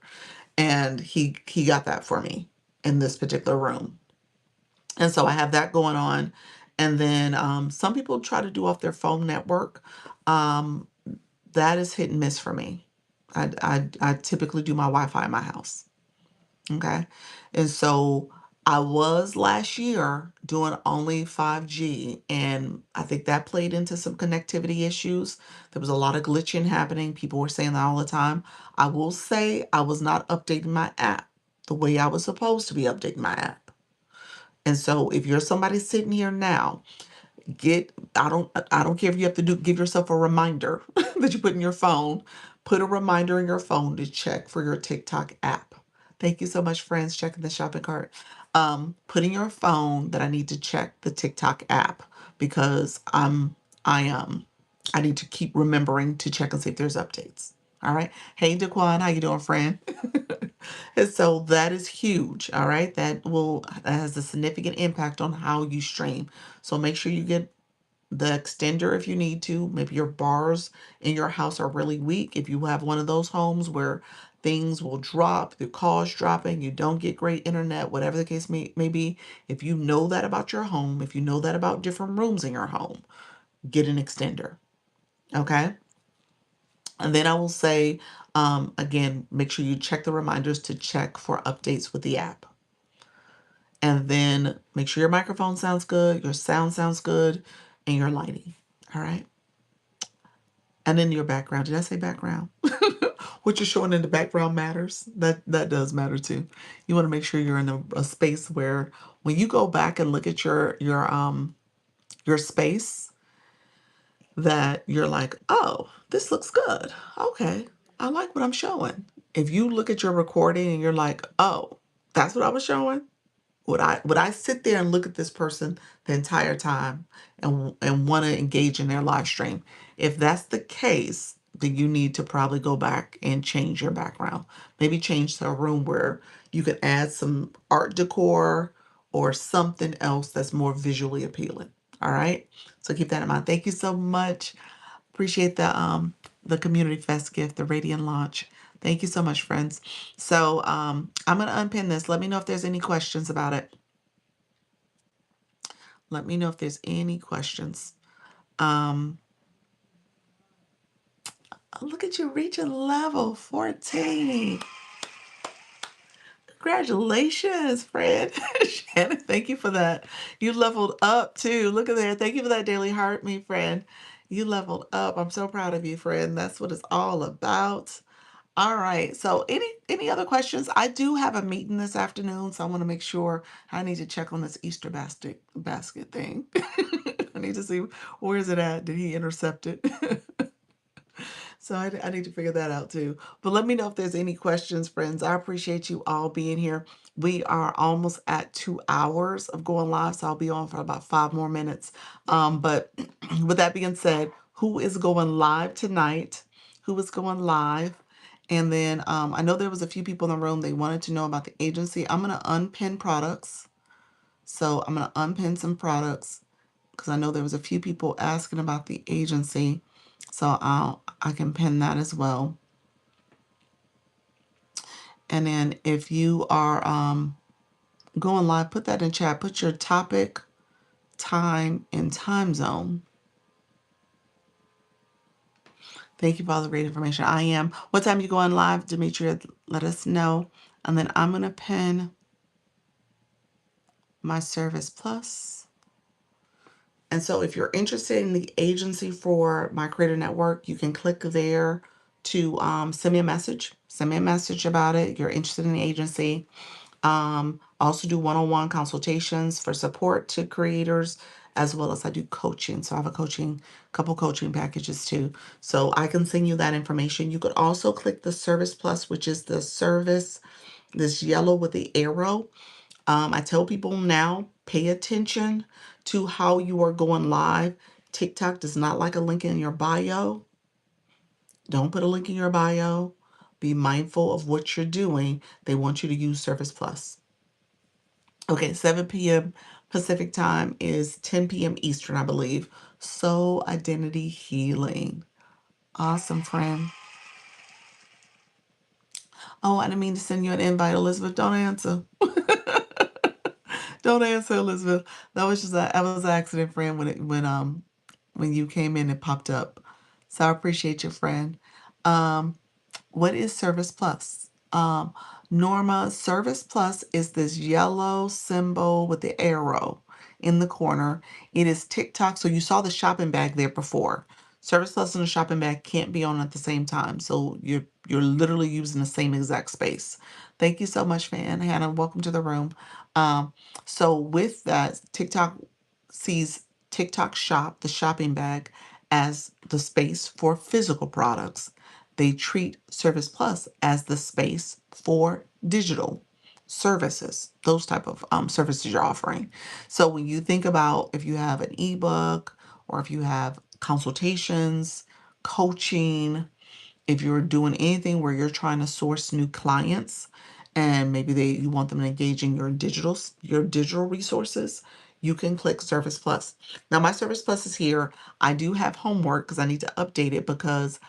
and he got that for me in this particular room. And so I have that going on. And then some people try to do off their phone network. Um, that is hit and miss for me. I typically do my Wi-Fi in my house. Okay. And so I was last year doing only 5G, and I think that played into some connectivity issues. There was a lot of glitching happening. People were saying that all the time. I will say I was not updating my app the way I was supposed to be updating my app. And so if you're somebody sitting here now, I don't care if you have to give yourself a reminder that you put in your phone. Put a reminder in your phone to check for your TikTok app. Thank you so much, friends, checking the shopping cart. Put in your phone that I need to check the TikTok app, because I need to keep remembering to check and see if there's updates. All right. Hey, Daquan, how you doing, friend? And so that is huge. All right. That has a significant impact on how you stream. So make sure you get the extender if you need to. Maybe your bars in your house are really weak. If you have one of those homes where things will drop, the calls dropping, you don't get great internet, whatever the case may be. If you know that about your home, if you know that about different rooms in your home, get an extender. Okay. And then I will say, again, make sure you check the reminders to check for updates with the app. And then make sure your microphone sounds good, your sound sounds good, and your lighting. All right. And then your background. Did I say background? What you're showing in the background matters. That does matter too. You want to make sure you're in a space where when you go back and look at your your space that you're like, oh, this looks good. Okay, I like what I'm showing. If you look at your recording and you're like, oh, that's what I was showing, would I sit there and look at this person the entire time and want to engage in their live stream? If that's the case, then you need to probably go back and change your background. Maybe change to a room where you can add some art decor or something else that's more visually appealing. All right. So keep that in mind. Thank you so much. Appreciate the Community Fest gift, the Radiant launch. Thank you so much, friends. So I'm gonna unpin this. Let me know if there's any questions about it. Let me know if there's any questions. Um, Look at you reaching level 14. Congratulations, friend. Shannon, thank you for that. You leveled up too. Look at there. Thank you for that daily heart, me friend. You leveled up. I'm so proud of you, friend. That's what it's all about. All right. So any other questions? I do have a meeting this afternoon, so I want to make sure I need to check on this Easter basket thing. I need to see where is it at? Did he intercept it? So I need to figure that out too. But let me know if there's any questions, friends. I appreciate you all being here. We are almost at 2 hours of going live, so I'll be on for about 5 more minutes. But with that being said, who is going live tonight? Who is going live? And then I know there was a few people in the room. They wanted to know about the agency. I'm going to unpin products. So I'm going to unpin some products because I know there was a few people asking about the agency. So I can pin that as well. And then if you are going live, put that in chat. Put your topic, time, and time zone. Thank you for all the great information. I am. What time you going live, Demetria? Let us know. And then I'm going to pin my Service Plus. And so if you're interested in the agency for my creator network, you can click there to send me a message. Send me a message about it. You're interested in the agency. Also do one-on-one consultations for support to creators, as well as I do coaching. So I have couple coaching packages too. So I can send you that information. You could also click the Service Plus, which is the service, this yellow with the arrow. I tell people now, pay attention to how you are going live. TikTok does not like a link in your bio. Don't put a link in your bio. Be mindful of what you're doing. They want you to use Service Plus. Okay, 7 p.m. Pacific time is 10 p.m. Eastern, I believe. Soul Identity Healing. Awesome, friend. Oh, I didn't mean to send you an invite, Elizabeth. Don't answer. Don't answer, Elizabeth. That was just that was an accident, friend. When you came in, it popped up. So I appreciate you, friend. What is Service Plus? Norma, Service Plus is this yellow symbol with the arrow in the corner. It is TikTok. So you saw the shopping bag there before. Service Plus and the shopping bag can't be on at the same time. So you're literally using the same exact space. Thank you so much, fan. Hannah, welcome to the room. So with that, TikTok sees TikTok Shop, the shopping bag, as the space for physical products. They treat Service Plus as the space for digital services, those type of services you're offering. So when you think about if you have an ebook or if you have consultations, coaching, if you're doing anything where you're trying to source new clients and maybe you want them to engage in your digital resources, you can click Service Plus. Now my Service Plus is here. I do have homework because I need to update it because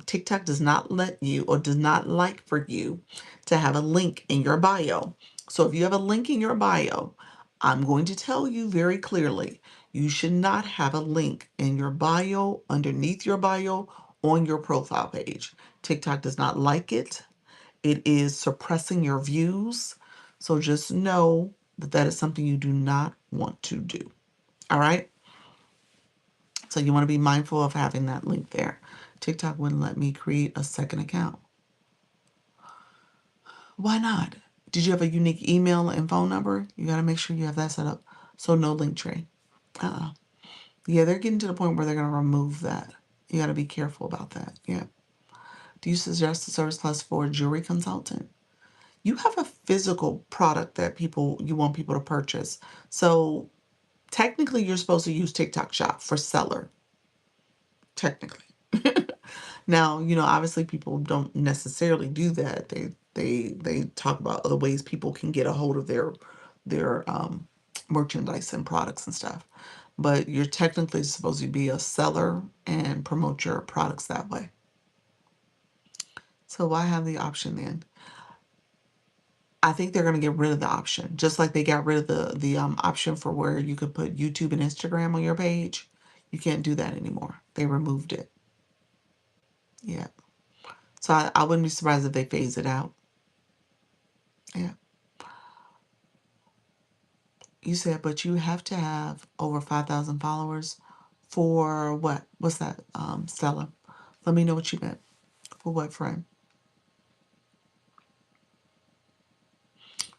TikTok does not let you or does not like for you to have a link in your bio. So if you have a link in your bio, I'm going to tell you very clearly, you should not have a link in your bio, underneath your bio, on your profile page. TikTok does not like it. It is suppressing your views. So just know that that is something you do not want to do. All right. So you want to be mindful of having that link there. TikTok wouldn't let me create a second account. Why not? Did you have a unique email and phone number? You got to make sure you have that set up. So no link tree. Yeah, they're getting to the point where they're going to remove that. You got to be careful about that. Yeah. Do you suggest a service plus for a jewelry consultant? You have a physical product that you want people to purchase. So technically you're supposed to use TikTok Shop for seller. Technically. Now, obviously people don't necessarily do that. They talk about other ways people can get a hold of their merchandise and products and stuff. But you're technically supposed to be a seller and promote your products that way. So why have the option then? I think they're going to get rid of the option, just like they got rid of the option for where you could put YouTube and Instagram on your page. You can't do that anymore. They removed it. Yeah. So I wouldn't be surprised if they phase it out. Yeah. You said, but you have to have over 5,000 followers for what? What's that, Stella? Let me know what you meant. For what, friend?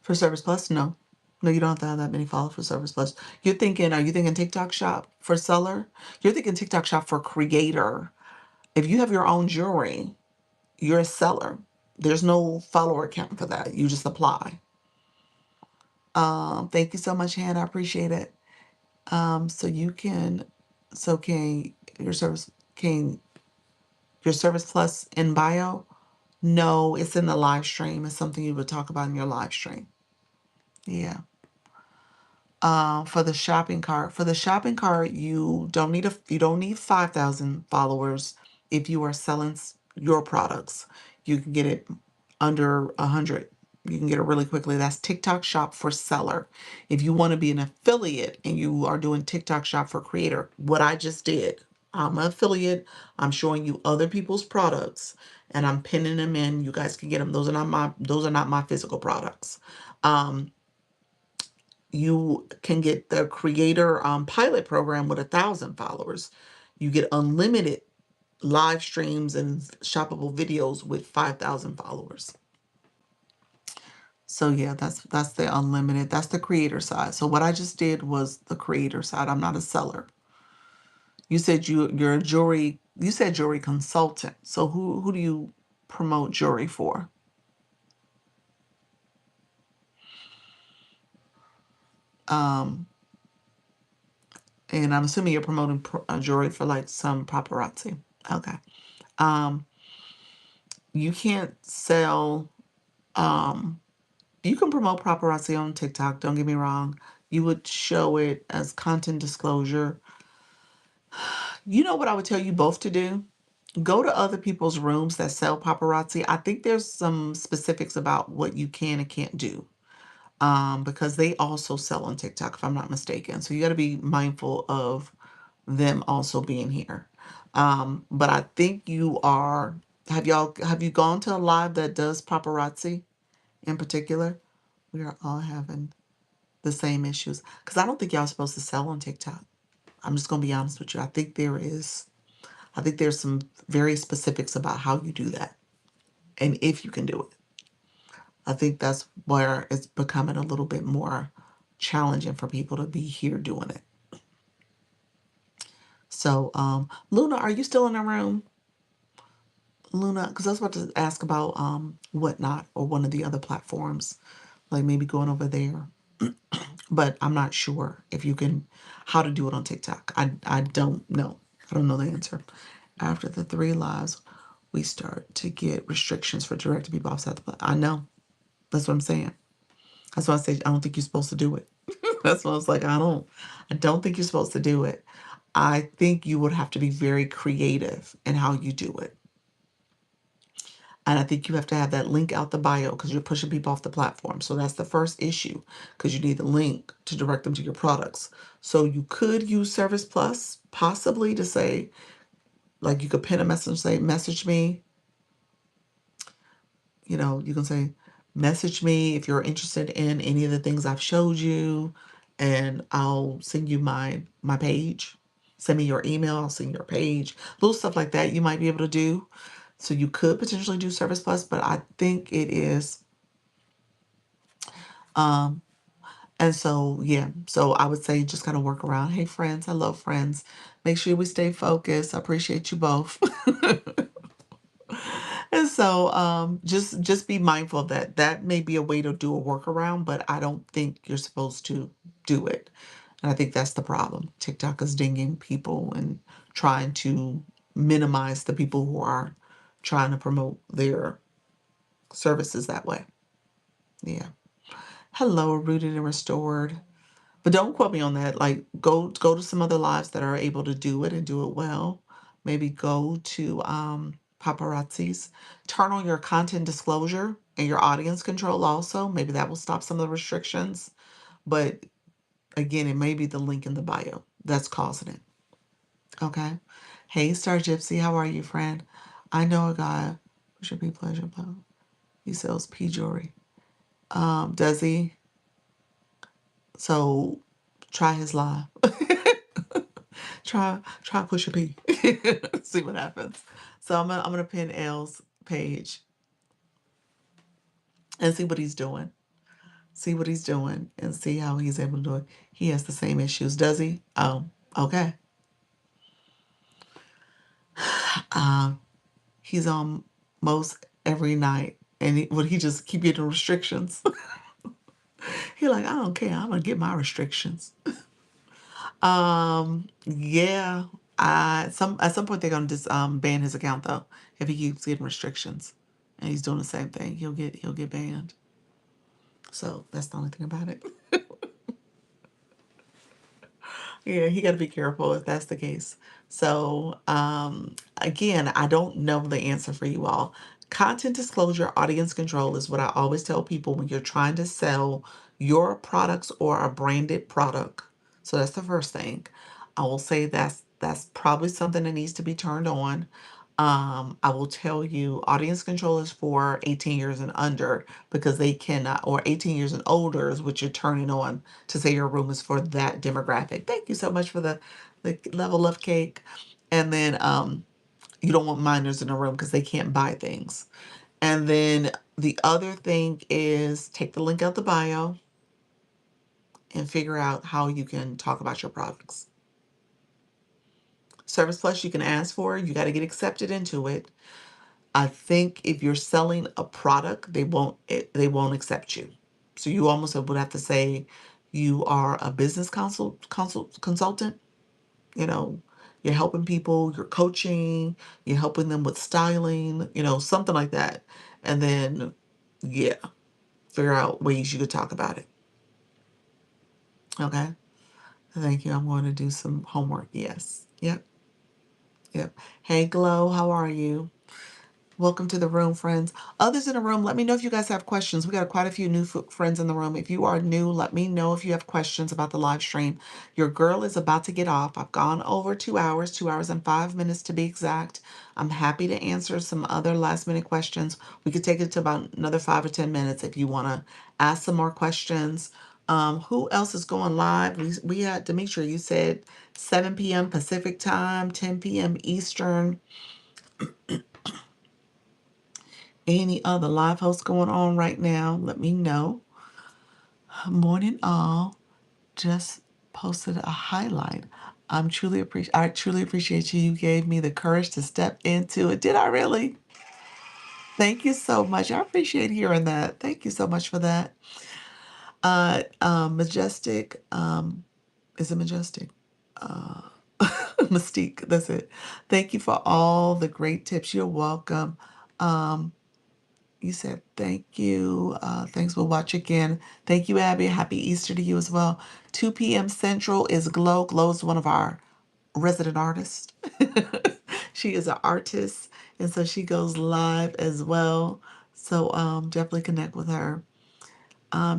For Service Plus? No. No, you don't have to have that many followers for Service Plus. Are you thinking TikTok Shop for seller? You're thinking TikTok Shop for creator. If you have your own jewelry, you're a seller. There's no follower count for that. You just apply. Thank you so much, Hannah. I appreciate it. So you can, so can your service plus in bio? No, it's in the live stream. It's something you would talk about in your live stream. Yeah. For the shopping cart. For the shopping cart, you don't need 5,000 followers if you are selling your products. You can get it under 100. You can get it really quickly. That's TikTok Shop for seller. If you want to be an affiliate and you are doing TikTok Shop for creator, what I just did, I'm an affiliate. I'm showing you other people's products and I'm pinning them in. You guys can get them. Those are not my physical products. You can get the creator pilot program with 1,000 followers. You get unlimited live streams and shoppable videos with 5,000 followers. So yeah, that's the unlimited. That's the creator side. So what I just did was the creator side. I'm not a seller. You said you're a jewelry. You said jewelry consultant. So who do you promote jewelry for? Um, and I'm assuming you're promoting jewelry for like some paparazzi. Okay. Um, you can't sell. Um, you can promote paparazzi on TikTok. Don't get me wrong. You would show it as content disclosure. You know what I would tell you both to do? Go to other people's rooms that sell paparazzi. I think there's some specifics about what you can and can't do. Because they also sell on TikTok, if I'm not mistaken. So you got to be mindful of them also being here. But I think have you gone to a live that does paparazzi in particular? We are all having the same issues because I don't think y'all supposed to sell on TikTok. I'm just going to be honest with you. I think there's some very specifics about how you do that and if you can do it. I think that's where it's becoming a little bit more challenging for people to be here doing it. So, Luna, are you still in the room? Luna, because I was about to ask about Whatnot or one of the other platforms, like maybe going over there. But I'm not sure if you can, how to do it on TikTok. I don't know. I don't know the answer. After the 3 lives, we start to get restrictions for direct people outside the platform. I know. That's what I'm saying. That's why I say I don't think you're supposed to do it. That's why I was like, I don't think you're supposed to do it. I think you would have to be very creative in how you do it. And I think you have to have that link out the bio because you're pushing people off the platform. So that's the first issue because you need the link to direct them to your products. So you could use Service Plus possibly to say, like you could pin a message and say, message me. You can say, message me if you're interested in any of the things I've showed you, and I'll send you my page. Send me your email, I'll send your page. Little stuff like that you might be able to do. So you could potentially do Service Plus, but I think it is And so, yeah, so I would say just kind of work around. Hey, friends, I love friends. Make sure we stay focused. I appreciate you both. And so, just be mindful of that. That may be a way to do a workaround, but I don't think you're supposed to do it. And I think that's the problem. TikTok is dinging people and trying to minimize the people who are trying to promote their services that way. Yeah. Hello, rooted and restored. But don't quote me on that. Like go to some other lives that are able to do it and do it well. Maybe go to paparazzis. Turn on your content disclosure and your audience control also. Maybe that will stop some of the restrictions. But again, it may be the link in the bio that's causing it. Okay. Hey, Star Gypsy, how are you, friend? I know a guy who should be pleasure. He sells pea jewelry. Does he? So try his live. try push a P. See what happens. So I'm gonna pin L's page and see what he's doing. See what he's doing and see how he's able to do it. He has the same issues, does he? Oh, okay. Um, he's on most every night, and would he just keep getting restrictions? He like, I don't care. I'm gonna get my restrictions. Yeah. At some point they're gonna just ban his account though if he keeps getting restrictions, and he's doing the same thing. He'll get banned. So that's the only thing about it. Yeah, he got to be careful if that's the case. So, again, I don't know the answer for you all. Content disclosure, audience control is what I always tell people when you're trying to sell your products or a branded product. So that's the first thing. I will say that's probably something that needs to be turned on. I will tell you, audience control is for 18 years and under because they cannot, or 18 years and older is what you're turning on to say your room is for that demographic. Thank you so much for the level of cake. And then you don't want minors in the room because they can't buy things. And then the other thing is take the link out the bio and figure out how you can talk about your products. Service Plus you can ask for, you got to get accepted into it. I think if you're selling a product, they won't accept you. So you almost would have to say you are a business consultant. You know, you're helping people, you're coaching, you're helping them with styling, something like that. And then, yeah, figure out ways you could talk about it. Okay. Thank you. I'm going to do some homework. Yes. Yep. Yep. Hey, Glow, how are you? Welcome to the room, friends. Others in the room, let me know if you guys have questions. We got quite a few new friends in the room. If you are new, let me know if you have questions about the live stream. Your girl is about to get off. I've gone over 2 hours, 2 hours and 5 minutes to be exact. I'm happy to answer some other last minute questions. We could take it to about another 5 or 10 minutes if you want to ask some more questions. Who else is going live? We had Demetria, you said 7 p.m. Pacific time, 10 p.m. Eastern. Any other live hosts going on right now, let me know. Morning all. Just posted a highlight. I truly appreciate you. You gave me the courage to step into it. Did I really? Thank you so much. I appreciate hearing that. Thank you so much for that. Majestic. Is it Majestic? Uh, Mystique. That's it. Thank you for all the great tips. You're welcome. Um, You said thank you. Thanks for watching again. Thank you, Abby. Happy Easter to you as well. 2 p.m. Central is Glow. Glow is one of our resident artists. She is an artist, and so she goes live as well. So definitely connect with her.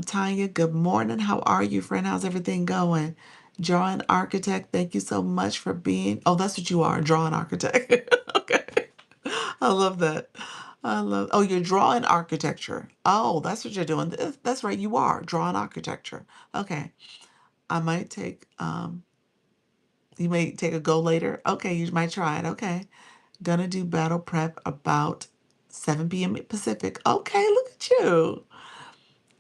Tanya, good morning. How are you, friend? How's everything going? Drawing architect, thank you so much for being. Oh, that's what you are, drawing architect. Okay. I love that. Oh, you're drawing architecture. Oh, that's what you're doing. That's right, you are drawing architecture. Okay. I might take, you may take a go later. Okay, you might try it. Okay. Gonna do battle prep about 7 p.m. Pacific. Okay, look at you.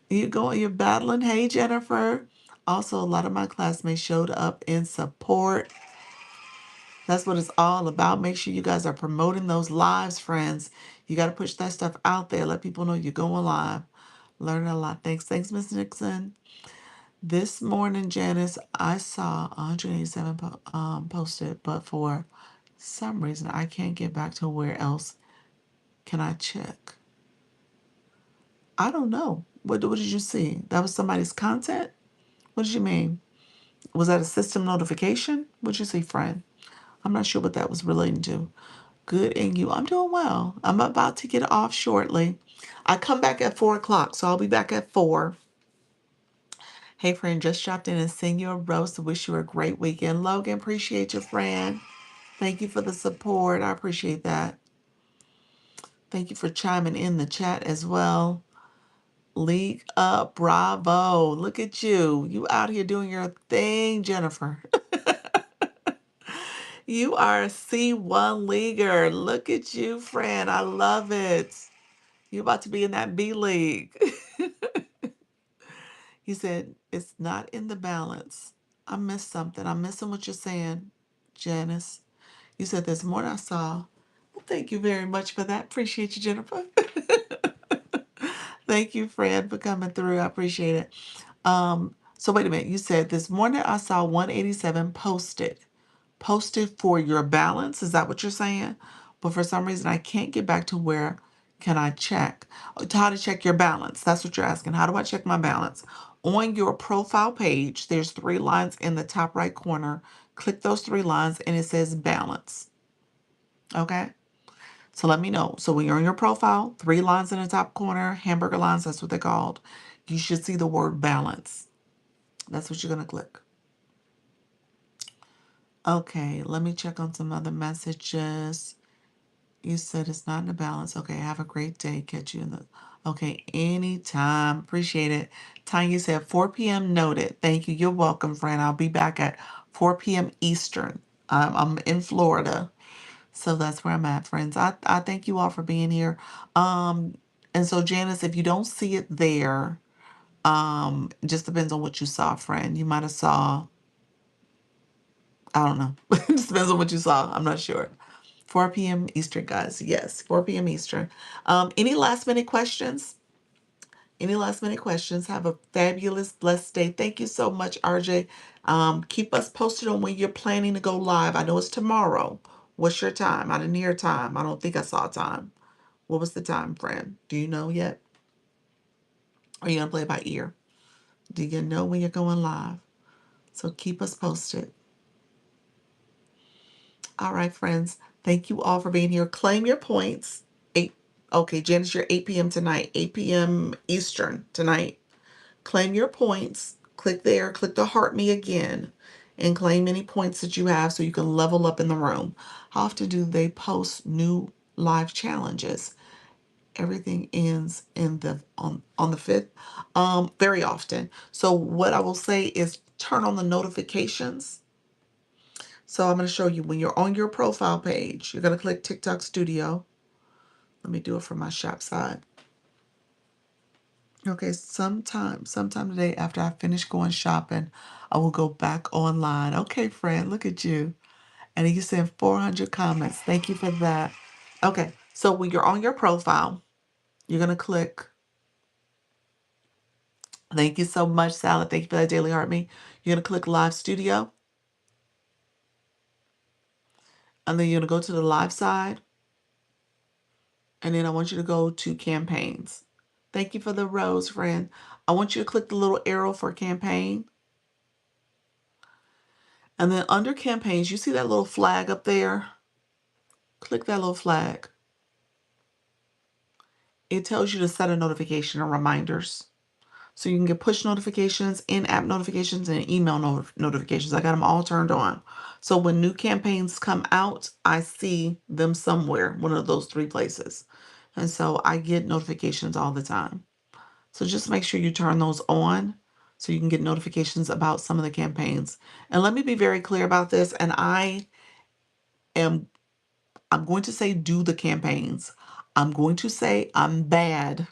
You're battling. Hey, Jennifer. Also, a lot of my classmates showed up in support. That's what it's all about. Make sure you guys are promoting those lives, friends. You got to push that stuff out there. Let people know you're going live. Learning a lot. Thanks, Miss Nixon. This morning, Janice, I saw 187 posted, but for some reason, I can't get back to where else can I check. I don't know. What did you see? That was somebody's content? What did you mean? Was that a system notification? What'd you see, friend? I'm not sure what that was relating to. Good, and you? I'm doing well. I'm about to get off shortly. I come back at 4 o'clock, so I'll be back at 4. Hey, friend, just dropped in and send you a rose to wish you a great weekend. Logan, appreciate your friend. Thank you for the support. I appreciate that. Thank you for chiming in the chat as well. League up, bravo. Look at you. You out here doing your thing, Jennifer. You are a C1 leaguer. Look at you, friend. I love it. You're about to be in that B League. He said, it's not in the balance. I missed something. I'm missing what you're saying, Janice. You said this morning I saw. Well, thank you very much for that. Appreciate you, Jennifer. Thank you, Fred, for coming through. I appreciate it. So wait a minute. You said this morning I saw 187 posted. Posted for your balance. Is that what you're saying? But for some reason I can't get back to where can I check? How to check your balance. That's what you're asking. How do I check my balance? On your profile page, there's 3 lines in the top right corner. Click those 3 lines and it says balance. Okay? So let me know. So when you're on your profile, 3 lines in the top corner, hamburger lines, that's what they're called. You should see the word balance. That's what you're going to click. Okay, let me check on some other messages. You said it's not in the balance. Okay, have a great day. Catch you in the... Okay, anytime. Appreciate it. Tanya said 4 p.m. noted. Thank you. You're welcome, friend. I'll be back at 4 p.m. Eastern. I'm in Florida. So that's where I'm at, friends. I thank you all for being here. And so Janice, if you don't see it there, it just depends on what you saw, friend. You might have saw, I don't know. It just depends on what you saw. I'm not sure. 4 p.m. Eastern, guys. Yes, 4 p.m. Eastern. Any last minute questions? Any last minute questions? Have a fabulous, blessed day. Thank you so much, RJ. Keep us posted on when you're planning to go live. I know it's tomorrow. What's your time? I didn't hear time. I don't think I saw time. What was the time, friend? Do you know yet? Or are you going to play it by ear? Do you know when you're going live? So keep us posted. All right, friends. Thank you all for being here. Claim your points. Okay, Janice, you're 8 p.m. tonight. 8 p.m. Eastern tonight. Claim your points. Click there. Click the heart me again. And claim any points that you have so you can level up in the room. How often do they post new live challenges? Everything ends in the on the 5th. Very often. So what I will say is turn on the notifications. So I'm going to show you when you're on your profile page, you're going to click TikTok Studio. Let me do it from my shop side. Okay, sometime today after I finish going shopping, I will go back online. Okay, friend, look at you. And you sent 400 comments. Thank you for that. Okay, so when you're on your profile, you're going to click. Thank you so much, Salad. Thank you for that Daily Heart Me. You're going to click Live Studio. And then you're going to go to the live side. And then I want you to go to campaigns. Thank you for the rose, friend. I want you to click the little arrow for campaign. And then under campaigns, you see that little flag up there? Click that little flag. It tells you to set a notification or reminders. So you can get push notifications, in-app notifications, and email notifications. I got them all turned on. So when new campaigns come out, I see them somewhere, one of those 3 places. And so I get notifications all the time. So just make sure you turn those on so you can get notifications about some of the campaigns. And let me be very clear about this. And I'm going to say do the campaigns. I'm going to say I'm bad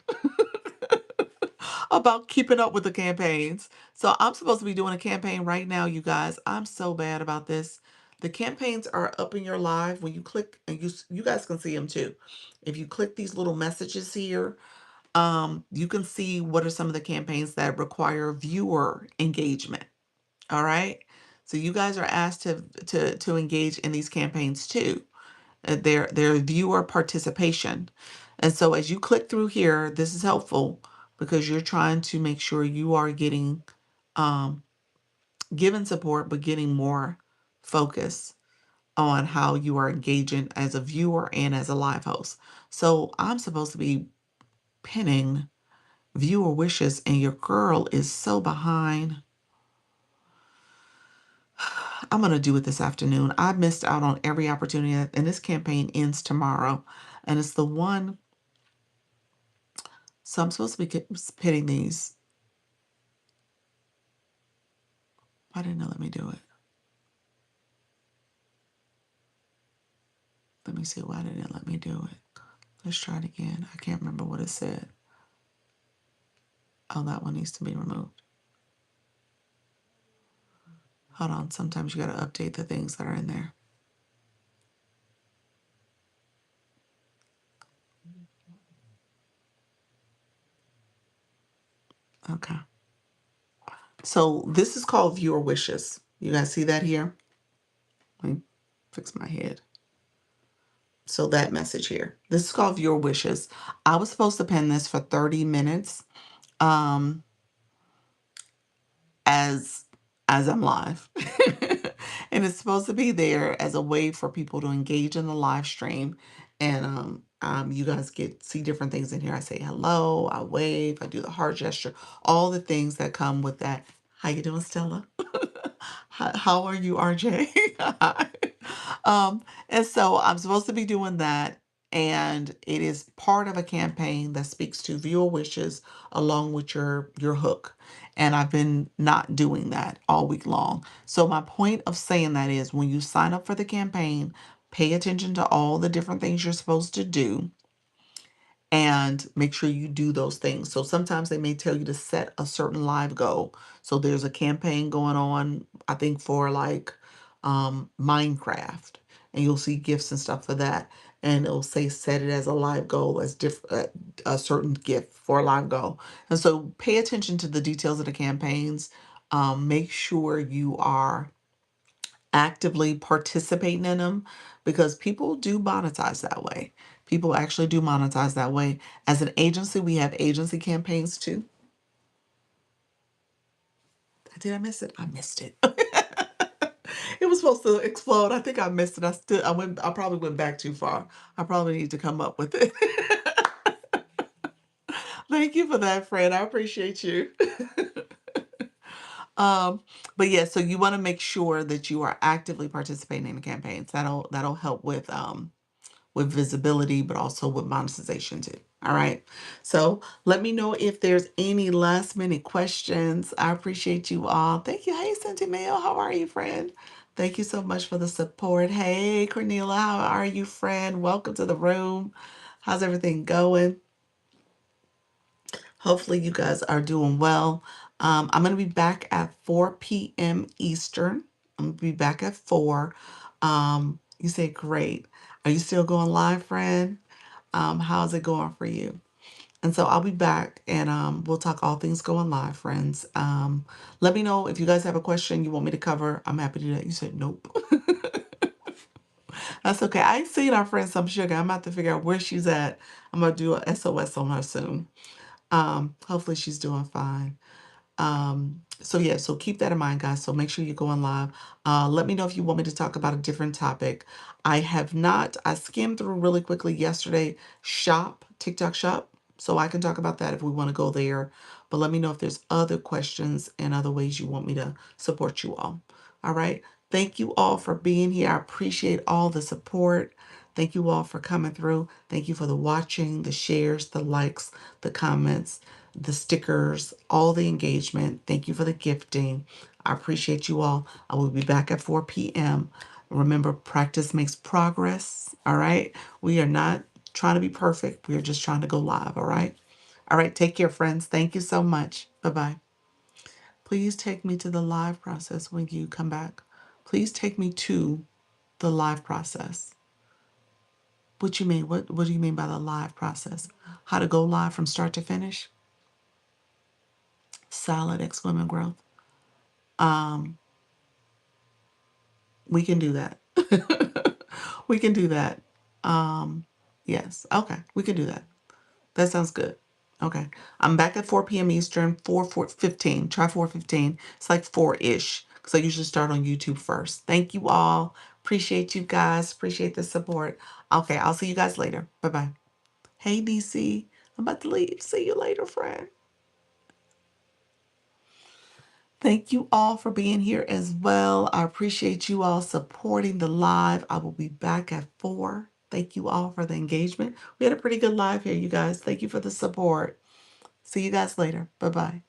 about keeping up with the campaigns. So I'm supposed to be doing a campaign right now, you guys. I'm so bad about this. The campaigns are up in your live when you click, and you guys can see them too. If you click these little messages here, you can see what are some of the campaigns that require viewer engagement. All right. So you guys are asked to engage in these campaigns too. Their viewer participation. And so as you click through here, this is helpful because you're trying to make sure you are getting um, given support, but getting more focus on how you are engaging as a viewer and as a live host. So I'm supposed to be pinning viewer wishes, and your girl is so behind. I'm going to do it this afternoon. I missed out on every opportunity, and this campaign ends tomorrow. And it's the one, so I'm supposed to be pitting these. Why didn't it let me do it? Let me see. Why didn't it let me do it? Let's try it again. I can't remember what it said. Oh, that one needs to be removed. Hold on. Sometimes you got to update the things that are in there. Okay. So this is called viewer wishes. You guys see that here? Let me fix my head. So that message here. This is called viewer wishes. I was supposed to pin this for 30 minutes. Um, as I'm live. And it's supposed to be there as a way for people to engage in the live stream. And you guys see different things in here. I say hello, I wave, I do the heart gesture, all the things that come with that. How you doing, Stella? How are you, RJ? Hi. And so I'm supposed to be doing that, and it is part of a campaign that speaks to viewer wishes along with your hook. And I've been not doing that all week long. So my point of saying that is when you sign up for the campaign, pay attention to all the different things you're supposed to do and make sure you do those things. So sometimes they may tell you to set a certain live goal. So there's a campaign going on, I think for like Minecraft, and you'll see gifts and stuff for that. And it'll say set it as a live goal, as a certain gift for a live goal. And so pay attention to the details of the campaigns. Make sure you are actively participating in them because people do monetize that way. People actually do monetize that way. As an agency, we have agency campaigns too. Did I miss it? I missed it. It was supposed to explode. I think I missed it. I probably went back too far. I probably need to come up with it. Thank you for that, Fred. I appreciate you. Um, but yeah, so you want to make sure that you are actively participating in the campaigns. That'll help with visibility, but also with monetization too. All right. So let me know if there's any last minute questions. I appreciate you all. Thank you. Hey, Centineo, how are you, friend? Thank you so much for the support. Hey, Cornelia, how are you, friend? Welcome to the room. How's everything going? Hopefully you guys are doing well. I'm going to be back at 4 p.m. Eastern. I'm going to be back at 4. You say great. Are you still going live, friend? How's it going for you? And so I'll be back and we'll talk all things going live, friends. Let me know if you guys have a question you want me to cover. I'm happy to do that. You said nope. That's okay. I ain't seen our friend Some Sugar. I'm about to figure out where she's at. I'm going to do a SOS on her soon. Hopefully she's doing fine. So yeah, so keep that in mind, guys. So make sure you go on live. Let me know if you want me to talk about a different topic. I skimmed through really quickly yesterday, TikTok shop. So I can talk about that if we want to go there. But let me know if there's other questions and other ways you want me to support you all. All right. Thank you all for being here. I appreciate all the support. Thank you all for coming through. Thank you for the watching, the shares, the likes, the comments, the stickers, all the engagement. Thank you for the gifting. I appreciate you all. I will be back at 4 p.m. Remember, practice makes progress. All right. We are not trying to be perfect. We are just trying to go live. All right. All right, take care, friends. Thank you so much. Bye-bye. Please take me to the live process when you come back. Please take me to the live process. What you mean? What do you mean by the live process? How to go live from start to finish? Solid exclaiming growth. Um, we can do that. We can do that. Yes. Okay. We can do that. That sounds good. Okay. I'm back at 4 p.m. Eastern, 4:15. Try 4:15. It's like 4-ish because I usually start on YouTube first. Thank you all. Appreciate you guys. Appreciate the support. Okay. I'll see you guys later. Bye-bye. Hey, DC. I'm about to leave. See you later, friend. Thank you all for being here as well. I appreciate you all supporting the live. I will be back at 4. Thank you all for the engagement. We had a pretty good live here, you guys. Thank you for the support. See you guys later. Bye-bye.